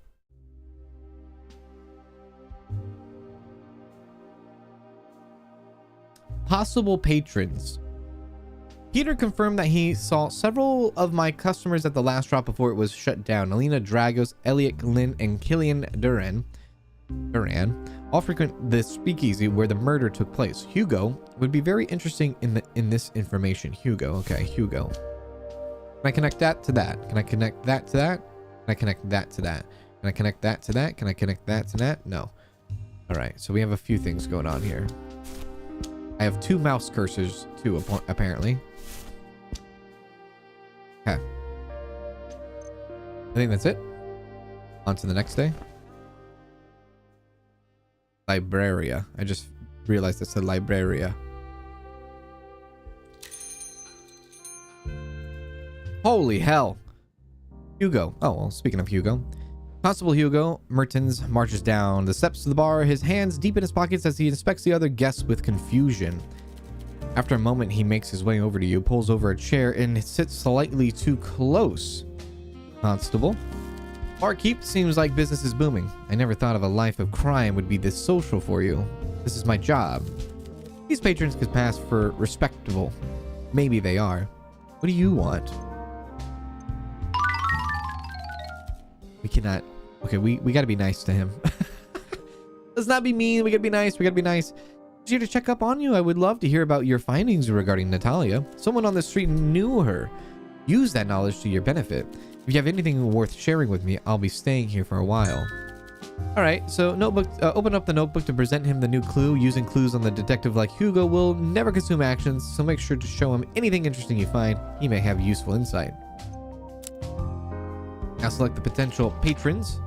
Speaker 1: Possible patrons. Peter confirmed that he saw several of my customers at the last drop before it was shut down. Alina Dragos, Elliot Lynn, and Killian Duran all frequent the speakeasy where the murder took place. Hugo would be very interesting in this information. Hugo, okay, Hugo. Can I connect that to that? Can I connect that to that? Can I connect that to that? Can I connect that to that? Can I connect that to that? No. All right, so we have a few things going on here. I have 2 mouse cursors too, apparently. Okay. I think that's it. On to the next day. Libraria. I just realized it's a Libraria. Holy hell. Hugo. Oh, well, speaking of Hugo. Constable Hugo Mertens marches down the steps to the bar, his hands deep in his pockets as he inspects the other guests with confusion. After a moment, he makes his way over to you, pulls over a chair, and sits slightly too close. Constable. Barkeep, seems like business is booming. I never thought of a life of crime would be this social for you. This is my job. These patrons could pass for respectable. Maybe they are. What do you want? We cannot. Okay, we gotta be nice to him. Let's not be mean. We gotta be nice. We gotta be nice. Just here to check up on you. I would love to hear about your findings regarding Natalia. Someone on the street knew her. Use that knowledge to your benefit. If you have anything worth sharing with me, I'll be staying here for a while. All right, so notebook. Open up the notebook to present him the new clue. Using clues on the detective like Hugo will never consume actions, so make sure to show him anything interesting you find. He may have useful insight. Now select the potential patrons.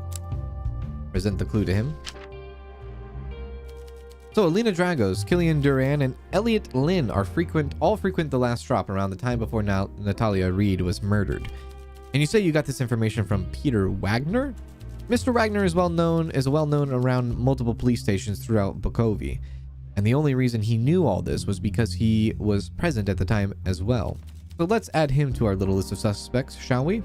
Speaker 1: Present the clue to him. So Alina Dragos, Killian Duran, and Elliot Lynn are all frequent the last drop around the time before Natalia Reed was murdered. And you say you got this information from Peter Wagner? Mr. Wagner is well known around multiple police stations throughout Bukovi. And the only reason he knew all this was because he was present at the time as well. So let's add him to our little list of suspects, shall we?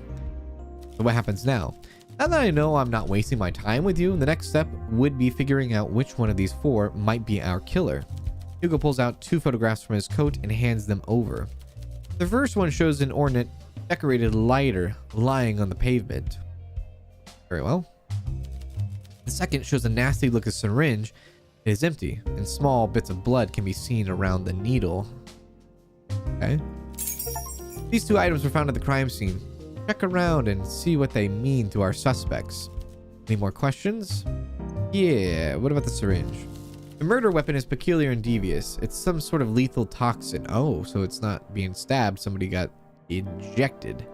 Speaker 1: So what happens now? Now that I know I'm not wasting my time with you, the next step would be figuring out which one of these 4 might be our killer. Hugo pulls out 2 photographs from his coat and hands them over. The first one shows an ornate, decorated lighter lying on the pavement. Very well. The second shows a nasty looking syringe. It is empty, and small bits of blood can be seen around the needle. Okay. These 2 items were found at the crime scene. Check around and see what they mean to our suspects. Any more questions? Yeah, what about the syringe? The murder weapon is peculiar and devious. It's some sort of lethal toxin. Oh, so it's not being stabbed. Somebody got injected.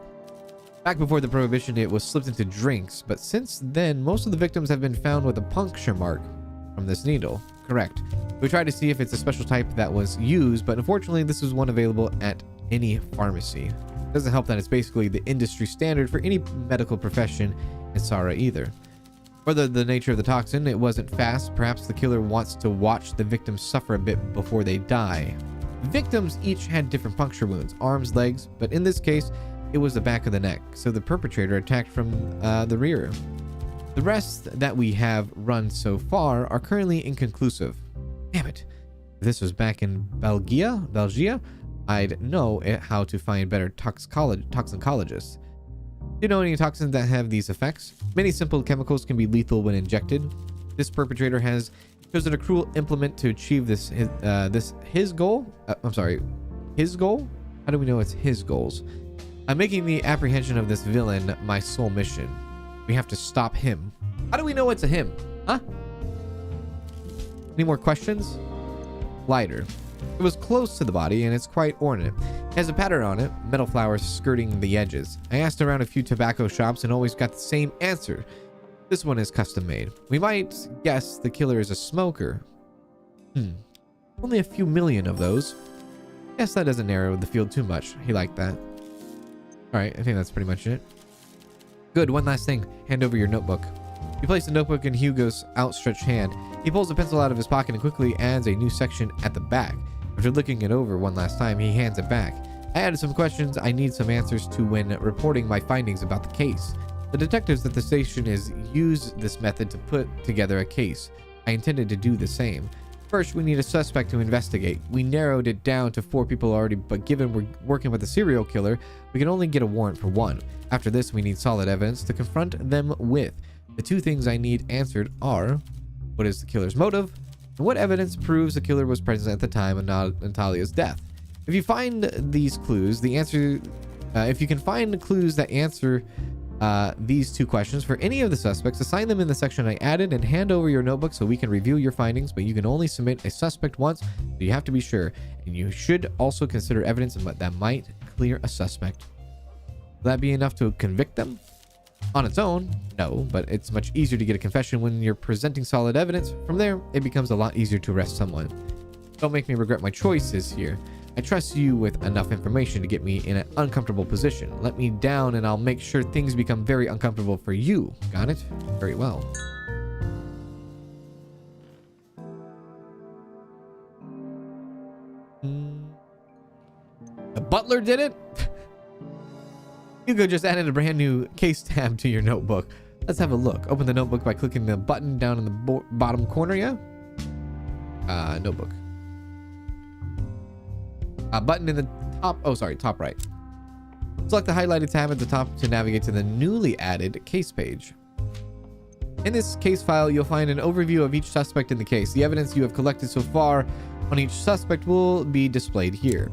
Speaker 1: Back before the prohibition, it was slipped into drinks, but since then, most of the victims have been found with a puncture mark from this needle. Correct. We tried to see if it's a special type that was used, but unfortunately, this is one available at any pharmacy. Doesn't help that it's basically the industry standard for any medical profession in Sara either. Whether the nature of the toxin, it wasn't fast. Perhaps the killer wants to watch the victims suffer a bit before they die. Victims each had different puncture wounds, arms, legs, but in this case, it was the back of the neck, so the perpetrator attacked from the rear. The rest that we have run so far are currently inconclusive. Damn it. If this was back in Belgium, I'd know how to find better toxicologists. Do you know any toxins that have these effects? Many simple chemicals can be lethal when injected. This perpetrator has chosen a cruel implement to achieve his goal. His goal? How do we know it's his goals? I'm making the apprehension of this villain my sole mission. We have to stop him. How do we know it's a him? Huh? Any more questions? Lighter. It was close to the body and it's quite ornate. It has a pattern on it, metal flowers skirting the edges. I asked around a few tobacco shops and always got the same answer. This one is custom made. We might guess the killer is a smoker. Only a few million of those. Guess that doesn't narrow the field too much. He liked that. Alright, I think that's pretty much it. Good, one last thing. Hand over your notebook. You place the notebook in Hugo's outstretched hand. He pulls a pencil out of his pocket and quickly adds a new section at the back. After looking it over one last time, he hands it back. I added some questions I need some answers to when reporting my findings about the case. The detectives at the station use this method to put together a case. I intended to do the same. First, we need a suspect to investigate. We narrowed it down to 4 people already, but given we're working with a serial killer, we can only get a warrant for 1. After this, we need solid evidence to confront them with. The 2 things I need answered are, what is the killer's motive, and what evidence proves the killer was present at the time of Natalia's death. If you find these clues, if you can find clues that answer these 2 questions for any of the suspects, assign them in the section I added and hand over your notebook so we can review your findings, but you can only submit a suspect once, so you have to be sure, and you should also consider evidence that might clear a suspect. Will that be enough to convict them? On its own, no, but it's much easier to get a confession when you're presenting solid evidence. From there, it becomes a lot easier to arrest someone. Don't make me regret my choices here. I trust you with enough information to get me in an uncomfortable position. Let me down and I'll make sure things become very uncomfortable for you. Got it? Very well. The butler did it? Hugo just added a brand new case tab to your notebook. Let's have a look. Open the notebook by clicking the button down in the bottom corner, yeah? Notebook. A button in the top, top right. Select the highlighted tab at the top to navigate to the newly added case page. In this case file, you'll find an overview of each suspect in the case. The evidence you have collected so far on each suspect will be displayed here.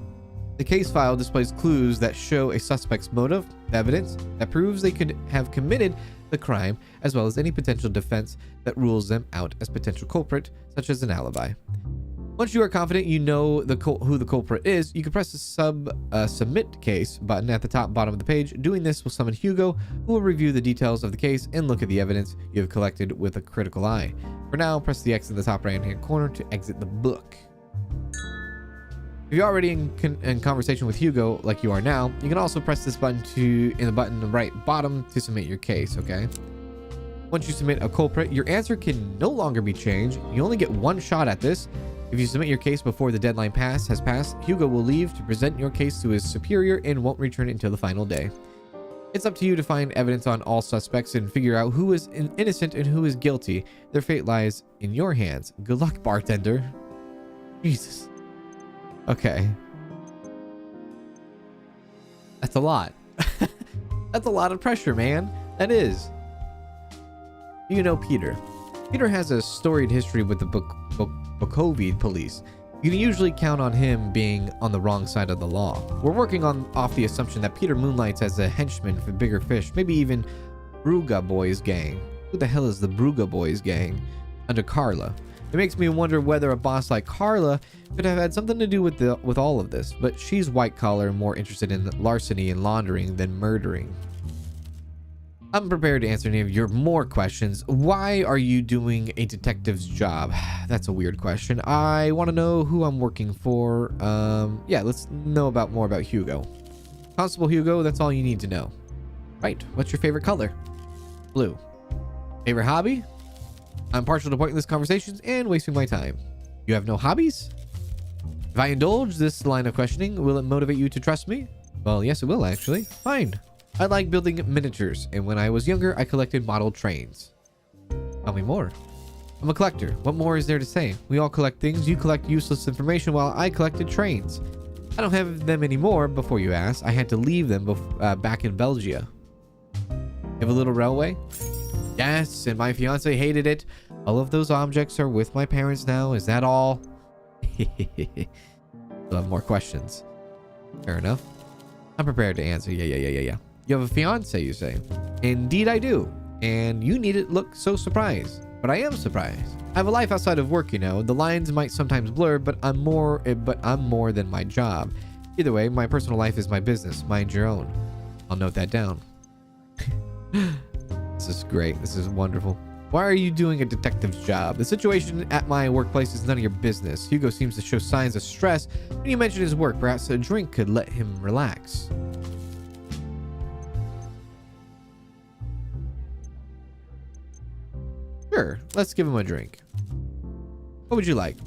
Speaker 1: The case file displays clues that show a suspect's motive, evidence that proves they could have committed the crime, as well as any potential defense that rules them out as potential culprit, such as an alibi. Once you are confident you know who the culprit is, you can press the submit case button at the top bottom of the page. Doing this will summon Hugo, who will review the details of the case and look at the evidence you have collected with a critical eye. For now, press the X in the top right hand corner to exit the book. If you're already in conversation with Hugo, like you are now, you can also press this button in the button the right bottom to submit your case, okay? Once you submit a culprit, your answer can no longer be changed. You only get 1 shot at this. If you submit your case before the deadline has passed, Hugo will leave to present your case to his superior and won't return until the final day. It's up to you to find evidence on all suspects and figure out who is innocent and who is guilty. Their fate lies in your hands. Good luck, bartender. Jesus. Okay. That's a lot. That's a lot of pressure, man. That is. You know Peter. Peter has a storied history with the Bukovic police. You can usually count on him being on the wrong side of the law. We're working off the assumption that Peter moonlights as a henchman for bigger fish, maybe even Bruga Boys gang. Who the hell is the Bruga Boys gang? Under Carla. It makes me wonder whether a boss like Carla could have had something to do with all of this, but she's white collar and more interested in larceny and laundering than murdering. I'm prepared to answer any of your more questions. Why are you doing a detective's job? That's a weird question. I want to know who I'm working for. Yeah, let's know more about Hugo. Constable Hugo, that's all you need to know. Right, what's your favorite color? Blue. Favorite hobby? I'm partial to pointless conversations and wasting my time. You have no hobbies? If I indulge this line of questioning, will it motivate you to trust me? Well, yes, it will actually. Fine. I like building miniatures, and when I was younger, I collected model trains. Tell me more. I'm a collector. What more is there to say? We all collect things. You collect useless information while I collected trains. I don't have them anymore, before you ask. I had to leave them back in Belgium. You have a little railway? Yes, and my fiance hated it. All of those objects are with my parents now. Is that all? We'll have more questions. Fair enough. I'm prepared to answer. Yeah. You have a fiance, you say? Indeed I do. And you needn't look so surprised. But I am surprised. I have a life outside of work, you know. The lines might sometimes blur, but I'm more than my job. Either way, my personal life is my business. Mind your own. I'll note that down. This is great. This is wonderful. Why are you doing a detective's job? The situation at my workplace is none of your business. Hugo seems to show signs of stress when you mention his work. Perhaps a drink could let him relax. Sure, let's give him a drink. What would you like?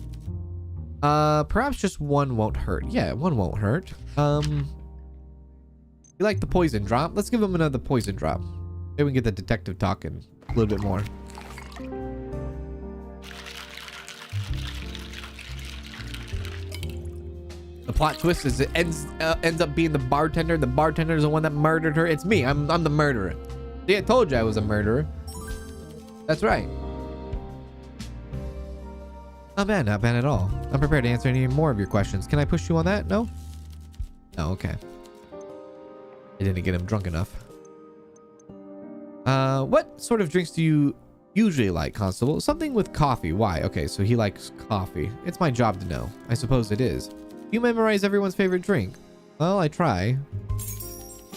Speaker 1: Perhaps just one won't hurt. Yeah, one won't hurt. You like the poison drop? Let's give him another poison drop. Maybe we can get the detective talking a little bit more. The plot twist is it ends up being the bartender. The bartender is the one that murdered her. It's me. I'm the murderer. See, I told you I was a murderer. That's right. Not bad at all. I'm prepared to answer any more of your questions. Can I push you on that? No? Oh, okay. I didn't get him drunk enough. What sort of drinks do you usually like, Constable? Something with coffee. Why? Okay, so he likes coffee. It's my job to know. I suppose it is. You memorize everyone's favorite drink. Well, I try.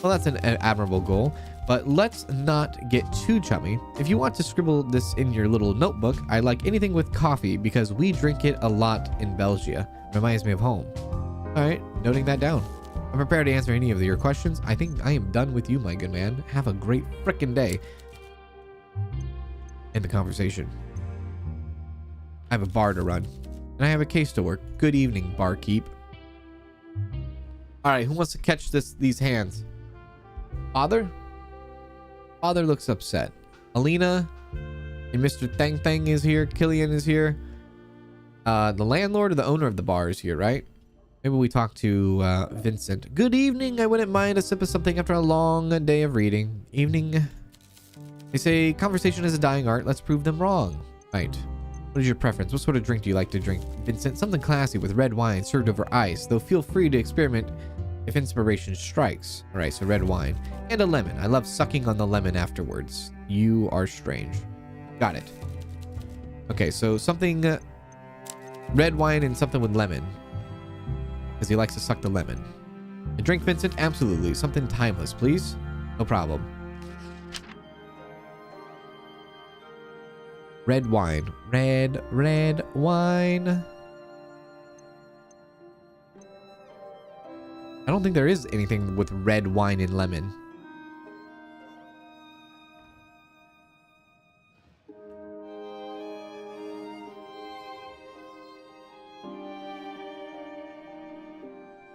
Speaker 1: Well, that's an admirable goal. But let's not get too chummy. If you want to scribble this in your little notebook, I like anything with coffee because we drink it a lot in Belgium. Reminds me of home. All right, noting that down. I'm prepared to answer any of your questions. I think I am done with you, my good man. Have a great frickin' day. End the conversation. I have a bar to run. And I have a case to work. Good evening, barkeep. All right, who wants to catch these hands? Father? Father looks upset. Alina and Mr. Thang Thang is here. Killian is here. The landlord or the owner of the bar is here, right? Maybe we talk to Vincent. Good evening. I wouldn't mind a sip of something after a long day of reading. Evening. They say conversation is a dying art. Let's prove them wrong. Right. What is your preference? What sort of drink do you like to drink? Vincent, something classy with red wine served over ice. Though feel free to experiment if inspiration strikes. All right, so red wine. And a lemon. I love sucking on the lemon afterwards. You are strange. Got it. Okay, so something red wine and something with lemon. Because he likes to suck the lemon. A drink, Vincent? Absolutely. Something timeless, please. No problem. Red wine. Red wine. I don't think there is anything with red wine and lemon.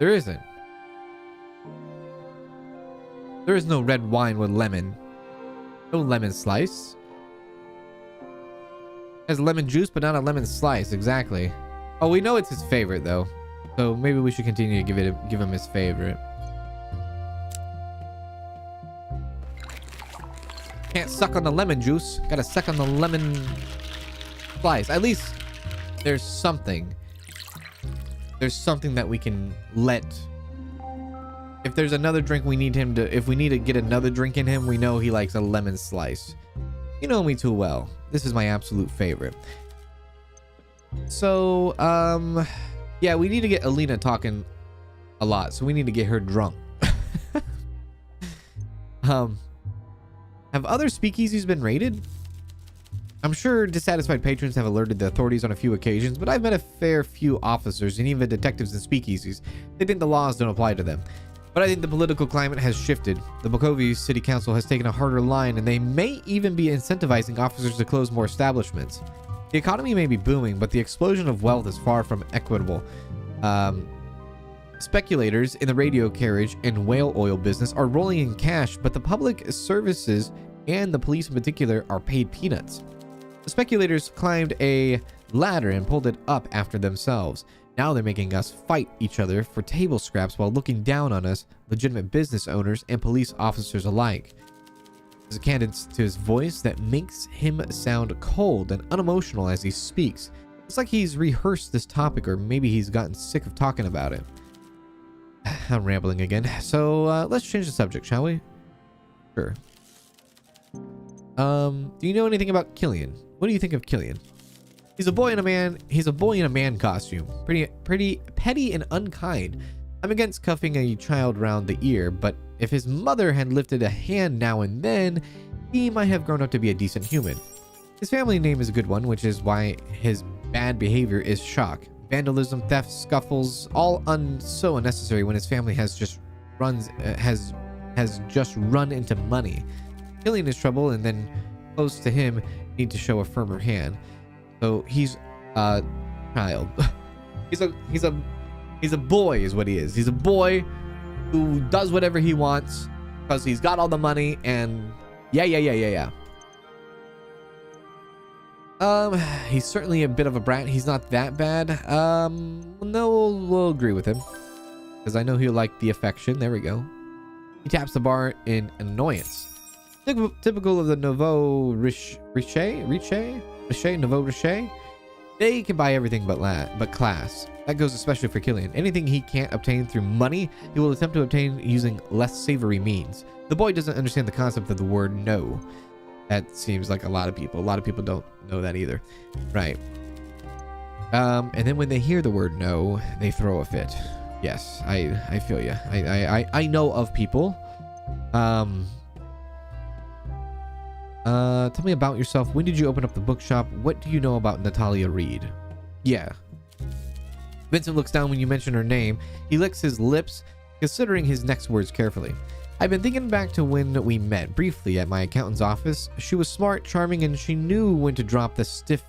Speaker 1: There isn't. There is no red wine with lemon. No lemon slice. Has lemon juice, but not a lemon slice. Exactly. Oh, we know it's his favorite, though. So maybe we should continue to give him his favorite. Can't suck on the lemon juice. Gotta suck on the lemon slice. At least there's something. There's something that we can let. If there's another drink we need him to, if we need to get another drink in him, we know he likes a lemon slice. You know me too well. This is my absolute favorite. So, yeah, we need to get Alina talking a lot, so we need to get her drunk. Have other speakeasies been raided? I'm sure dissatisfied patrons have alerted the authorities on a few occasions, but I've met a fair few officers and even detectives in speakeasies. They think the laws don't apply to them. But I think the political climate has shifted. The Bukovi City Council has taken a harder line, and they may even be incentivizing officers to close more establishments. The economy may be booming, but the explosion of wealth is far from equitable. Speculators in the radio carriage and whale oil business are rolling in cash, but the public services and the police in particular are paid peanuts. The speculators climbed a ladder and pulled it up after themselves. Now they're making us fight each other for table scraps while looking down on us, legitimate business owners and police officers alike. There's a cadence to his voice that makes him sound cold and unemotional as he speaks. It's like he's rehearsed this topic, or maybe he's gotten sick of talking about it. I'm rambling again. So let's change the subject, shall we? Sure. Do you know anything about Killian? What do you think of Killian? He's a boy in a man costume. Pretty petty and unkind. I'm against cuffing a child round the ear, but if his mother had lifted a hand now and then, he might have grown up to be a decent human. His family name is a good one, which is why his bad behavior is shock. Vandalism, theft, scuffles, all so unnecessary when his family has just run into money. Killian is trouble, and then close to him need to show a firmer hand. So he's a child. he's a boy is what he is. He's a boy who does whatever he wants because he's got all the money, and yeah. He's certainly a bit of a brat. He's not that bad. No, we'll agree with him because I know he'll like the affection. There we go. He taps the bar in annoyance. Typical of the nouveau riche. They can buy everything but class. That goes especially for Killian. Anything he can't obtain through money, he will attempt to obtain using less savory means. The boy doesn't understand the concept of the word no. That seems like a lot of people. A lot of people don't know that either. Right. And then when they hear the word no, they throw a fit. Yes, I feel you. I know of people. Tell me about yourself. When did you open up the bookshop? What do you know about Natalia Reed? Yeah. Vincent looks down when you mention her name. He licks his lips, considering his next words carefully. I've been thinking back to when we met briefly at my accountant's office. She was smart, charming, and she knew when to drop that stiff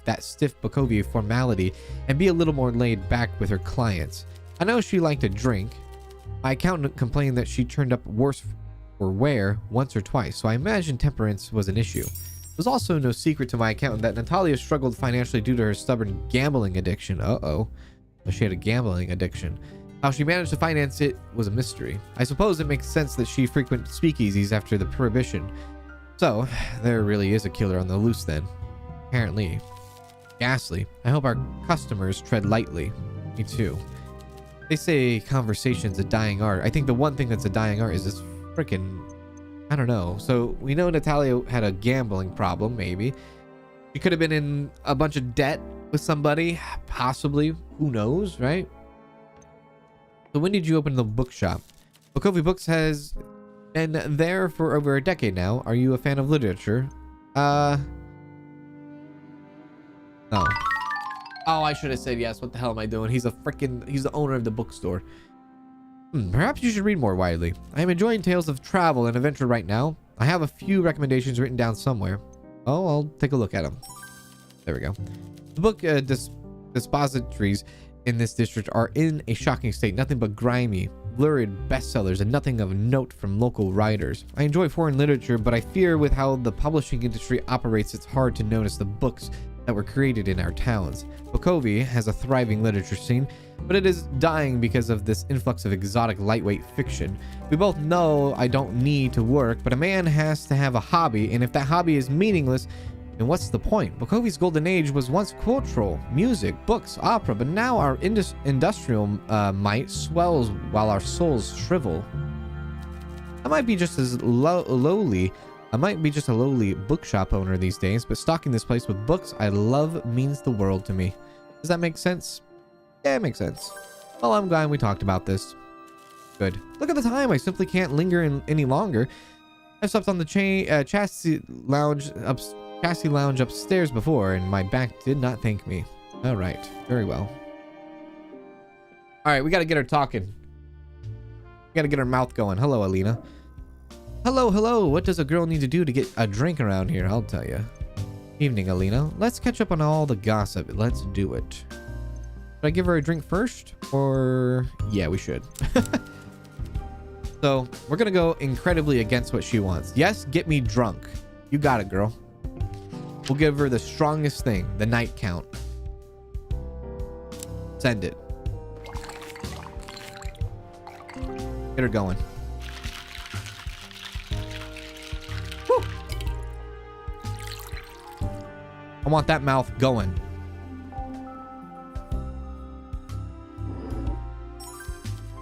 Speaker 1: Bukovia formality and be a little more laid back with her clients. I know she liked to drink. My accountant complained that she turned up worse for wear once or twice, so I imagine temperance was an issue. It was also no secret to my accountant that Natalia struggled financially due to her stubborn gambling addiction. She had a gambling addiction. How she managed to finance it was a mystery. I suppose it makes sense that she frequented speakeasies after the prohibition. So, there really is a killer on the loose then. Apparently. Ghastly. I hope our customers tread lightly. Me too. They say conversation's a dying art. I think the one thing that's a dying art is this freaking... I don't know. So, we know Natalia had a gambling problem, maybe. She could have been in a bunch of debt with somebody. Possibly. Who knows, right? So when did you open the bookshop? Bukovi Books has been there for over a decade now. Are you a fan of literature? No. Oh, I should have said yes. What the hell am I doing? He's the owner of the bookstore. Perhaps you should read more widely. I am enjoying tales of travel and adventure right now. I have a few recommendations written down somewhere. Oh, I'll take a look at them. There we go. The book dispositories in this district are in a shocking state. Nothing but grimy, lurid bestsellers and nothing of note from local writers. I enjoy foreign literature, but I fear with how the publishing industry operates, it's hard to notice the books that were created in our towns. Bukovi has a thriving literature scene, but it is dying because of this influx of exotic lightweight fiction. We both know I don't need to work, but a man has to have a hobby, and if that hobby is meaningless, then what's the point? Bukovi's golden age was once cultural, music, books, opera, but now our industrial might swells while our souls shrivel. I might be just a lowly bookshop owner these days, but stocking this place with books I love means the world to me. Does that make sense? Yeah, it makes sense. Well, I'm glad we talked about this. Good. Look at the time. I simply can't linger any longer. I've slept on the chassis lounge upstairs before, and my back did not thank me. All right. Very well. All right, we got to get her talking. gotta get her mouth going. Hello, Alina. Hello, hello. What does a girl need to do to get a drink around here? I'll tell you. Evening, Alina. Let's catch up on all the gossip. Let's do it. Should I give her a drink first? Or... yeah, we should. So, we're gonna go incredibly against what she wants. Yes, get me drunk. You got it, girl. We'll give her the strongest thing, the night count. Send it. Get her going. Woo. I want that mouth going.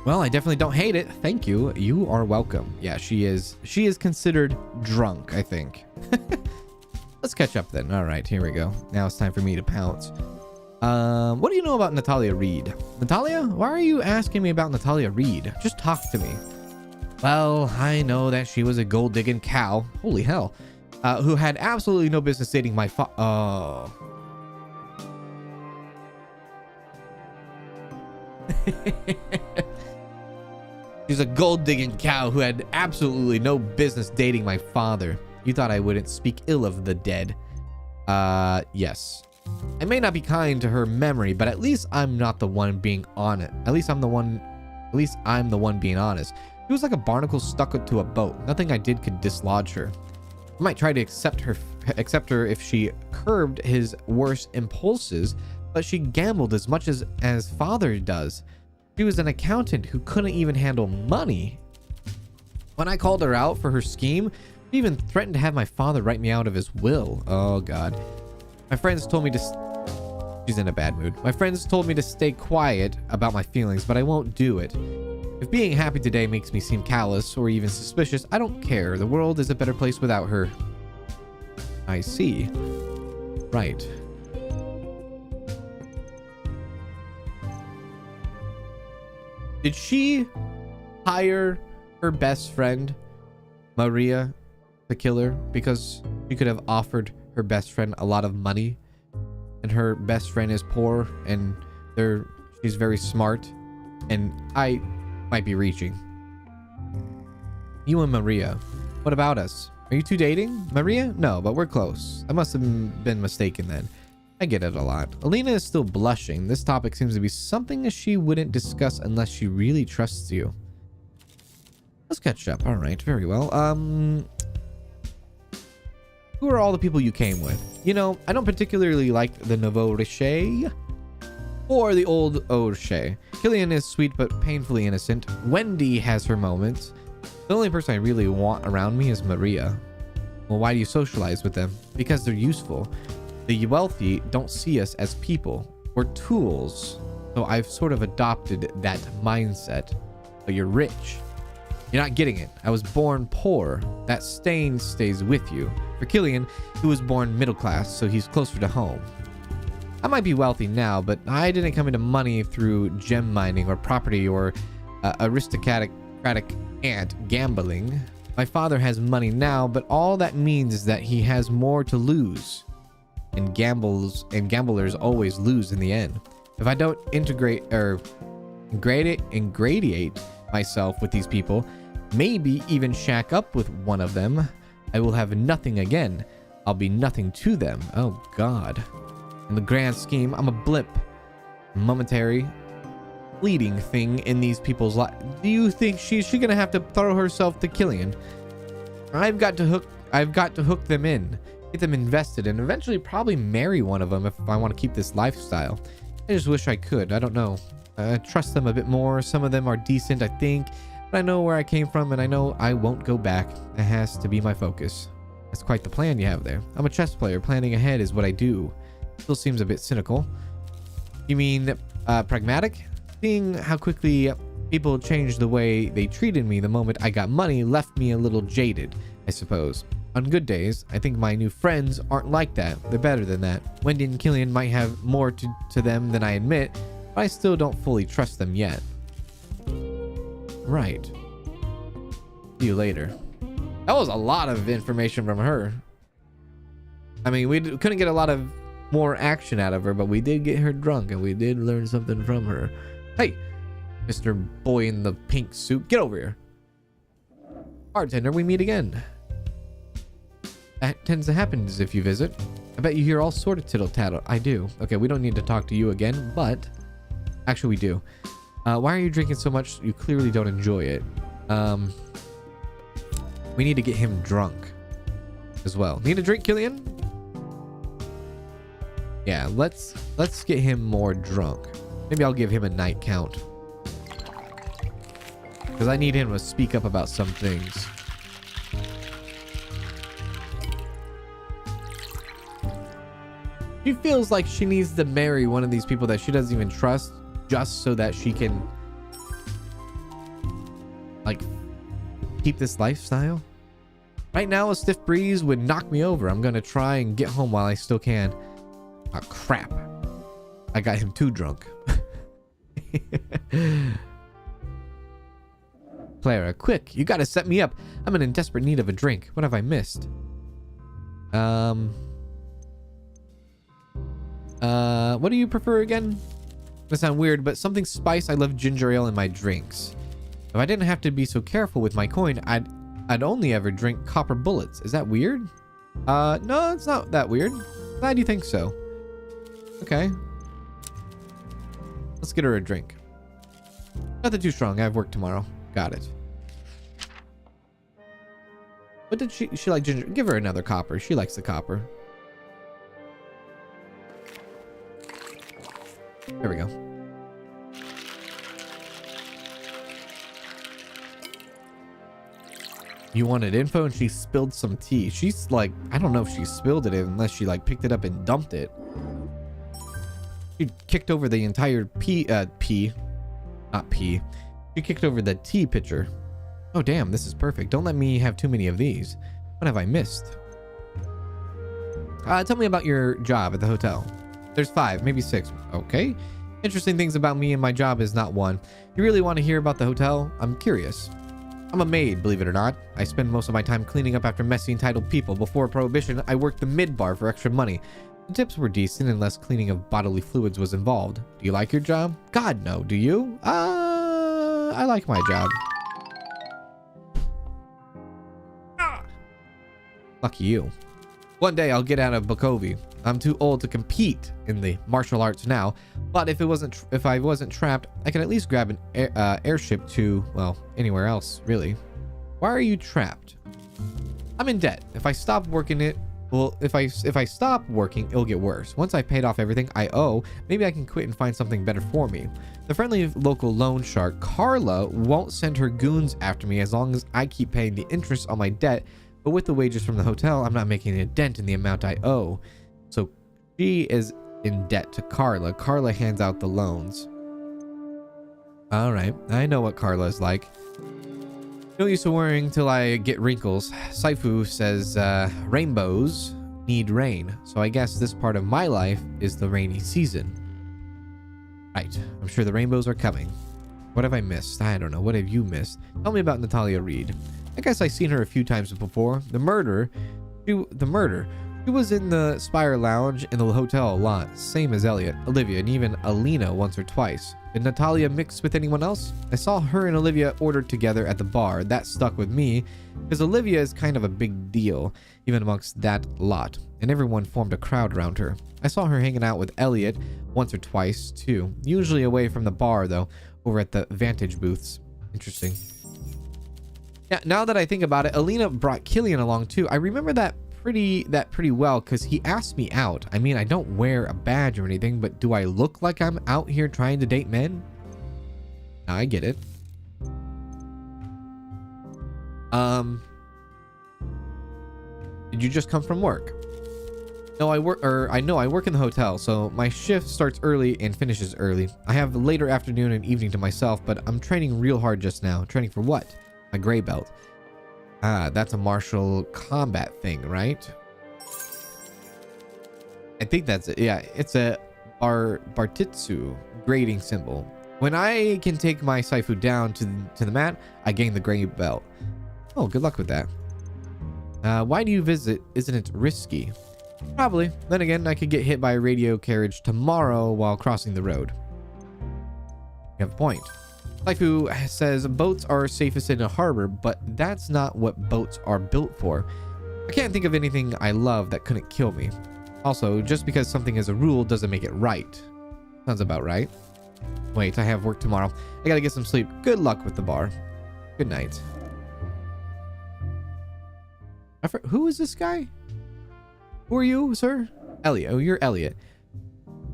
Speaker 1: Well, I definitely don't hate it. Thank you. You are welcome. Yeah, she is considered drunk, I think. Let's catch up then. All right, here we go. Now it's time for me to pounce. What do you know about Natalia Reed? Natalia? Why are you asking me about Natalia Reed? Just talk to me. Well, I know that she was a gold-digging cow. Holy hell. Who had absolutely no business dating my oh. She's a gold-digging cow who had absolutely no business dating my father. You thought I wouldn't speak ill of the dead. Yes. I may not be kind to her memory, but at least I'm not the one being on it. At least I'm the one being honest. She was like a barnacle stuck to a boat. Nothing I did could dislodge her. I might try to accept her if she curbed his worst impulses, but she gambled as much as father does. She was an accountant who couldn't even handle money. When I called her out for her scheme, she even threatened to have my father write me out of his will. Oh God. My friends told me to... She's in a bad mood. My friends told me to stay quiet about my feelings, but I won't do it. If being happy today makes me seem callous or even suspicious, I don't care. The world is a better place without her. I see. Right. Did she hire her best friend, Maria, to kill her because she could have offered her best friend a lot of money, and her best friend is poor and she's very smart, and I might be reaching. You and Maria, what about us? Are you two dating? Maria? No, but we're close. I must have been mistaken then. I get it a lot. Alina is still blushing. This topic seems to be something she wouldn't discuss unless she really trusts you. Let's catch up. All right, very well. Who are all the people you came with? You know, I don't particularly like the nouveau riche or the old O'Shea. Killian is sweet but painfully innocent. Wendy has her moments. The only person I really want around me is Maria. Well, why do you socialize with them? Because they're useful. The wealthy don't see us as people. We're tools. So I've sort of adopted that mindset. But you're rich. You're not getting it. I was born poor. That stain stays with you. For Killian, he was born middle class, so he's closer to home. I might be wealthy now, but I didn't come into money through gem mining or property or aristocratic aunt gambling. My father has money now, but all that means is that he has more to lose. And gamblers always lose in the end. If I don't ingratiate myself with these people, maybe even shack up with one of them, I will have nothing again. I'll be nothing to them. Oh God. In the grand scheme, I'm a blip. Momentary, fleeting thing in these people's lives. Do you think she's gonna have to throw herself to Killian? I've got to hook them in, get them invested, and eventually probably marry one of them if I want to keep this lifestyle. I just wish I could. I don't know. I trust them a bit more. Some of them are decent, I think, but I know where I came from and I know I won't go back. It has to be my focus. That's quite the plan you have there. I'm a chess player. Planning ahead is what I do. Still seems a bit cynical. You mean pragmatic? Seeing how quickly people changed the way they treated me the moment I got money left me a little jaded, I suppose. On good days, I think my new friends aren't like that. They're better than that. Wendy and Killian might have more to them than I admit, but I still don't fully trust them yet. Right. See you later. That was a lot of information from her. I mean, we couldn't get a lot of more action out of her, but we did get her drunk and we did learn something from her. Hey, Mr. Boy in the pink suit. Get over here. Bartender, we meet again. That tends to happen as if you visit. I bet you hear all sort of tittle tattle. I do. Okay, we don't need to talk to you again, but actually we do. Why are you drinking so much? You clearly don't enjoy it. We need to get him drunk as well. Need a drink, Killian? Yeah, let's get him more drunk. Maybe I'll give him a night count. Because I need him to speak up about some things. She feels like she needs to marry one of these people that she doesn't even trust just so that she can like keep this lifestyle. Right now a stiff breeze would knock me over. I'm gonna try and get home while I still can. Oh crap, I got him too drunk. Clara, quick, you gotta set me up. I'm in desperate need of a drink. What have I missed? What do you prefer again? That sound weird, but something spice. I love ginger ale in my drinks. If I didn't have to be so careful with my coin, I'd only ever drink copper bullets. Is that weird? No, it's not that weird. Glad you think so. Okay. Let's get her a drink. Nothing too strong. I have work tomorrow. Got it. What did she like ginger? Give her another copper. She likes the copper. There we go. You wanted info and she spilled some tea. She's like, I don't know if she spilled it unless she like picked it up and dumped it. She kicked over the entire not pee. She kicked over the tea pitcher. Oh damn, this is perfect. Don't let me have too many of these. What have I missed? Tell me about your job at the hotel. There's 5, maybe 6. Okay. Interesting things about me and my job is not one. You really want to hear about the hotel? I'm curious. I'm a maid, believe it or not. I spend most of my time cleaning up after messy, entitled people. Before Prohibition, I worked the mid-bar for extra money. The tips were decent unless cleaning of bodily fluids was involved. Do you like your job? God, no. Do you? I like my job. Lucky you. One day I'll get out of Bukovi. I'm too old to compete in the martial arts now, but if I wasn't trapped, I can at least grab an airship to, well, anywhere else, really. Why are you trapped? I'm in debt. If I stop working if I stop working, it'll get worse. Once I've paid off everything I owe, maybe I can quit and find something better for me. The friendly local loan shark, Carla, won't send her goons after me as long as I keep paying the interest on my debt, but with the wages from the hotel, I'm not making a dent in the amount I owe. So she is in debt to Carla. Carla hands out the loans. All right, I know what Carla is like. No use of worrying till I get wrinkles. Saifu says rainbows need rain, so I guess this part of my life is the rainy season. Right, I'm sure the rainbows are coming. What have I missed? I don't know. What have you missed? Tell me about Natalia Reed. I guess I've seen her a few times before. The murder. She was in the Spire Lounge in the hotel a lot, same as Elliot, Olivia, and even Alina once or twice. Did Natalia mix with anyone else? I saw her and Olivia ordered together at the bar. That stuck with me, because Olivia is kind of a big deal, even amongst that lot, and everyone formed a crowd around her. I saw her hanging out with Elliot once or twice, too. Usually away from the bar, though, over at the Vantage booths. Interesting. Yeah, now that I think about it, Alina brought Killian along, too. I remember that pretty well because he asked me out. I mean, I don't wear a badge or anything, but do I look like I'm out here trying to date men? I get it. Did you just come from work? No, I work in the hotel, so my shift starts early and finishes early. I have later afternoon and evening to myself, but I'm training real hard just now. Training for what? My gray belt. Ah, that's a martial combat thing, right? I think that's it. Yeah, it's a Bartitsu grading symbol. When I can take my Saifu down to the mat, I gain the gray belt. Oh, good luck with that. Why do you visit? Isn't it risky? Probably. Then again, I could get hit by a radio carriage tomorrow while crossing the road. You have a point. Saifu says boats are safest in a harbor, but that's not what boats are built for. I can't think of anything I love that couldn't kill me. Also, just because something is a rule doesn't make it right. Sounds about right. Wait, I have work tomorrow. I gotta get some sleep. Good luck with the bar. Good night. Who is this guy? Who are you, sir? Elliot. Oh, you're Elliot.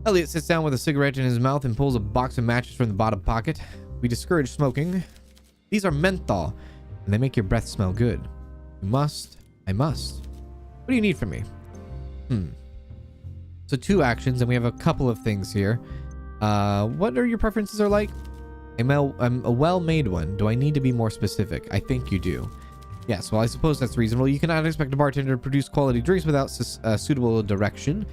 Speaker 1: Elliot sits down with a cigarette in his mouth and pulls a box of matches from the bottom pocket. We discourage smoking. These are menthol, and they make your breath smell good. You must. I must. What do you need from me? So 2 actions, and we have a couple of things here. What are your preferences are like? I'm a well-made one. Do I need to be more specific? I think you do. Yes, well, I suppose that's reasonable. You cannot expect a bartender to produce quality drinks without suitable direction.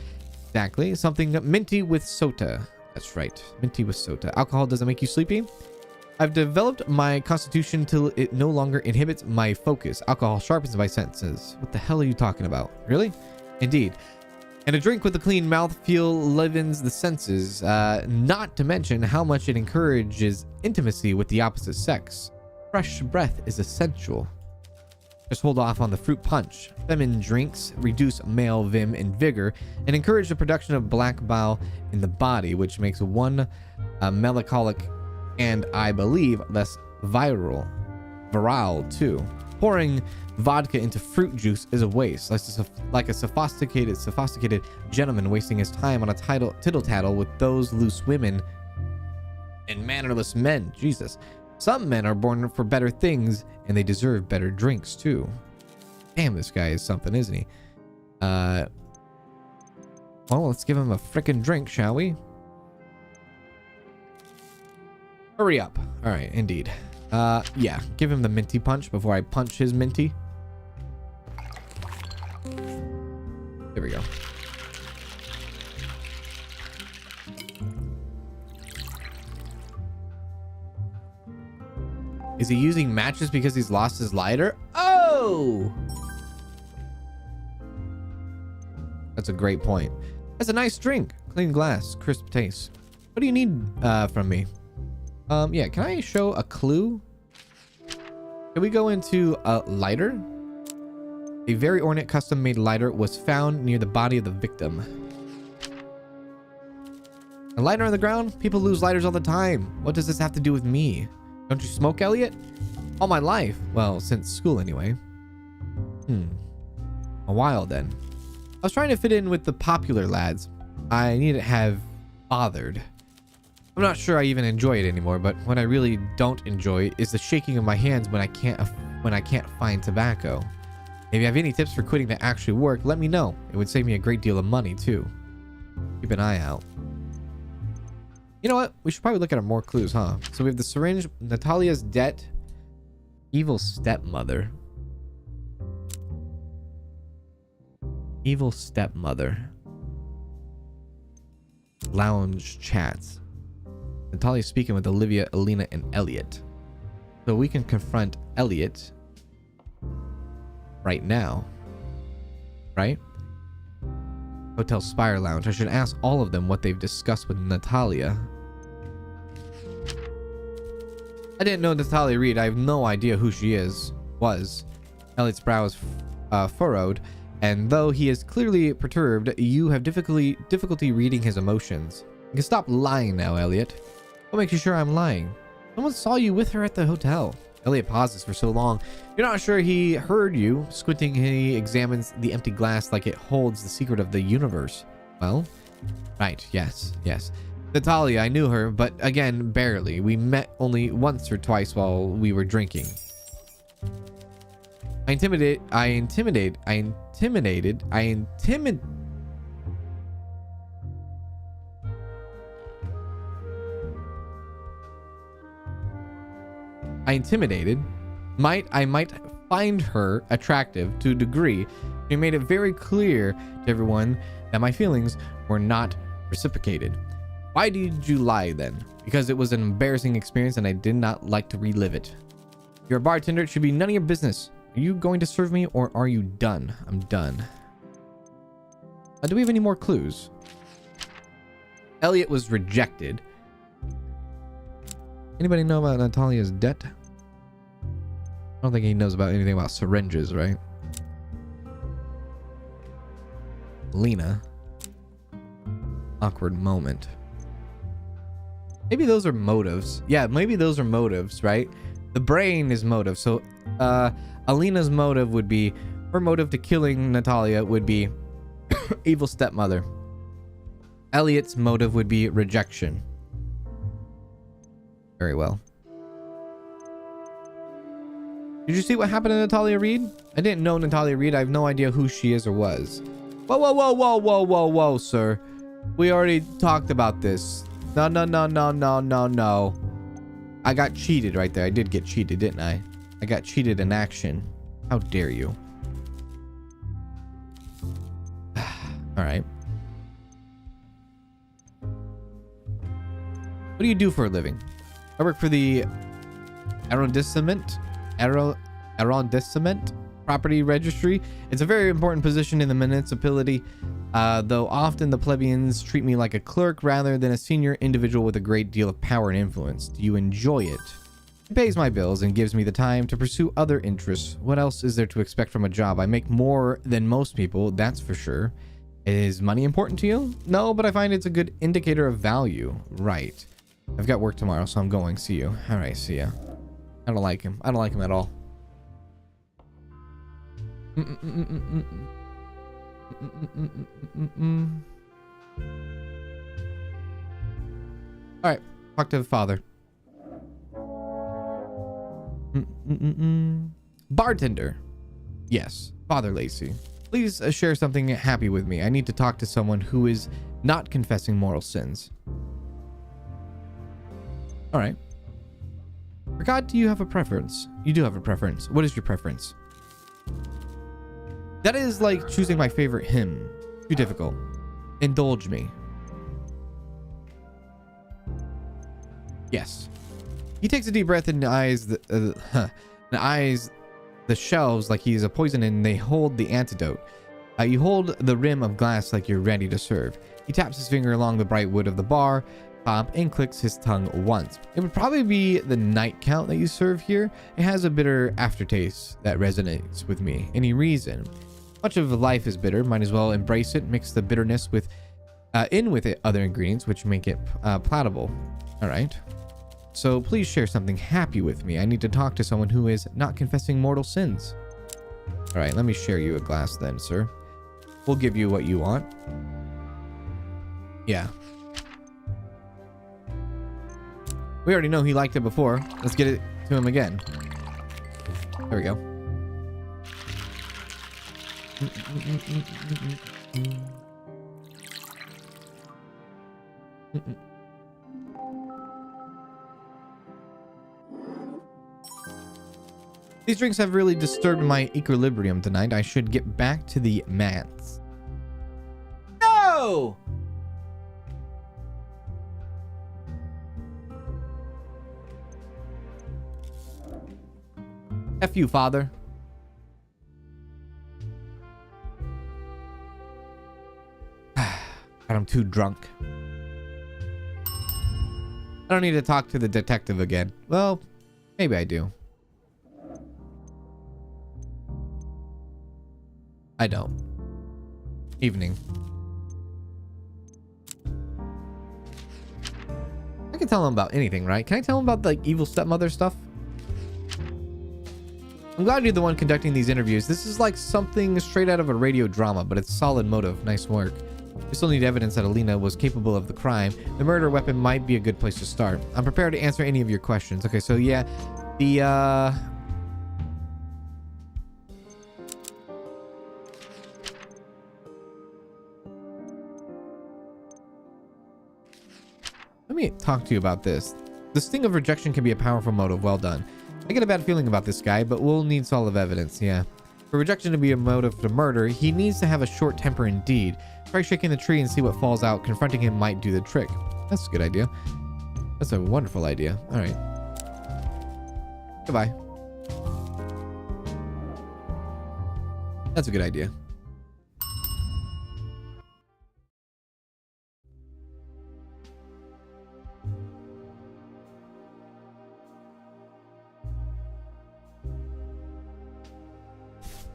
Speaker 1: Exactly. Something minty with soda. That's right. Minty with soda. Alcohol doesn't make you sleepy. I've developed my constitution till it no longer inhibits my focus. Alcohol sharpens my senses. What the hell are you talking about? Really? Indeed. And a drink with a clean mouthfeel livens the senses, not to mention how much it encourages intimacy with the opposite sex. Fresh breath is essential. Just hold off on the fruit punch. Feminine drinks reduce male vim and vigor and encourage the production of black bile in the body, which makes one melancholic and, I believe, less virile too. Pouring vodka into fruit juice is a waste, like a sophisticated gentleman wasting his time on a tittle-tattle with those loose women and mannerless men. Jesus. Some men are born for better things, and they deserve better drinks, too. Damn, this guy is something, isn't he? Well, let's give him a frickin' drink, shall we? Hurry up. All right, indeed. Yeah, give him the minty punch before I punch his minty. There we go. Is he using matches because he's lost his lighter? Oh! That's a great point. That's a nice drink. Clean glass, crisp taste. What do you need from me? Yeah, can I show a clue? Can we go into a lighter? A very ornate custom-made lighter was found near the body of the victim. A lighter on the ground? People lose lighters all the time. What does this have to do with me? Don't you smoke, Elliot? All my life. Well, since school anyway. A while then. I was trying to fit in with the popular lads. I need to have bothered. I'm not sure I even enjoy it anymore, but what I really don't enjoy is the shaking of my hands when I can't find tobacco. If you have any tips for quitting that actually work, let me know. It would save me a great deal of money too. Keep an eye out. You know what? We should probably look at more clues, huh? So we have the syringe, Natalia's debt, evil stepmother. Evil stepmother. Lounge chats. Natalia's speaking with Olivia, Alina, and Elliot. So we can confront Elliot right now. Right? Hotel Spire Lounge. I should ask all of them what they've discussed with Natalia. I didn't know Natalia Reed. I have no idea who she was. Elliot's brow is furrowed, and though he is clearly perturbed, you have difficulty reading his emotions. You can stop lying now, Elliot. What makes you sure I'm lying? Someone saw you with her at the hotel. Elliot pauses for so long. You're not sure he heard you. Squinting, he examines the empty glass like it holds the secret of the universe. Well, right, yes. Natalia, I knew her, but again, barely. We met only once or twice while we were drinking. I intimidated I might find her attractive to a degree. She made it very clear to everyone that my feelings were not reciprocated. Why did you lie then? Because it was an embarrassing experience and I did not like to relive it. You're a bartender. It should be none of your business. Are you going to serve me or are you done? I'm done. Do we have any more clues? Elliot was rejected. Anybody know about Natalia's debt? I don't think he knows about anything about syringes, right? Lena. Awkward moment. Maybe those are motives. Yeah, maybe those are motives, right? The brain is motive. So, Alina's motive would be, her motive to killing Natalia would be evil stepmother. Elliot's motive would be rejection. Very well. Did you see what happened to Natalia Reed? I didn't know Natalia Reed. I have no idea who she is or was. Whoa, whoa, whoa, whoa, whoa, whoa, whoa, sir. We already talked about this. No, no, no, no, no, no, no. I got cheated right there. I did get cheated, didn't I? I got cheated in action. How dare you? All right. What do you do for a living? I work for the arrondissement property registry. It's a very important position in the municipality, though often the plebeians treat me like a clerk rather than a senior individual with a great deal of power and influence. Do you enjoy it? It pays my bills and gives me the time to pursue other interests. What else is there to expect from a job? I make more than most people, that's for sure. Is money important to you? No, but I find it's a good indicator of value. Right. I've got work tomorrow, so I'm going. See you. All right, see ya. I don't like him. I don't like him at all. All right, talk to the father. Bartender. Yes, Father Lacy. Please share something happy with me. I need to talk to someone who is not confessing mortal sins. All right. For God, do you have a preference? You do have a preference. What is your preference? That is like choosing my favorite hymn. Too difficult. Indulge me. Yes. He takes a deep breath and eyes the shelves like he's a poison, and they hold the antidote. You hold the rim of glass like you're ready to serve. He taps his finger along the bright wood of the bar top and clicks his tongue once. It would probably be the nightcap that you serve here. It has a bitter aftertaste that resonates with me. Any reason? Much of life is bitter. Might as well embrace it. Mix the bitterness with other ingredients which make it palatable. All right. So please share something happy with me. I need to talk to someone who is not confessing mortal sins. All right, let me share you a glass then, sir. We'll give you what you want. Yeah. We already know he liked it before. Let's get it to him again. There we go. These drinks have really disturbed my equilibrium tonight. I should get back to the mats. No! F you, father. I'm too drunk. I don't need to talk to the detective again. Well, maybe I do. I don't. Evening. I can tell him about anything, right? Can I tell him about like evil stepmother stuff? I'm glad you're the one conducting these interviews. This is like something straight out of a radio drama, but it's solid motive. Nice work. We still need evidence that Alina was capable of the crime. The murder weapon might be a good place to start. I'm prepared to answer any of your questions. Okay, so yeah, the let me talk to you about this. The sting of rejection can be a powerful motive. Well done. I get a bad feeling about this guy, but we'll need solid evidence. Yeah. For rejection to be a motive for murder, he needs to have a short temper indeed. Try shaking the tree and see what falls out. Confronting him might do the trick. That's a good idea. That's a wonderful idea. All right. Goodbye. That's a good idea.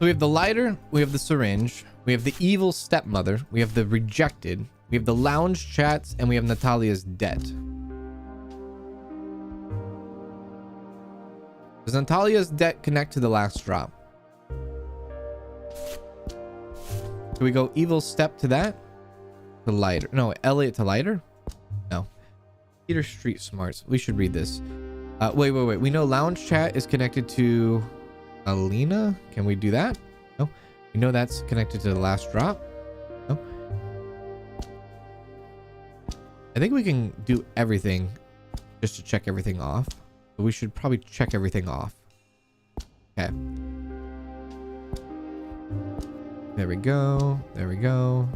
Speaker 1: we have the lighter, we have the syringe, we have the evil stepmother, we have the rejected, we have the lounge chats, and we have Natalia's debt. Does Natalia's debt connect to the last drop? Do we go evil step to that? To lighter. No, Elliot to lighter? No. Peter Street Smarts. We should read this. Wait. We know lounge chat is connected to Alina. Can we do that? No. We know that's connected to the last drop. No. I think we can do everything just to check everything off. But we should probably check everything off. Okay. There we go. There we go.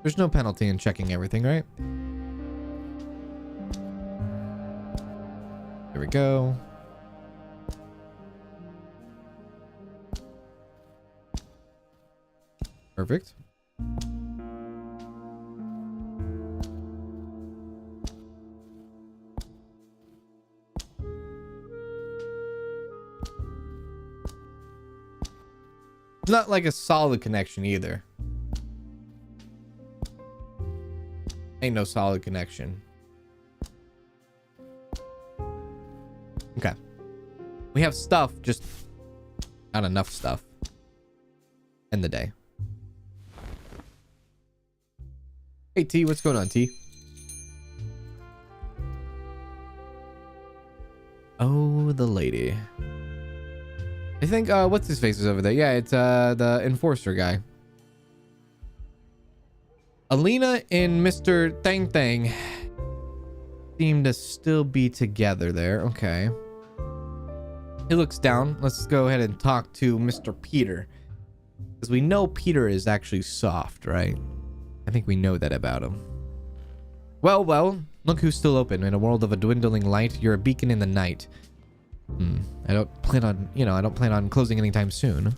Speaker 1: There's no penalty in checking everything, right? There we go. Perfect. Not like a solid connection either. Ain't no solid connection. Okay. We have stuff, just not enough stuff. End the day. Hey T, what's going on, T? Oh, the lady. I think what's his face is over there. Yeah, it's the enforcer guy. Alina and Mr. Thang Thang seem to still be together there. Okay. He looks down. Let's go ahead and talk to Mr. Peter. Because we know Peter is actually soft, right? I think we know that about him. Well, look who's still open. In a world of a dwindling light, you're a beacon in the night. I don't plan on, I don't plan on closing anytime soon.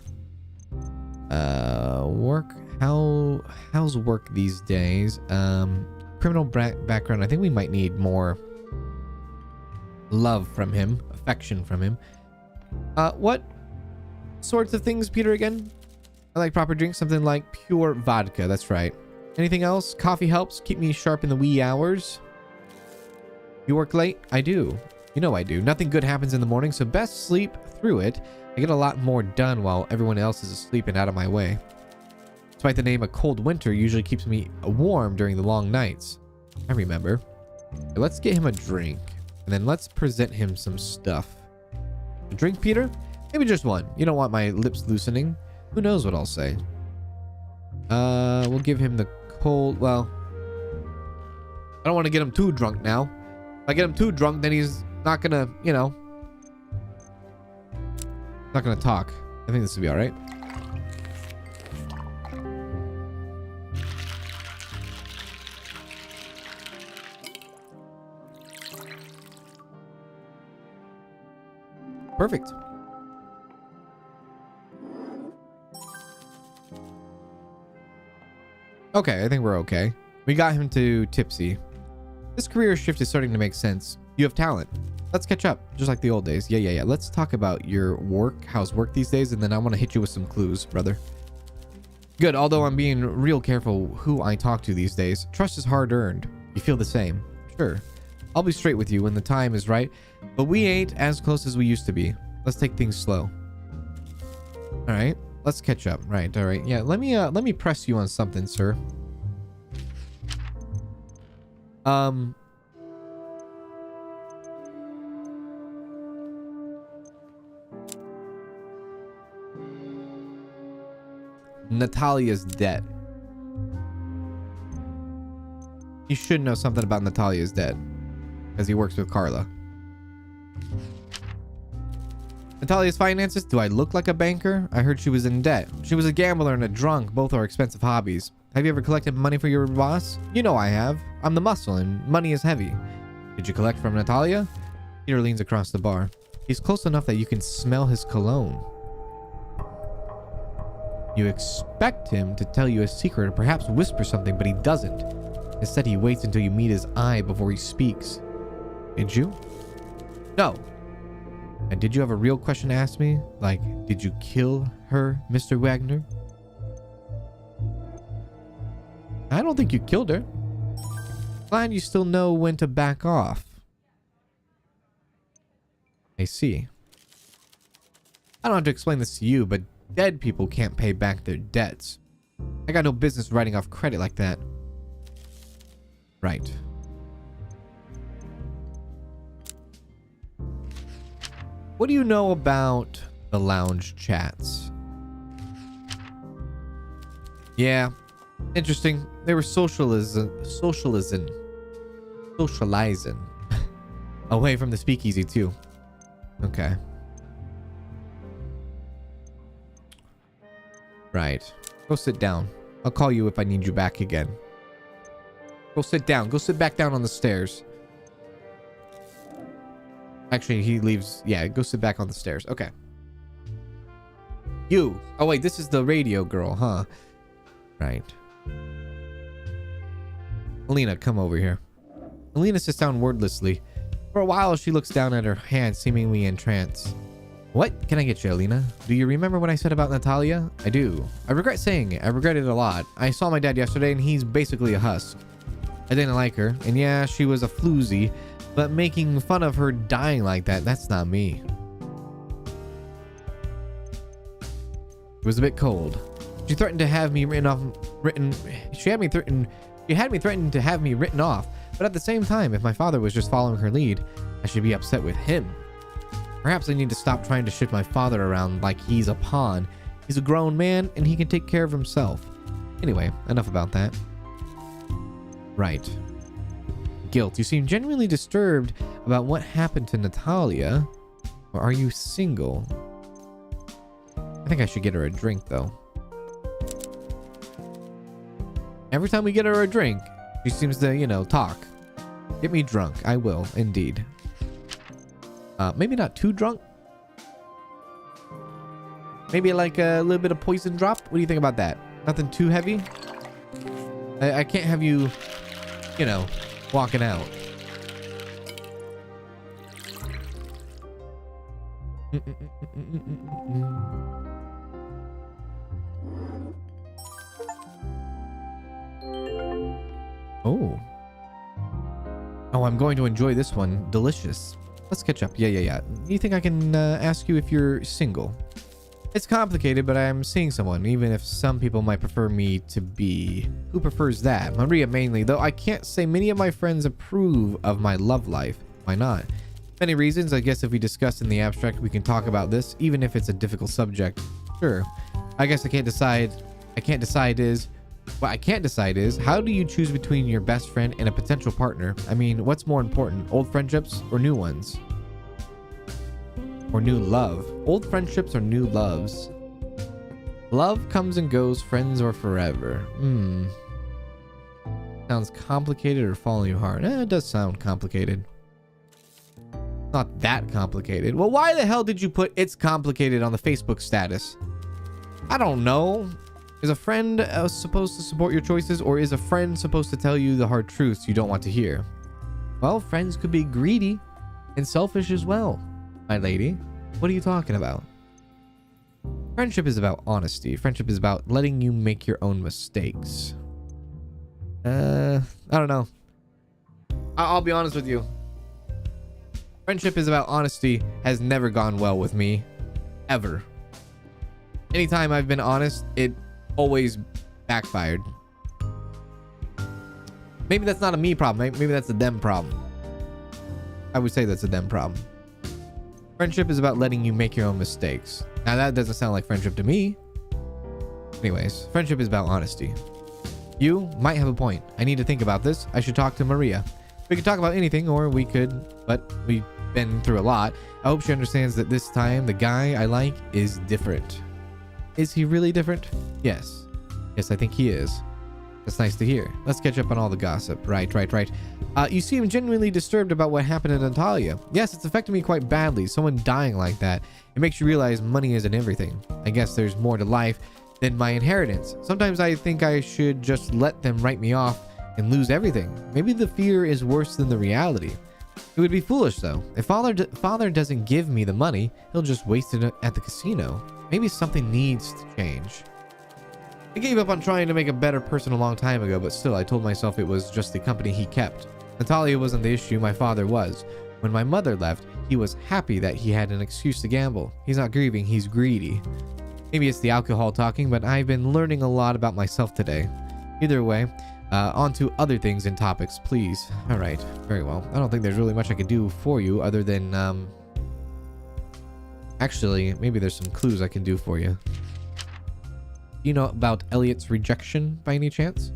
Speaker 1: Work. How's work these days? Criminal background. I think we might need more love from him, affection from him. What sorts of things, Peter, again? I like proper drinks, something like pure vodka. That's right. Anything else? Coffee helps keep me sharp in the wee hours. You work late? I do. You know I do. Nothing good happens in the morning, so best sleep through it. I get a lot more done while everyone else is asleep and out of my way. Despite the name, a cold winter usually keeps me warm during the long nights. I remember. Okay, let's get him a drink, and then let's present him some stuff. A drink, Peter? Maybe just one. You don't want my lips loosening. Who knows what I'll say? We'll give him the cold... Well, I don't want to get him too drunk now. If I get him too drunk, then he's not gonna, not gonna talk. I think this will be all right. Perfect. Okay, I think we're okay. We got him to tipsy. This career shift is starting to make sense. You have talent. Let's catch up, just like the old days. Yeah. Let's talk about your work. How's work these days? And then I want to hit you with some clues, brother. Good, although I'm being real careful who I talk to these days. Trust is hard earned. You feel the same? Sure. I'll be straight with you when the time is right, but we ain't as close as we used to be. Let's take things slow. All right, let's catch up. Right, all right. Yeah, let me press you on something, sir. Natalia's debt. You should know something about Natalia's debt, because he works with Carla. Natalia's finances? Do I look like a banker? I heard she was in debt. She was a gambler and a drunk. Both are expensive hobbies. Have you ever collected money for your boss? You know I have. I'm the muscle and money is heavy. Did you collect from Natalia? Peter leans across the bar. He's close enough that you can smell his cologne. You expect him to tell you a secret or perhaps whisper something, but he doesn't. Instead, he waits until you meet his eye before he speaks. Did you? No. And did you have a real question to ask me? Like, did you kill her, Mr. Wagner? I don't think you killed her. Glad you still know when to back off. I see. I don't have to explain this to you, but dead people can't pay back their debts. I got no business writing off credit like that. Right. What do you know about the lounge chats? Yeah, interesting. They were socializing away from the speakeasy too. Okay. Right. Go sit down. I'll call you if I need you back again. Go sit down. Go sit back down on the stairs. Actually, he leaves. Yeah, go sit back on the stairs. Okay. You. Oh, wait. This is the radio girl, huh? Right. Alina, come over here. Alina sits down wordlessly. For a while, she looks down at her hand, seemingly in trance. What can I get you, Alina? Do you remember what I said about Natalia? I do. I regret saying it. I regret it a lot. I saw my dad yesterday, and he's basically a husk. I didn't like her, and yeah, she was a floozy, but making fun of her dying like that, that's not me. It was a bit cold. She threatened to have me she had me threatened to have me written off, but at the same time, if my father was just following her lead, I should be upset with him. Perhaps I need to stop trying to shift my father around like he's a pawn. He's a grown man, and he can take care of himself. Anyway, enough about that. Right. Guilt. You seem genuinely disturbed about what happened to Natalia. Or are you single? I think I should get her a drink, though. Every time we get her a drink, she seems to, you know, talk. Get me drunk. I will, indeed. Maybe not too drunk. Maybe like a little bit of poison drop. What do you think about that? Nothing too heavy? I can't have you, you know, walking out. Oh. Oh, I'm going to enjoy this one. Delicious. Let's catch up. Yeah. You think I can ask you if you're single? It's complicated, but I'm seeing someone, even if some people might prefer me to be. Who prefers that? Maria mainly, though I can't say many of my friends approve of my love life. Why not? Many reasons. I guess if we discuss in the abstract, we can talk about this, even if it's a difficult subject. Sure. I guess what I can't decide is, how do you choose between your best friend and a potential partner? I mean, what's more important, old friendships or new ones? Or new love? Old friendships or new loves? Love comes and goes, friends are forever. Sounds complicated or falling you hard? It does sound complicated. Not that complicated. Well, why the hell did you put "it's complicated" on the Facebook status? I don't know. Is a friend supposed to support your choices, or is a friend supposed to tell you the hard truths you don't want to hear? Well, friends could be greedy and selfish as well, my lady. What are you talking about? Friendship is about honesty. Friendship is about letting you make your own mistakes. I don't know. I'll be honest with you. Friendship is about honesty has never gone well with me. Ever. Anytime I've been honest, it always backfired. Maybe that's not a me problem. Maybe that's a them problem. I would say that's a them problem. Friendship is about letting you make your own mistakes. Now that doesn't sound like friendship to me. Anyways, friendship is about honesty. You might have a point. I need to think about this. I should talk to Maria. We could talk about anything, or we could, but we've been through a lot. I hope she understands that this time the guy I like is different. Is he really different? Yes. Yes, I think he is. That's nice to hear. Let's catch up on all the gossip. Right. You seem genuinely disturbed about what happened to Natalia. Yes, it's affected me quite badly. Someone dying like that. It makes you realize money isn't everything. I guess there's more to life than my inheritance. Sometimes I think I should just let them write me off and lose everything. Maybe the fear is worse than the reality. It would be foolish, though. If father doesn't give me the money, he'll just waste it at the casino. Maybe something needs to change. I gave up on trying to make a better person a long time ago, but still, I told myself it was just the company he kept. Natalia wasn't the issue, my father was. When my mother left, he was happy that he had an excuse to gamble. He's not grieving, he's greedy. Maybe it's the alcohol talking, but I've been learning a lot about myself today. Either way, on to other things and topics, please. All right, very well. I don't think there's really much I could do for you other than, actually, maybe there's some clues I can do for you. Do you know about Elliot's rejection by any chance?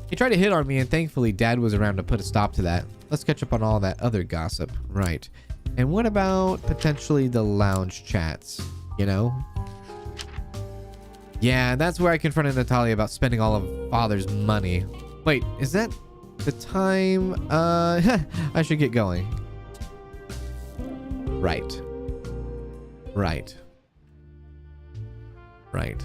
Speaker 1: He tried to hit on me, and thankfully Dad was around to put a stop to that. Let's catch up on all that other gossip. Right. And what about potentially the lounge chats, you know? Yeah, that's where I confronted Natalia about spending all of Father's money. Wait, is that the time? I should get going. Right. Right. Right.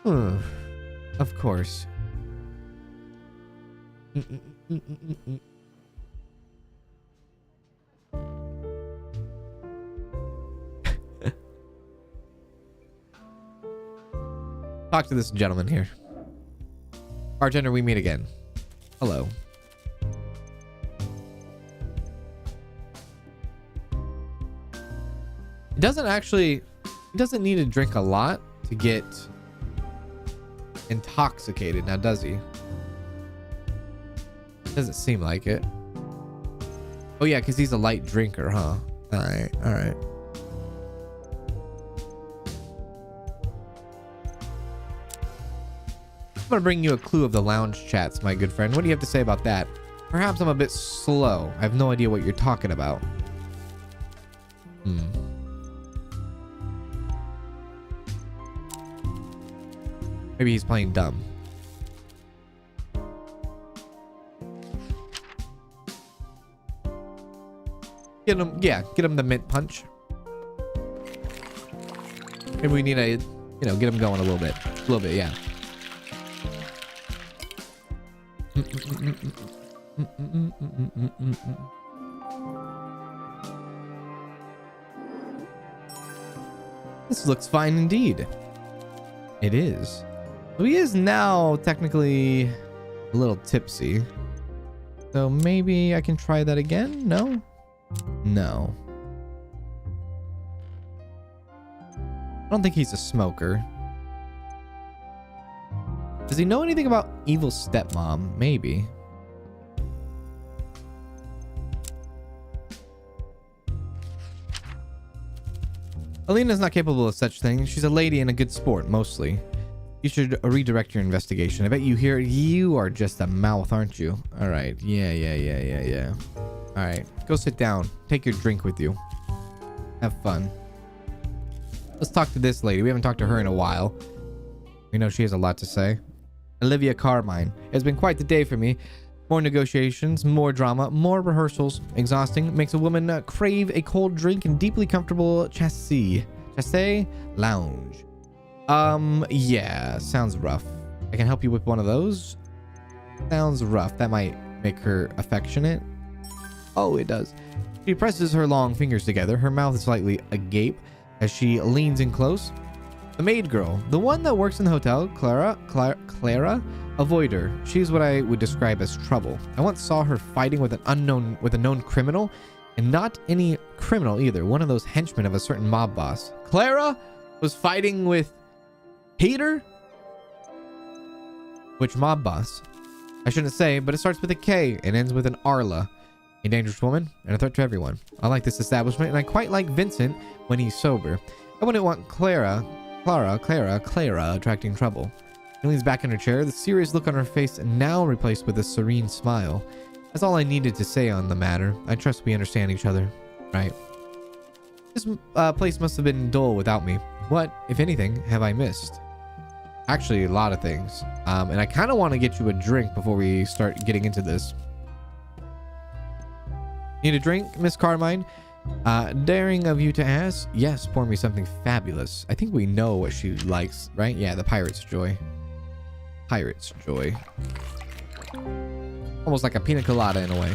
Speaker 1: Of course. Talk to this gentleman here. Bartender, we meet again. Hello. It doesn't need to drink a lot to get intoxicated, now does he? Doesn't seem like it. Oh yeah, because he's a light drinker, huh? Alright, alright. I'm gonna bring you a clue of the lounge chats, my good friend. What do you have to say about that? Perhaps I'm a bit slow. I have no idea what you're talking about. Maybe he's playing dumb. Get him the mint punch. Maybe we need to, get him going a little bit, yeah. This looks fine indeed. It is. So he is now technically a little tipsy. So maybe I can try that again? No? No. I don't think he's a smoker. Does he know anything about evil stepmom? Maybe. Alina's not capable of such things. She's a lady and a good sport, mostly. You should redirect your investigation. I bet you hear you are just a mouth, aren't you? All right. Yeah. All right. Go sit down. Take your drink with you. Have fun. Let's talk to this lady. We haven't talked to her in a while. We know she has a lot to say. Olivia Carmine. It's been quite the day for me. More negotiations, more drama, more rehearsals. Exhausting. Makes a woman crave a cold drink and deeply comfortable chassé lounge. Yeah, sounds rough. I can help you with one of those. Sounds rough. That might make her affectionate. Oh, it does. She presses her long fingers together. Her mouth is slightly agape as she leans in close. The maid girl, the one that works in the hotel, Clara, avoid her. She's what I would describe as trouble. I once saw her fighting with a known criminal, and not any criminal either. One of those henchmen of a certain mob boss. Clara was fighting with Peter? Which mob boss? I shouldn't say, but it starts with a K and ends with an Arla. A dangerous woman and a threat to everyone. I like this establishment, and I quite like Vincent when he's sober. I wouldn't want Clara attracting trouble. She leans back in her chair, the serious look on her face now replaced with a serene smile. That's all I needed to say on the matter. I trust we understand each other. Right. This place must have been dull without me. What, if anything, have I missed? Actually, a lot of things. And I kind of want to get you a drink before we start getting into this. Need a drink, Miss Carmine? Daring of you to ask? Yes, pour me something fabulous. I think we know what she likes, right? Yeah, the Pirate's Joy. Pirate's Joy. Almost like a pina colada in a way.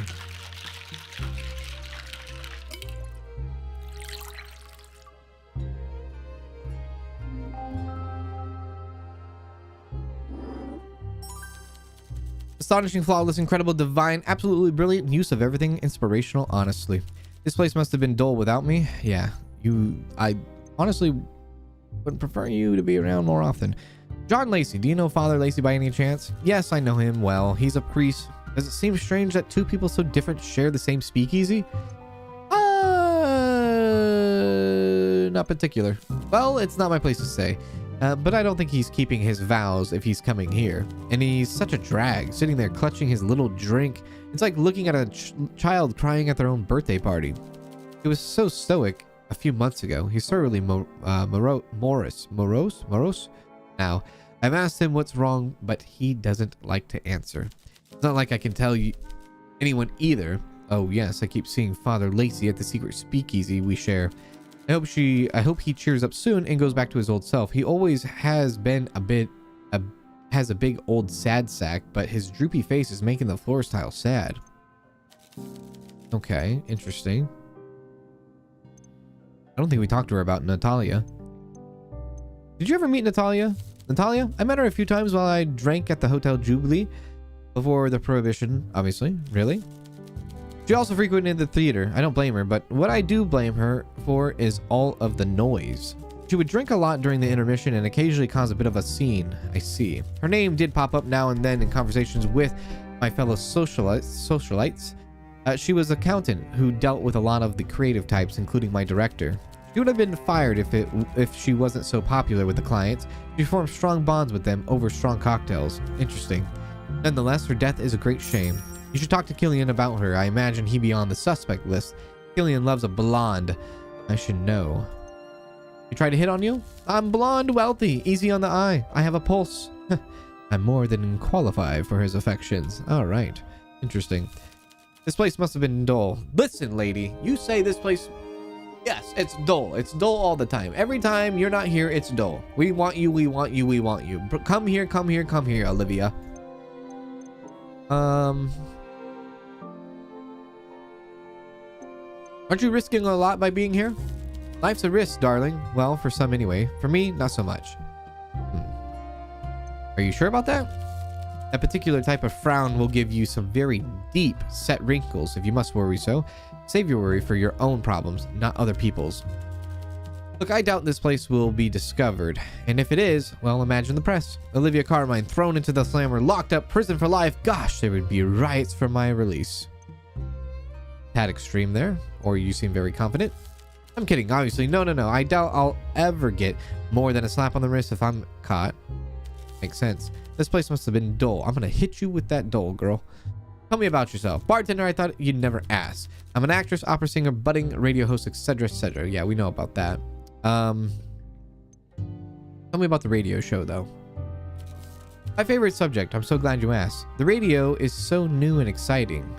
Speaker 1: Astonishing, flawless, incredible, divine, absolutely brilliant use of everything, inspirational, honestly. This place must have been dull without me. Yeah, I honestly would prefer you to be around more often. John Lacy, do you know Father Lacy by any chance? Yes, I know him well. He's a priest. Does it seem strange that two people so different share the same speakeasy? Not particular. Well, it's not my place to say. But I don't think he's keeping his vows if he's coming here. And he's such a drag, sitting there clutching his little drink. It's like looking at a child crying at their own birthday party. He was so stoic a few months ago. He's thoroughly morose now. I've asked him what's wrong, but he doesn't like to answer. It's not like I can tell you anyone either. Oh yes, I keep seeing Father Lacy at the secret speakeasy we share. I hope he cheers up soon and goes back to his old self. He always has been has a big old sad sack, but his droopy face is making the floor tile sad. Okay, interesting. I don't think we talked to her about Natalia. Did you ever meet Natalia? Natalia? I met her a few times while I drank at the Hotel Jubilee before the prohibition, obviously. Really? She also frequented the theater. I don't blame her, but what I do blame her for is all of the noise. She would drink a lot during the intermission and occasionally cause a bit of a scene. I see. Her name did pop up now and then in conversations with my fellow socialites. She was an accountant who dealt with a lot of the creative types, including my director. She would have been fired if she wasn't so popular with the clients. She formed strong bonds with them over strong cocktails. Interesting. Nonetheless, her death is a great shame. You should talk to Killian about her. I imagine he'd be on the suspect list. Killian loves a blonde. I should know. He tried to hit on you? I'm blonde, wealthy, easy on the eye. I have a pulse. I'm more than qualified for his affections. All right. Interesting. This place must have been dull. Listen, lady, you say this place... Yes, it's dull. It's dull all the time. Every time you're not here, it's dull. We want you, we want you, we want you. Come here, come here, come here, Olivia. Aren't you risking a lot by being here? Life's a risk, darling. Well, for some anyway. For me, not so much. Are you sure about that? That particular type of frown will give you some very deep set wrinkles if you must worry so. Save your worry for your own problems, not other people's. Look, I doubt this place will be discovered. And if it is, well, imagine the press. Olivia Carmine thrown into the slammer, locked up, prison for life. Gosh, there would be riots for my release. Tad extreme there. Or you seem very confident. I'm kidding, obviously. No. I doubt I'll ever get more than a slap on the wrist if I'm caught. Makes sense. This place must have been dull. I'm gonna hit you with that dull, girl. Tell me about yourself. Bartender, I thought you'd never ask. I'm an actress, opera singer, budding radio host, etc., etc. Yeah, we know about that. Tell me about the radio show, though. My favorite subject. I'm so glad you asked. The radio is so new and exciting.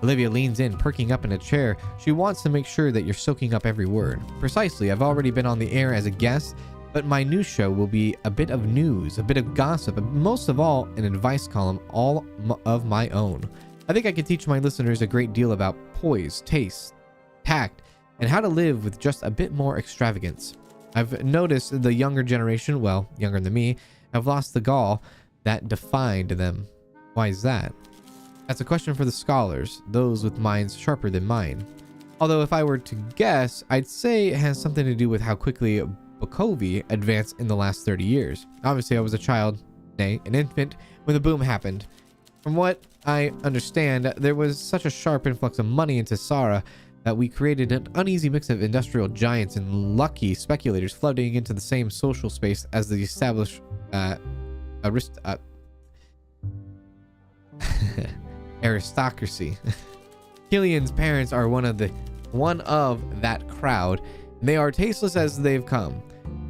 Speaker 1: Olivia leans in, perking up in a chair. She wants to make sure that you're soaking up every word. Precisely. I've already been on the air as a guest, but my new show will be a bit of news, a bit of gossip, and most of all, an advice column all of my own. I think I could teach my listeners a great deal about poise, taste, tact, and how to live with just a bit more extravagance. I've noticed the younger generation, well, younger than me, have lost the gall that defined them. Why is that? That's a question for the scholars, those with minds sharper than mine. Although if I were to guess, I'd say it has something to do with how quickly Bukovi advanced in the last 30 years. Obviously, I was a child, nay, an infant, when the boom happened. From what I understand, there was such a sharp influx of money into Sara that we created an uneasy mix of industrial giants and lucky speculators flooding into the same social space as the established aristocracy. Killian's parents are one of that crowd. They are tasteless as they've come.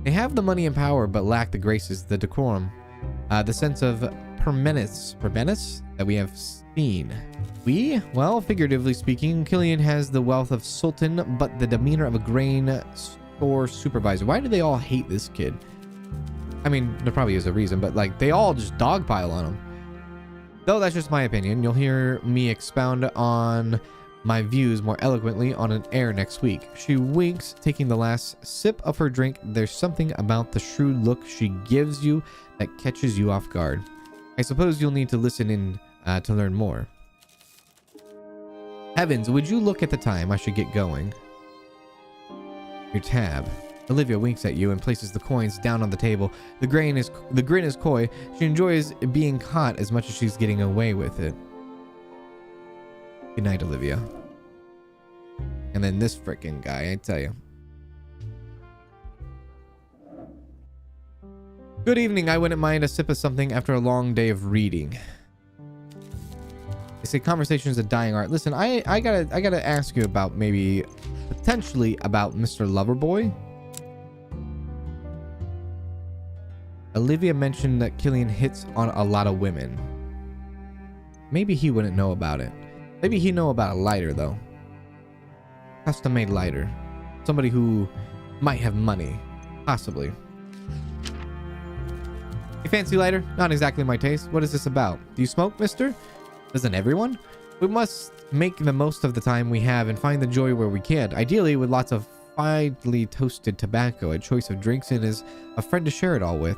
Speaker 1: They have the money and power, but lack the graces, the decorum, the sense of permanence that we have seen. Well, figuratively speaking, Killian has the wealth of sultan, but the demeanor of a grain store supervisor. Why do they all hate this kid? I mean, there probably is a reason, but like they all just dogpile on him. Though that's just my opinion. You'll hear me expound on my views more eloquently on an air next week. She winks, taking the last sip of her drink. There's something about the shrewd look she gives you that catches you off guard. I suppose you'll need to listen in to learn more. Heavens, would you look at the time? I should get going. Your tab. Olivia winks at you and places the coins down on the table. The grin is coy. She enjoys being caught as much as she's getting away with it. Good night, Olivia. And then this frickin' guy, I tell you. Good evening. I wouldn't mind a sip of something after a long day of reading. They say conversation is a dying art. Listen, I gotta ask you about maybe potentially about Mr. Loverboy. Olivia mentioned that Killian hits on a lot of women. Maybe he wouldn't know about it. Maybe he'd know about a lighter though. Custom-made lighter. Somebody who might have money. Possibly. A fancy lighter? Not exactly my taste. What is this about? Do you smoke, mister? Doesn't everyone? We must make the most of the time we have and find the joy where we can. Ideally with lots of finely toasted tobacco, a choice of drinks, and is a friend to share it all with.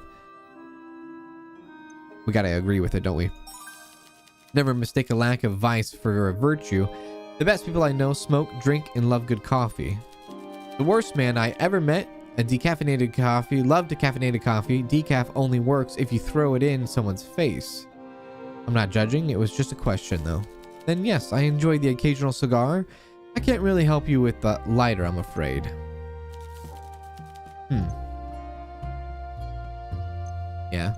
Speaker 1: We gotta agree with it, don't we? Never mistake a lack of vice for a virtue. The best people I know smoke, drink, and love good coffee. The worst man I ever met, a decaffeinated coffee, loved decaffeinated coffee. Decaf only works if you throw it in someone's face. I'm not judging, it was just a question though. Then yes, I enjoy the occasional cigar. I can't really help you with the lighter, I'm afraid. Yeah.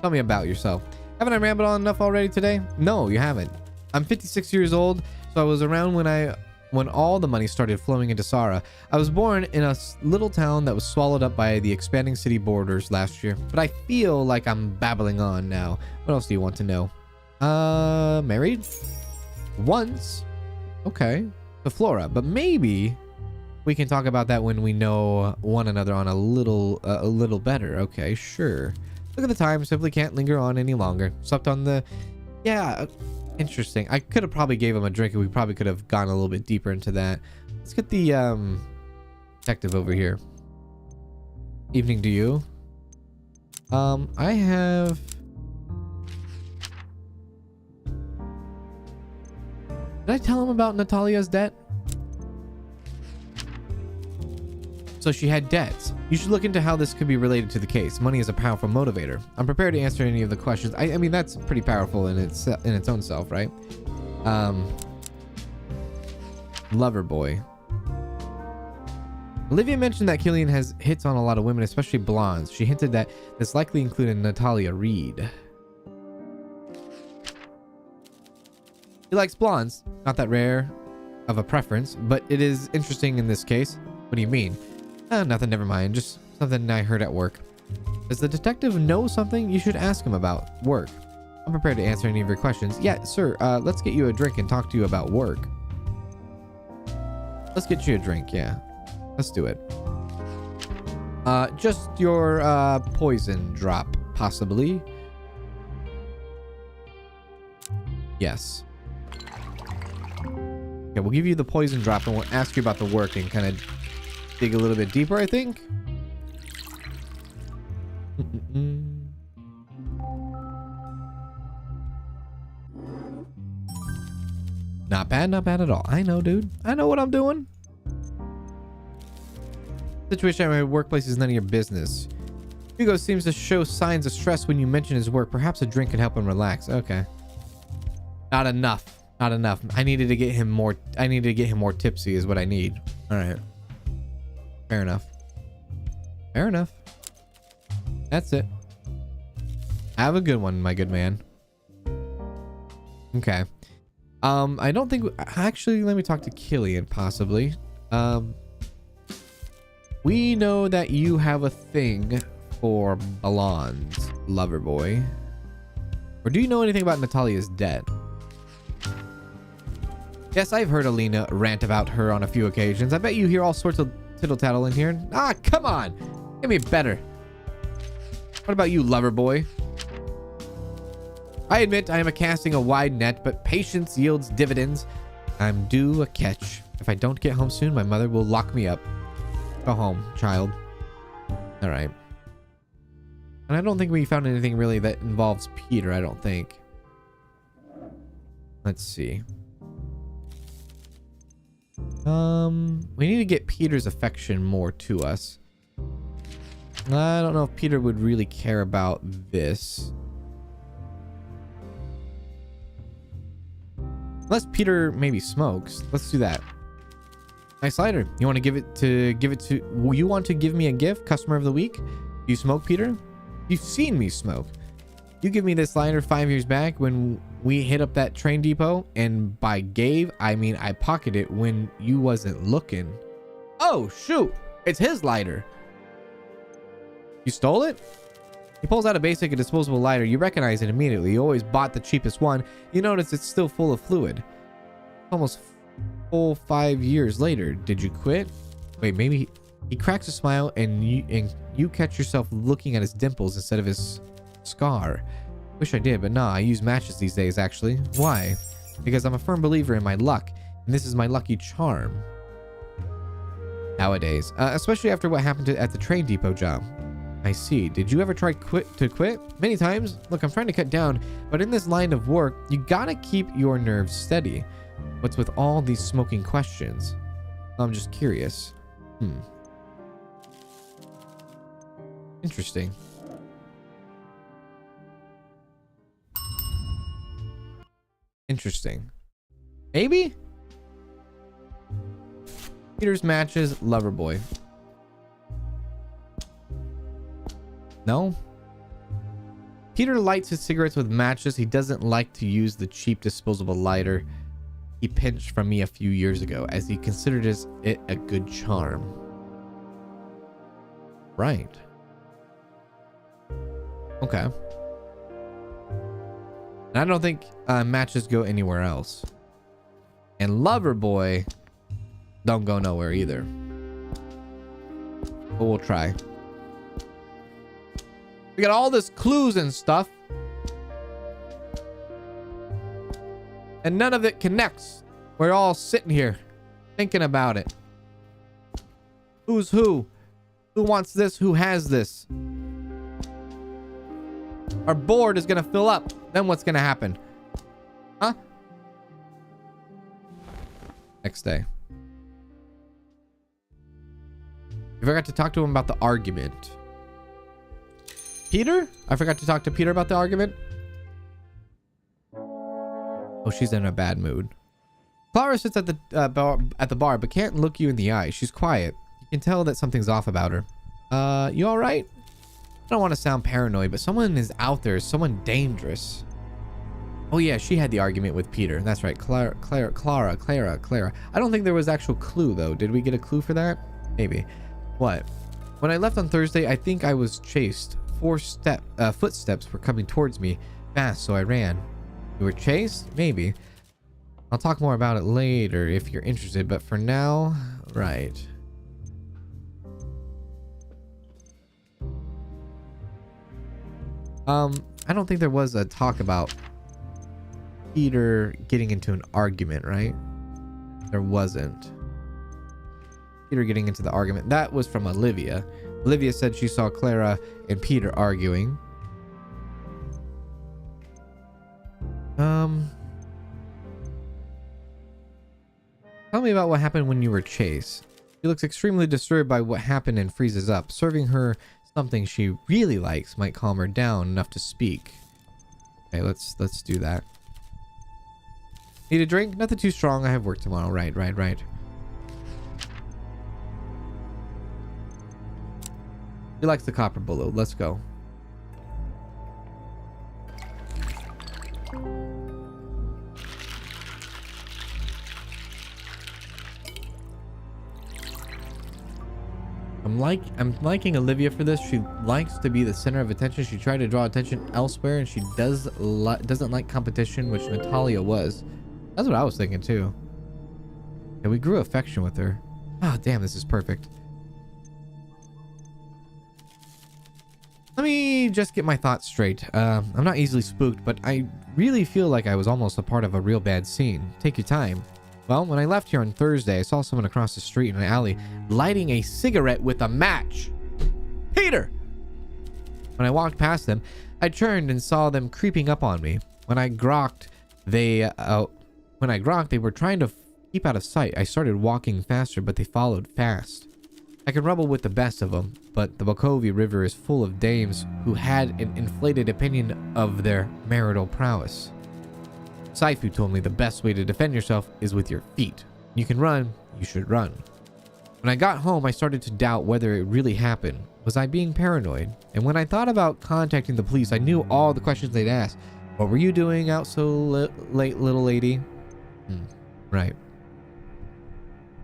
Speaker 1: Tell me about yourself. Haven't I rambled on enough already today? No, you haven't. I'm 56 years old, so I was around when all the money started flowing into Sara. I was born in a little town that was swallowed up by the expanding city borders last year, but I feel like I'm babbling on now. What else do you want to know? Married? Once. Okay. To Flora, but maybe we can talk about that when we know one another on a little better. Okay, sure. Look at the time, simply can't linger on any longer. Slept on the... Yeah, interesting. I could have probably gave him a drink and we probably could have gone a little bit deeper into that. Let's get the detective over here. Evening to you. I have... Did I tell him about Natalia's debt? So she had debts. You should look into how this could be related to the case. Money is a powerful motivator. I'm prepared to answer any of the questions. I mean, that's pretty powerful in its own self, right? Lover boy. Olivia mentioned that Killian has hits on a lot of women, especially blondes. She hinted that this likely included Natalia Reed. He likes blondes. Not that rare of a preference, but it is interesting in this case. What do you mean? Nothing, never mind. Just something I heard at work. Does the detective know something? You should ask him about work. I'm prepared to answer any of your questions. Yeah, sir, let's get you a drink and talk to you about work. Let's get you a drink, yeah. Let's do it. Just your poison drop, possibly. Yes. Okay, we'll give you the poison drop and we'll ask you about the work and kind of dig a little bit deeper, I think. Not bad at all. I know, dude. I know what I'm doing. Situation at my workplace is none of your business. Hugo seems to show signs of stress when you mention his work. Perhaps a drink could help him relax. Okay. Not enough. Not enough. I needed to get him more. I needed to get him more tipsy is what I need. All right. Fair enough. Fair enough. That's it. Have a good one, my good man. Okay. I don't think... Actually, let me talk to Killian, possibly. We know that you have a thing for blondes, lover boy. Or do you know anything about Natalia's debt? Yes, I've heard Alina rant about her on a few occasions. I bet you hear all sorts of tittle tattle in here. Ah, come on. Give me better. What about you, lover boy? I admit I am casting a wide net, but patience yields dividends. I'm due a catch. If I don't get home soon, my mother will lock me up. Go home, child. All right. And I don't think we found anything really that involves Peter, I don't think. Let's see. We need to get Peter's affection more to us. I don't know if Peter would really care about this. Unless Peter maybe smokes. Let's do that. Nice lighter. You want to give it to you want to give me a gift? Customer of the week? You smoke, Peter? You've seen me smoke. You give me this lighter 5 years back when we hit up that train depot, and by gave, I mean I pocketed it when you wasn't looking. Oh, shoot. It's his lighter. You stole it? He pulls out a basic and disposable lighter. You recognize it immediately. You always bought the cheapest one. You notice it's still full of fluid. Almost full 5 years later. Did you quit? Wait, maybe he cracks a smile and you catch yourself looking at his dimples instead of his scar. Wish I did, but nah, I use matches these days actually. Why? Because I'm a firm believer in my luck, and this is my lucky charm. Nowadays, especially after what happened at the train depot job. I see. Did you ever try to quit? Many times. Look, I'm trying to cut down, but in this line of work, you gotta keep your nerves steady. What's with all these smoking questions? I'm just curious. Interesting. Interesting. Maybe? Peter's matches, lover boy. No? Peter lights his cigarettes with matches. He doesn't like to use the cheap disposable lighter he pinched from me a few years ago, as he considered it a good charm. Right. Okay. And I don't think matches go anywhere else. And lover boy don't go nowhere either. But we'll try. We got all this clues and stuff, and none of it connects. We're all sitting here thinking about it. Who's who? Who wants this? Who has this? Our board is gonna fill up. Then what's gonna happen? Huh? Next day. I forgot to talk to him about the argument. Peter? I forgot to talk to Peter about the argument. Oh, she's in a bad mood. Clara sits at the bar, but can't look you in the eye. She's quiet. You can tell that something's off about her. You all right? I don't want to sound paranoid, but someone is out there. Someone dangerous. Oh yeah, she had the argument with Peter. That's right. Clara. I don't think there was actual clue though. Did we get a clue for that? Maybe. What? When I left on Thursday, I think I was chased. Footsteps were coming towards me fast, so I ran. You were chased? Maybe. I'll talk more about it later if you're interested, but for now, right. I don't think there was a talk about Peter getting into an argument, right? There wasn't. Peter getting into the argument. That was from Olivia. Olivia said she saw Clara and Peter arguing. Tell me about what happened when you were chased. She looks extremely disturbed by what happened and freezes up. Serving her something she really likes might calm her down enough to speak. Okay, let's do that. Need a drink? Nothing too strong. I have work tomorrow. Right. He likes the copper bullet. Let's go. I'm liking Olivia for this. She likes to be the center of attention. She tried to draw attention elsewhere, and she doesn't like competition, which Natalia was. That's what I was thinking too. And we grew affection with her. Oh damn, this is perfect. Let me just get my thoughts straight. I'm not easily spooked, but I really feel like I was almost a part of a real bad scene. Take your time. Well, when I left here on Thursday, I saw someone across the street in an alley lighting a cigarette with a match. Peter! When I walked past them, I turned and saw them creeping up on me. When I grokked, they were trying to keep out of sight. I started walking faster, but they followed fast. I can rumble with the best of them, but the Bokovi River is full of dames who had an inflated opinion of their marital prowess. Saifu told me the best way to defend yourself is with your feet. You can run, you should run. When I got home, I started to doubt whether it really happened. Was I being paranoid? And when I thought about contacting the police, I knew all the questions they'd ask. What were you doing out so late, little lady? Right.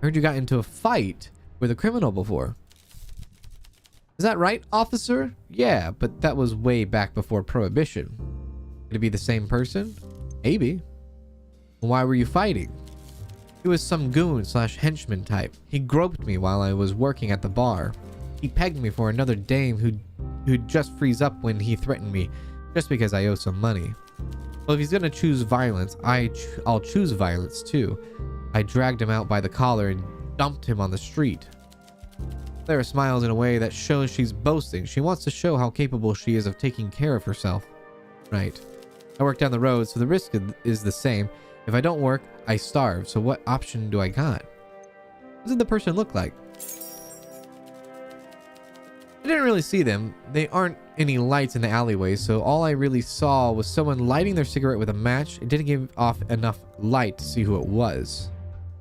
Speaker 1: I heard you got into a fight with a criminal before. Is that right, officer? Yeah, but that was way back before Prohibition. Could it be the same person? Maybe. Why were you fighting? He was some goon / henchman type. He groped me while I was working at the bar. He pegged me for another dame who'd just freeze up when he threatened me, just because I owe some money. Well, if he's gonna choose violence, I'll choose violence too. I dragged him out by the collar and dumped him on the street. Clara smiles in a way that shows she's boasting. She wants to show how capable she is of taking care of herself. Right. I work down the road, so the risk is the same. If I don't work, I starve. So what option do I got? What does the person look like? I didn't really see them. They aren't any lights in the alleyway, so all I really saw was someone lighting their cigarette with a match. It didn't give off enough light to see who it was.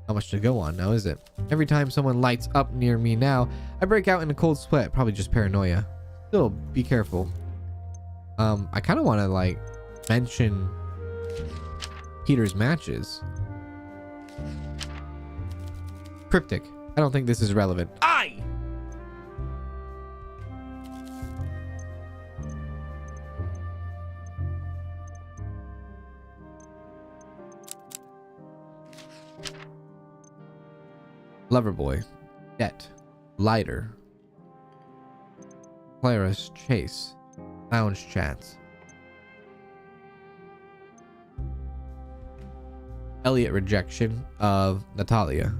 Speaker 1: Not much to go on now, is it? Every time someone lights up near me now, I break out in a cold sweat. Probably just paranoia. Still, be careful. I kind of want to, like, mention Peter's matches. Cryptic. I don't think this is relevant. Aye! Loverboy. Debt. Lighter. Clara's chase. Lounge chats. Elliot rejection of Natalia.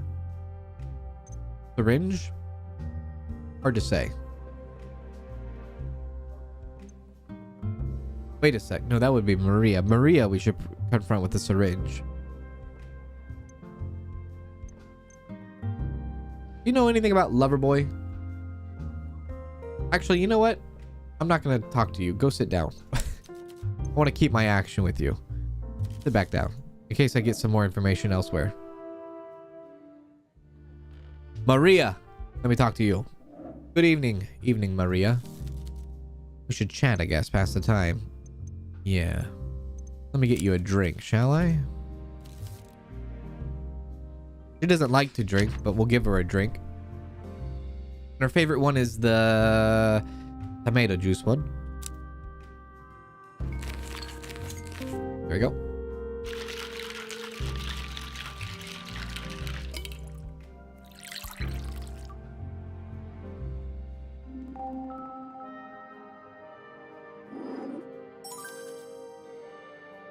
Speaker 1: Syringe? Hard to say. Wait a sec. No, that would be Maria. Maria we should confront with the syringe. You know anything about Loverboy? Actually, you know what? I'm not going to talk to you. Go sit down. I want to keep my action with you. Sit back down. In case I get some more information elsewhere. Maria! Let me talk to you. Good evening. Evening, Maria. We should chat, I guess. Pass the time. Yeah. Let me get you a drink, shall I? She doesn't like to drink, but we'll give her a drink. And her favorite one is the tomato juice one. There we go.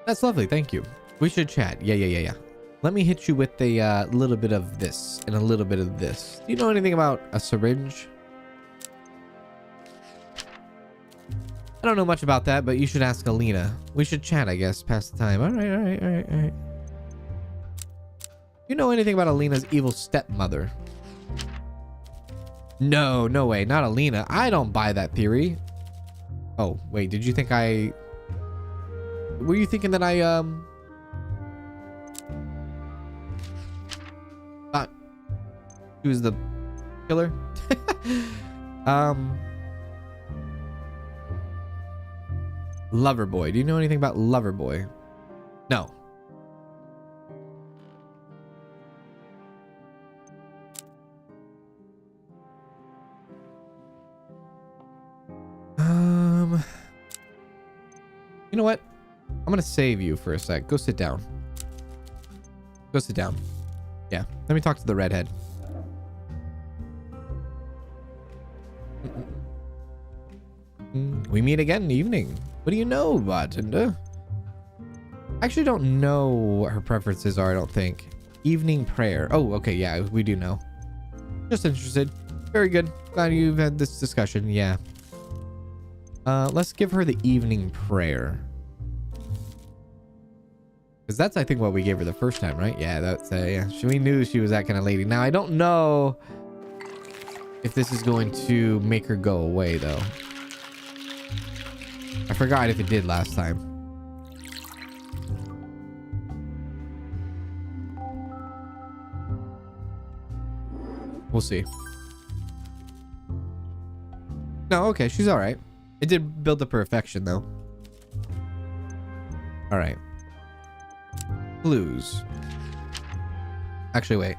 Speaker 1: That's lovely, thank you. We should chat. Yeah. Let me hit you with a little bit of this and a little bit of this. Do you know anything about a syringe? I don't know much about that, but you should ask Alina. We should chat, I guess, pass the time. All right. You know anything about Alina's evil stepmother? No way. Not Alina. I don't buy that theory. Oh, wait. Did you think I... Were you thinking that I, thought she was the killer? Loverboy. Do you know anything about Loverboy? No. You know what? I'm gonna save you for a sec. Go sit down. Go sit down. Yeah. Let me talk to the redhead. We meet again evening. What do you know, bartender? I actually don't know what her preferences are, I don't think. Evening prayer. Oh, okay, yeah, we do know. Just interested. Very good. Glad you've had this discussion, yeah. Let's give her the evening prayer. Because that's, I think, what we gave her the first time, right? Yeah, that's, yeah. We knew she was that kind of lady. Now, I don't know if this is going to make her go away, though. I forgot if it did last time. We'll see. No, okay, she's all right. It did build up her affection, though. All right. Clues. Actually, wait.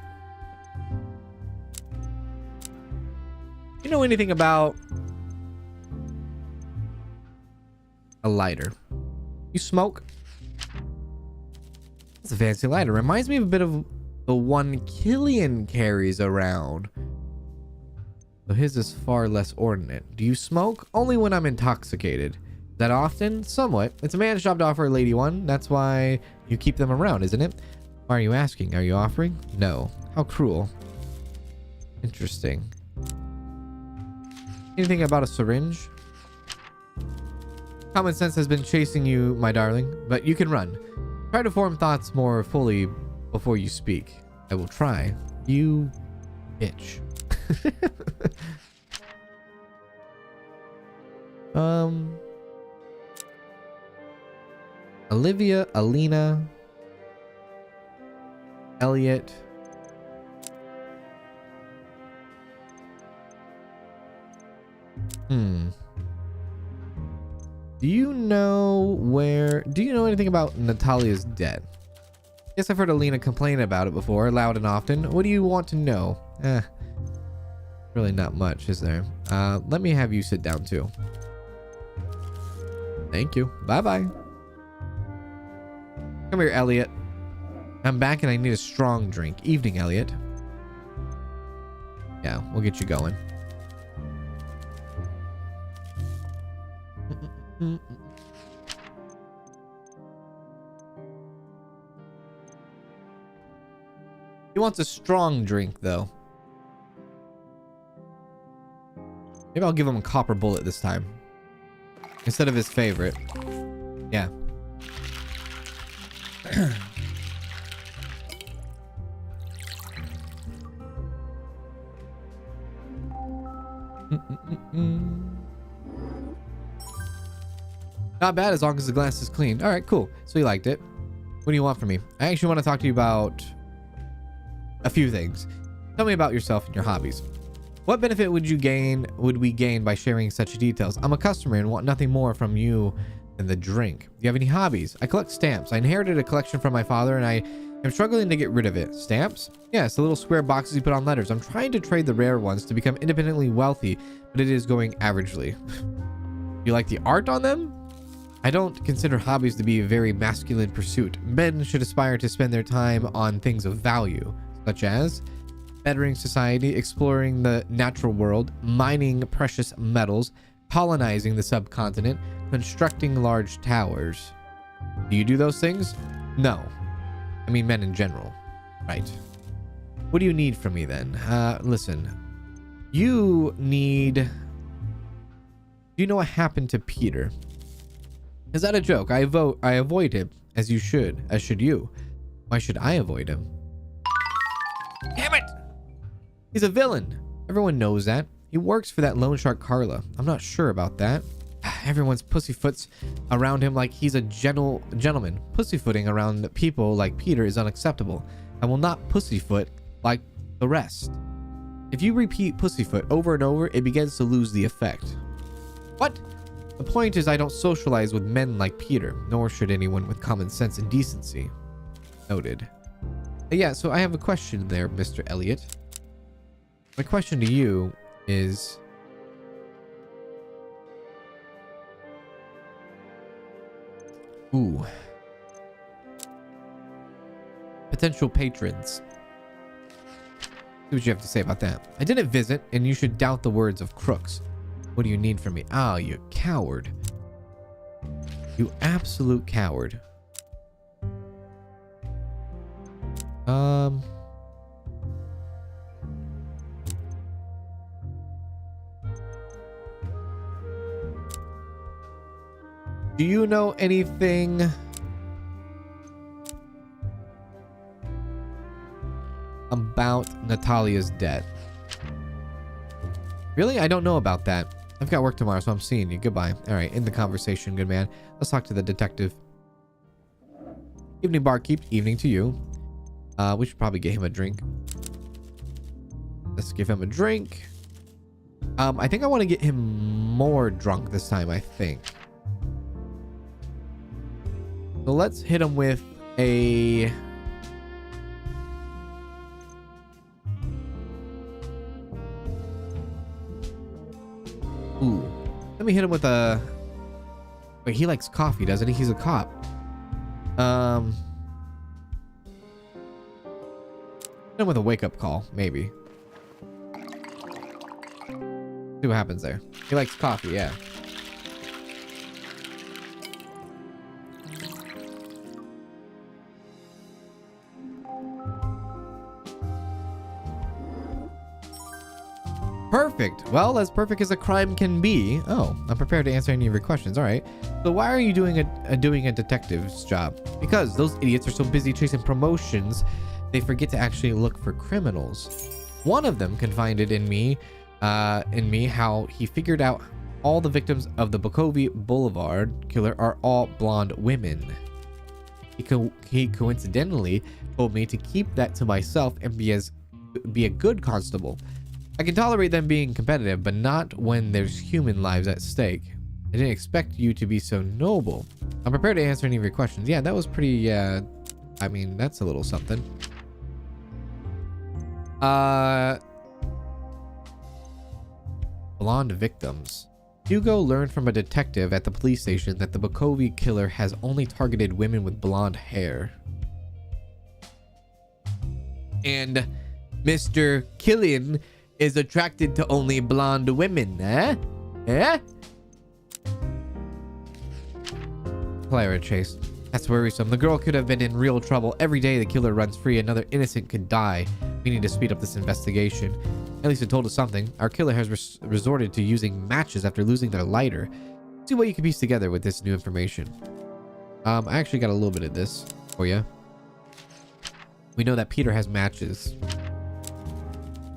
Speaker 1: You know anything about a lighter? You smoke? It's a fancy lighter. Reminds me of a bit of the one Killian carries around. So his is far less ordinate. Do you smoke? Only when I'm intoxicated. That often? Somewhat. It's a man's job to offer a lady one. That's why you keep them around, isn't it? Why are you asking? Are you offering? No. How cruel. Interesting. Anything about a syringe? Common sense has been chasing you, my darling, but you can run. Try to form thoughts more fully before you speak. I will try. You bitch. Olivia, Alina, Elliot. Do you know anything about Natalia's death? Yes, I've heard Alina complain about it before, loud and often. What do you want to know? Really not much, is there? Let me have you sit down too. Thank you. Bye-bye. Come here, Elliot. I'm back and I need a strong drink. Evening, Elliot. Yeah, we'll get you going. He wants a strong drink, though. Maybe I'll give him a copper bullet this time. Instead of his favorite. Yeah. Not bad as long as the glass is clean. All right, cool. So you liked it. What do you want from me? I actually want to talk to you about a few things. Tell me about yourself and your hobbies. What benefit would we gain by sharing such details? I'm a customer and want nothing more from you than the drink. Do you have any hobbies? I collect stamps. I inherited a collection from my father and I am struggling to get rid of it. Stamps? Yes, the little square boxes you put on letters. I'm trying to trade the rare ones to become independently wealthy, but it is going averagely. You like the art on them? I don't consider hobbies to be a very masculine pursuit. Men should aspire to spend their time on things of value, such as bettering society, exploring the natural world, mining precious metals, colonizing the subcontinent, constructing large towers. Do you do those things? No. I mean men in general. Right. What do you need from me then? Listen. Do you know what happened to Peter? Is that a joke? I avoid him, as should you. Why should I avoid him? Damn it! He's a villain. Everyone knows that. He works for that loan shark Carla. I'm not sure about that. Everyone's pussyfoots around him like he's a gentleman. Pussyfooting around people like Peter is unacceptable. I will not pussyfoot like the rest. If you repeat pussyfoot over and over, it begins to lose the effect. What? The point is I don't socialize with men like Peter, nor should anyone with common sense and decency. Noted. Yeah, so I have a question there, Mr. Elliot. My question to you is... Ooh. Potential patrons. See what you have to say about that. I didn't visit, and you should doubt the words of crooks. What do you need from me? Oh, you coward. You absolute coward. Do you know anything about Natalia's death? Really? I don't know about that. I've got work tomorrow, so I'm seeing you. Goodbye. All right, end the conversation, good man. Let's talk to the detective. Evening, barkeep. Evening to you. We should probably get him a drink. Let's give him a drink. I think I want to get him more drunk this time, I think. So let's hit him with a... Ooh. Let me hit him with a... Wait, he likes coffee, doesn't he? He's a cop. Hit him with a wake-up call, maybe. See what happens there. He likes coffee, yeah. Perfect. Well, as perfect as a crime can be. Oh, I'm prepared to answer any of your questions. All right. So why are you doing a detective's job? Because those idiots are so busy chasing promotions, they forget to actually look for criminals. One of them confided in me how he figured out all the victims of the Bukovi Boulevard killer are all blonde women. He coincidentally told me to keep that to myself and be a good constable. I can tolerate them being competitive, but not when there's human lives at stake. I didn't expect you to be so noble. I'm prepared to answer any of your questions. Yeah, that was pretty, I mean, that's a little something. Blonde victims. Hugo learned from a detective at the police station that the Bukovi killer has only targeted women with blonde hair. And Mr. Killian is attracted to only blonde women, eh? Eh? Clara chase. That's worrisome. The girl could have been in real trouble. Every day the killer runs free, another innocent could die. We need to speed up this investigation. At least it told us something. Our killer has resorted to using matches after losing their lighter. See what you can piece together with this new information. I actually got a little bit of this for you. We know that Peter has matches.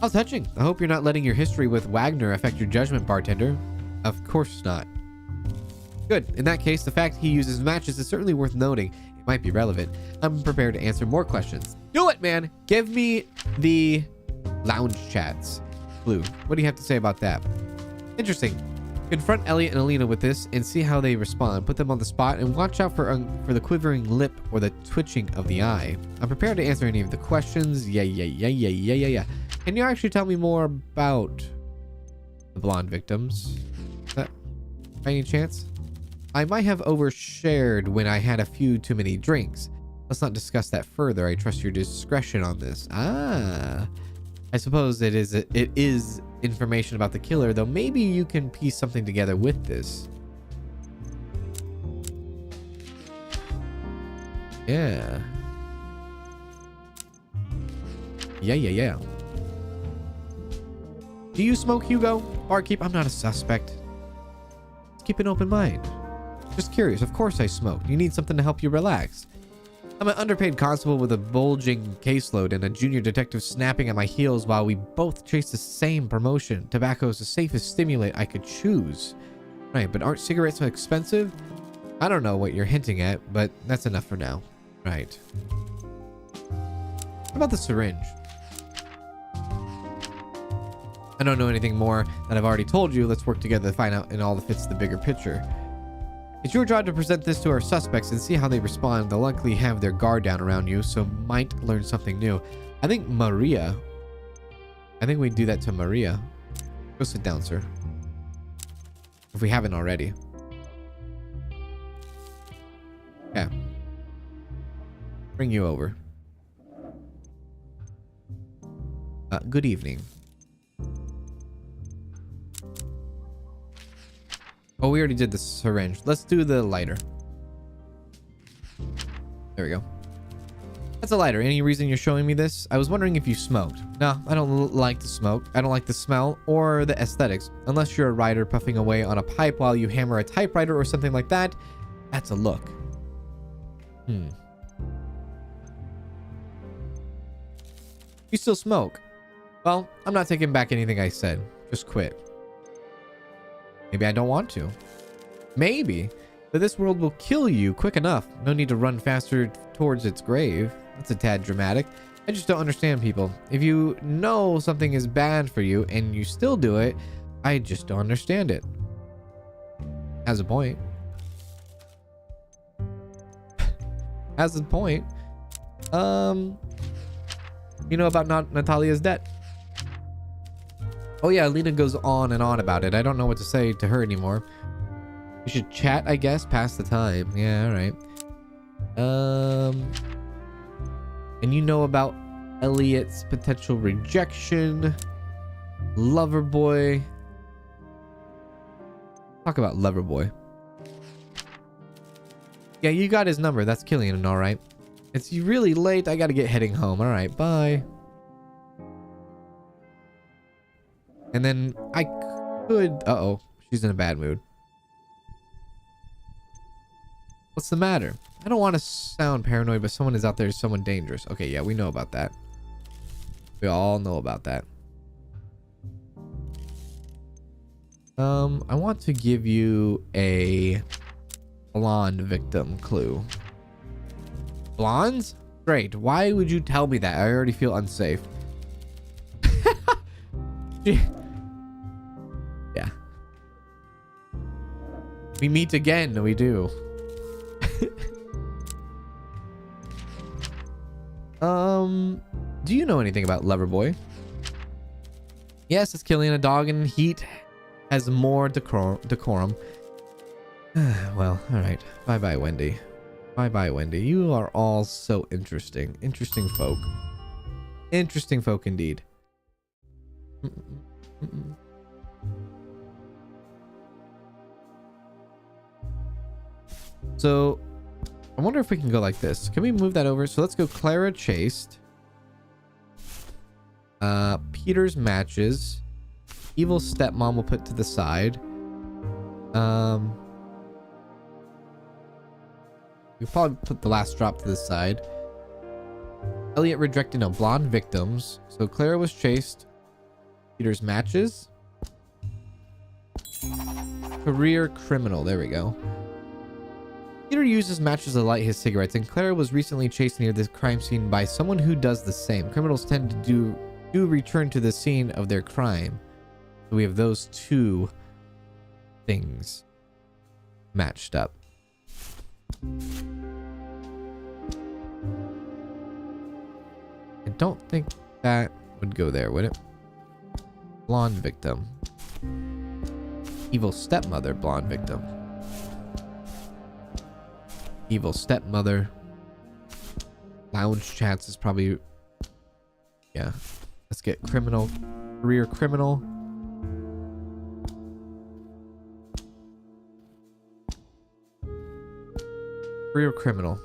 Speaker 1: How touching. I hope you're not letting your history with Wagner affect your judgment, bartender. Of course not. Good. In that case, the fact he uses matches is certainly worth noting. It might be relevant. I'm prepared to answer more questions. Do it, man. Give me the lounge chats. Blue, what do you have to say about that? Interesting. Confront Elliot and Alina with this and see how they respond. Put them on the spot and watch out for the quivering lip or the twitching of the eye. I'm prepared to answer any of the questions. Yeah. Can you actually tell me more about the blonde victims? By any chance? I might have overshared when I had a few too many drinks. Let's not discuss that further. I trust your discretion on this. Ah, I suppose it is information about the killer, though maybe you can piece something together with this. Yeah. Yeah. Do you smoke, Hugo? Barkeep, I'm not a suspect. Let's keep an open mind. Just curious. Of course I smoke. You need something to help you relax. I'm an underpaid constable with a bulging caseload and a junior detective snapping at my heels while we both chase the same promotion. Tobacco is the safest stimulant I could choose. Right, but aren't cigarettes so expensive? I don't know what you're hinting at, but that's enough for now. Right. What about the syringe? I don't know anything more that I've already told you. Let's work together to find out and all that fits the bigger picture. It's your job to present this to our suspects and see how they respond. They'll likely have their guard down around you, so might learn something new. I think we do that to Maria. Go sit down, sir. If we haven't already. Yeah. Bring you over. Good evening. Oh, we already did the syringe. Let's do the lighter. There we go. That's a lighter. Any reason you're showing me this? I was wondering if you smoked. No, I don't like to smoke. I don't like the smell or the aesthetics. Unless you're a writer puffing away on a pipe while you hammer a typewriter or something like that. That's a look. You still smoke? Well, I'm not taking back anything I said. Just quit. Maybe I don't want to. Maybe. But this world will kill you quick enough. No need to run faster towards its grave. That's a tad dramatic. I just don't understand people. If you know something is bad for you and you still do it, I just don't understand it. Has a point. Has a point. You know about Natalia's debt? Oh yeah, Lena goes on and on about it. I don't know what to say to her anymore. We should chat, I guess, pass the time. Yeah, all right. And you know about Elliot's potential rejection. Loverboy. Talk about Loverboy. Yeah, you got his number. That's Killian, all right. It's really late. I gotta get heading home. All right, bye. And then I could... Uh-oh. She's in a bad mood. What's the matter? I don't want to sound paranoid, but someone is out there, someone dangerous. Okay, yeah, we know about that. We all know about that. I want to give you a blonde victim clue. Blondes? Great. Why would you tell me that? I already feel unsafe. Yeah. We meet again. We do. Do you know anything about Loverboy? Yes, it's killing a dog in heat has more decorum. Well, all right. Bye-bye, Wendy. Bye-bye, Wendy. You are all so interesting. Interesting folk. Interesting folk indeed. So, I wonder if we can go like this. Can we move that over? So let's go Clara chased. Peter's matches. Evil stepmom will put to the side. We'll probably put the last drop to the side. Elliot rejected no blonde victims. So Clara was chased. Peter's matches. Career criminal. There we go. Peter uses matches to light his cigarettes, and Clara was recently chased near this crime scene by someone who does the same. Criminals tend to do return to the scene of their crime. So we have those two things matched up. I don't think that would go there, would it? Blonde victim. Evil stepmother, blonde victim. Evil stepmother. Lounge chats is probably... Yeah. Let's get criminal. Career criminal. Career criminal.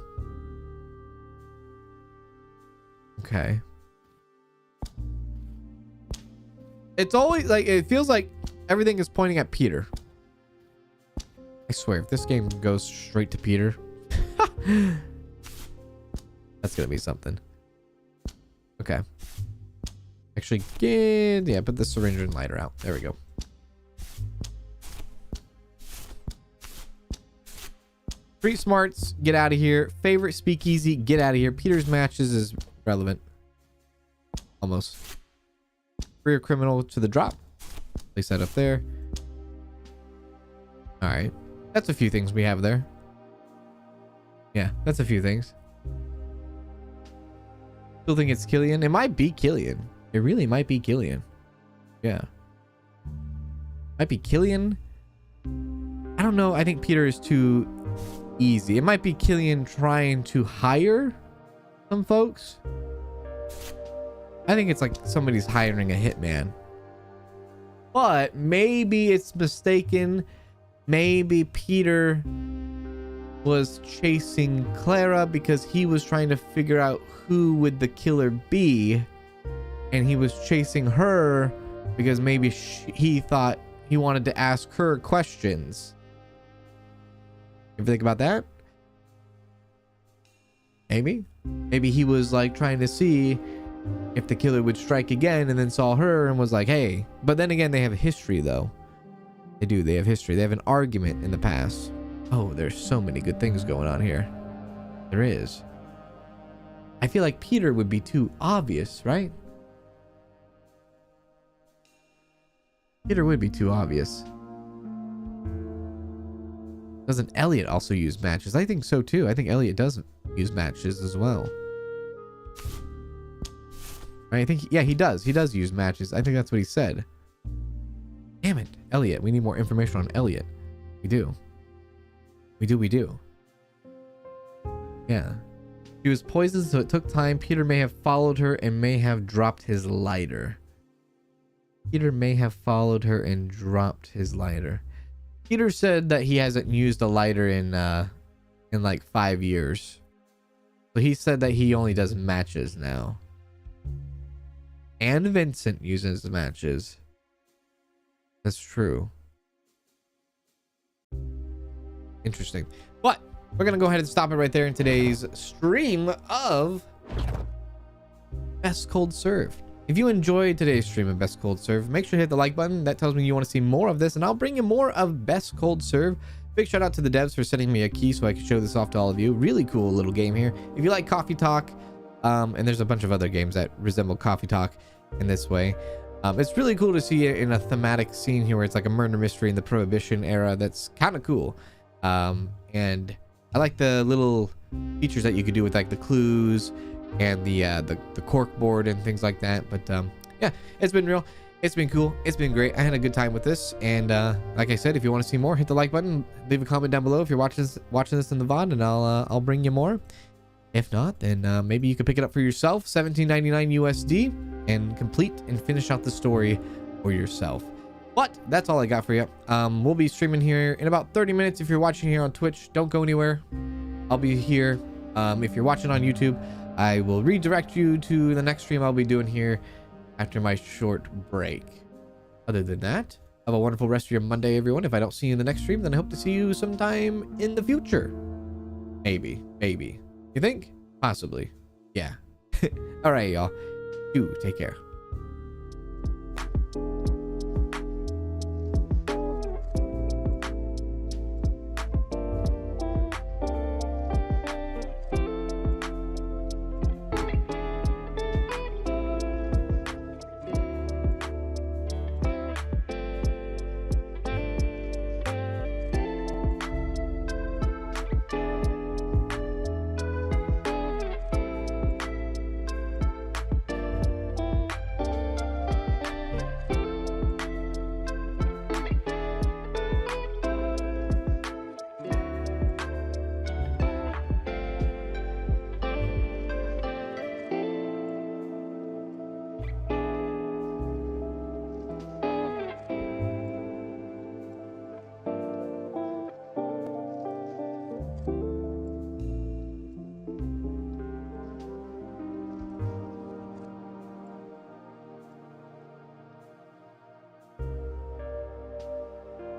Speaker 1: Okay. It's always like, it feels like everything is pointing at Peter. I swear, if this game goes straight to Peter, that's gonna be something. Okay. Actually, put the syringe and lighter out. There we go. Street smarts, get out of here. Favorite speakeasy, get out of here. Peter's matches is relevant. Almost. Career criminal to the drop. Place that up there. All right. That's a few things we have there. Yeah, that's a few things. Still think it's Killian. It might be Killian. It really might be Killian. Yeah. Might be Killian. I don't know. I think Peter is too easy. It might be Killian trying to hire some folks. I think it's like somebody's hiring a hitman. But maybe it's mistaken maybe Peter was chasing Clara because he was trying to figure out who would the killer be, and he was chasing her because maybe he thought he wanted to ask her questions. You think about that? Maybe he was like trying to see if the killer would strike again, and then saw her and was like, hey. But then again, they have a history though. They have history. They have an argument in the past. Oh, there's so many good things going on here. There is. I feel like Peter would be too obvious, right? Peter would be too obvious. Doesn't Elliot also use matches? I think so too. I think Elliot does use matches as well. Right, I think, yeah, he does. He does use matches. I think that's what he said. Damn it, Elliot. We need more information on Elliot. We do. We do. Yeah. She was poisoned, so it took time. Peter may have followed her and may have dropped his lighter. Peter may have followed her and dropped his lighter. Peter said that he hasn't used a lighter in like 5 years. So he said that he only does matches now. And Vincent uses the matches. That's true. Interesting. But we're going to go ahead and stop it right there in today's stream of Best Cold Serve. If you enjoyed today's stream of Best Cold Serve, make sure to hit the like button. That tells me you want to see more of this, and I'll bring you more of Best Cold Serve. Big shout out to the devs for sending me a key so I can show this off to all of you. Really cool little game here. If you like Coffee Talk, and there's a bunch of other games that resemble Coffee Talk in this way. It's really cool to see it in a thematic scene here where it's like a murder mystery in the Prohibition era. That's kind of cool. And I like the little features that you could do with like the clues and the cork board and things like that. But yeah, it's been real. It's been cool. It's been great. I had a good time with this. And like I said, if you want to see more, hit the like button. Leave a comment down below if you're watching this in the VOD, and I'll bring you more. If not, then maybe you could pick it up for yourself, $17.99 USD, and complete and finish out the story for yourself. But that's all I got for you. We'll be streaming here in about 30 minutes. If you're watching here on Twitch, don't go anywhere. I'll be here. If you're watching on YouTube, I will redirect you to the next stream I'll be doing here after my short break. Other than that, have a wonderful rest of your Monday, everyone. If I don't see you in the next stream, then I hope to see you sometime in the future. Maybe. You think? Possibly. Yeah. All right, y'all. You take care.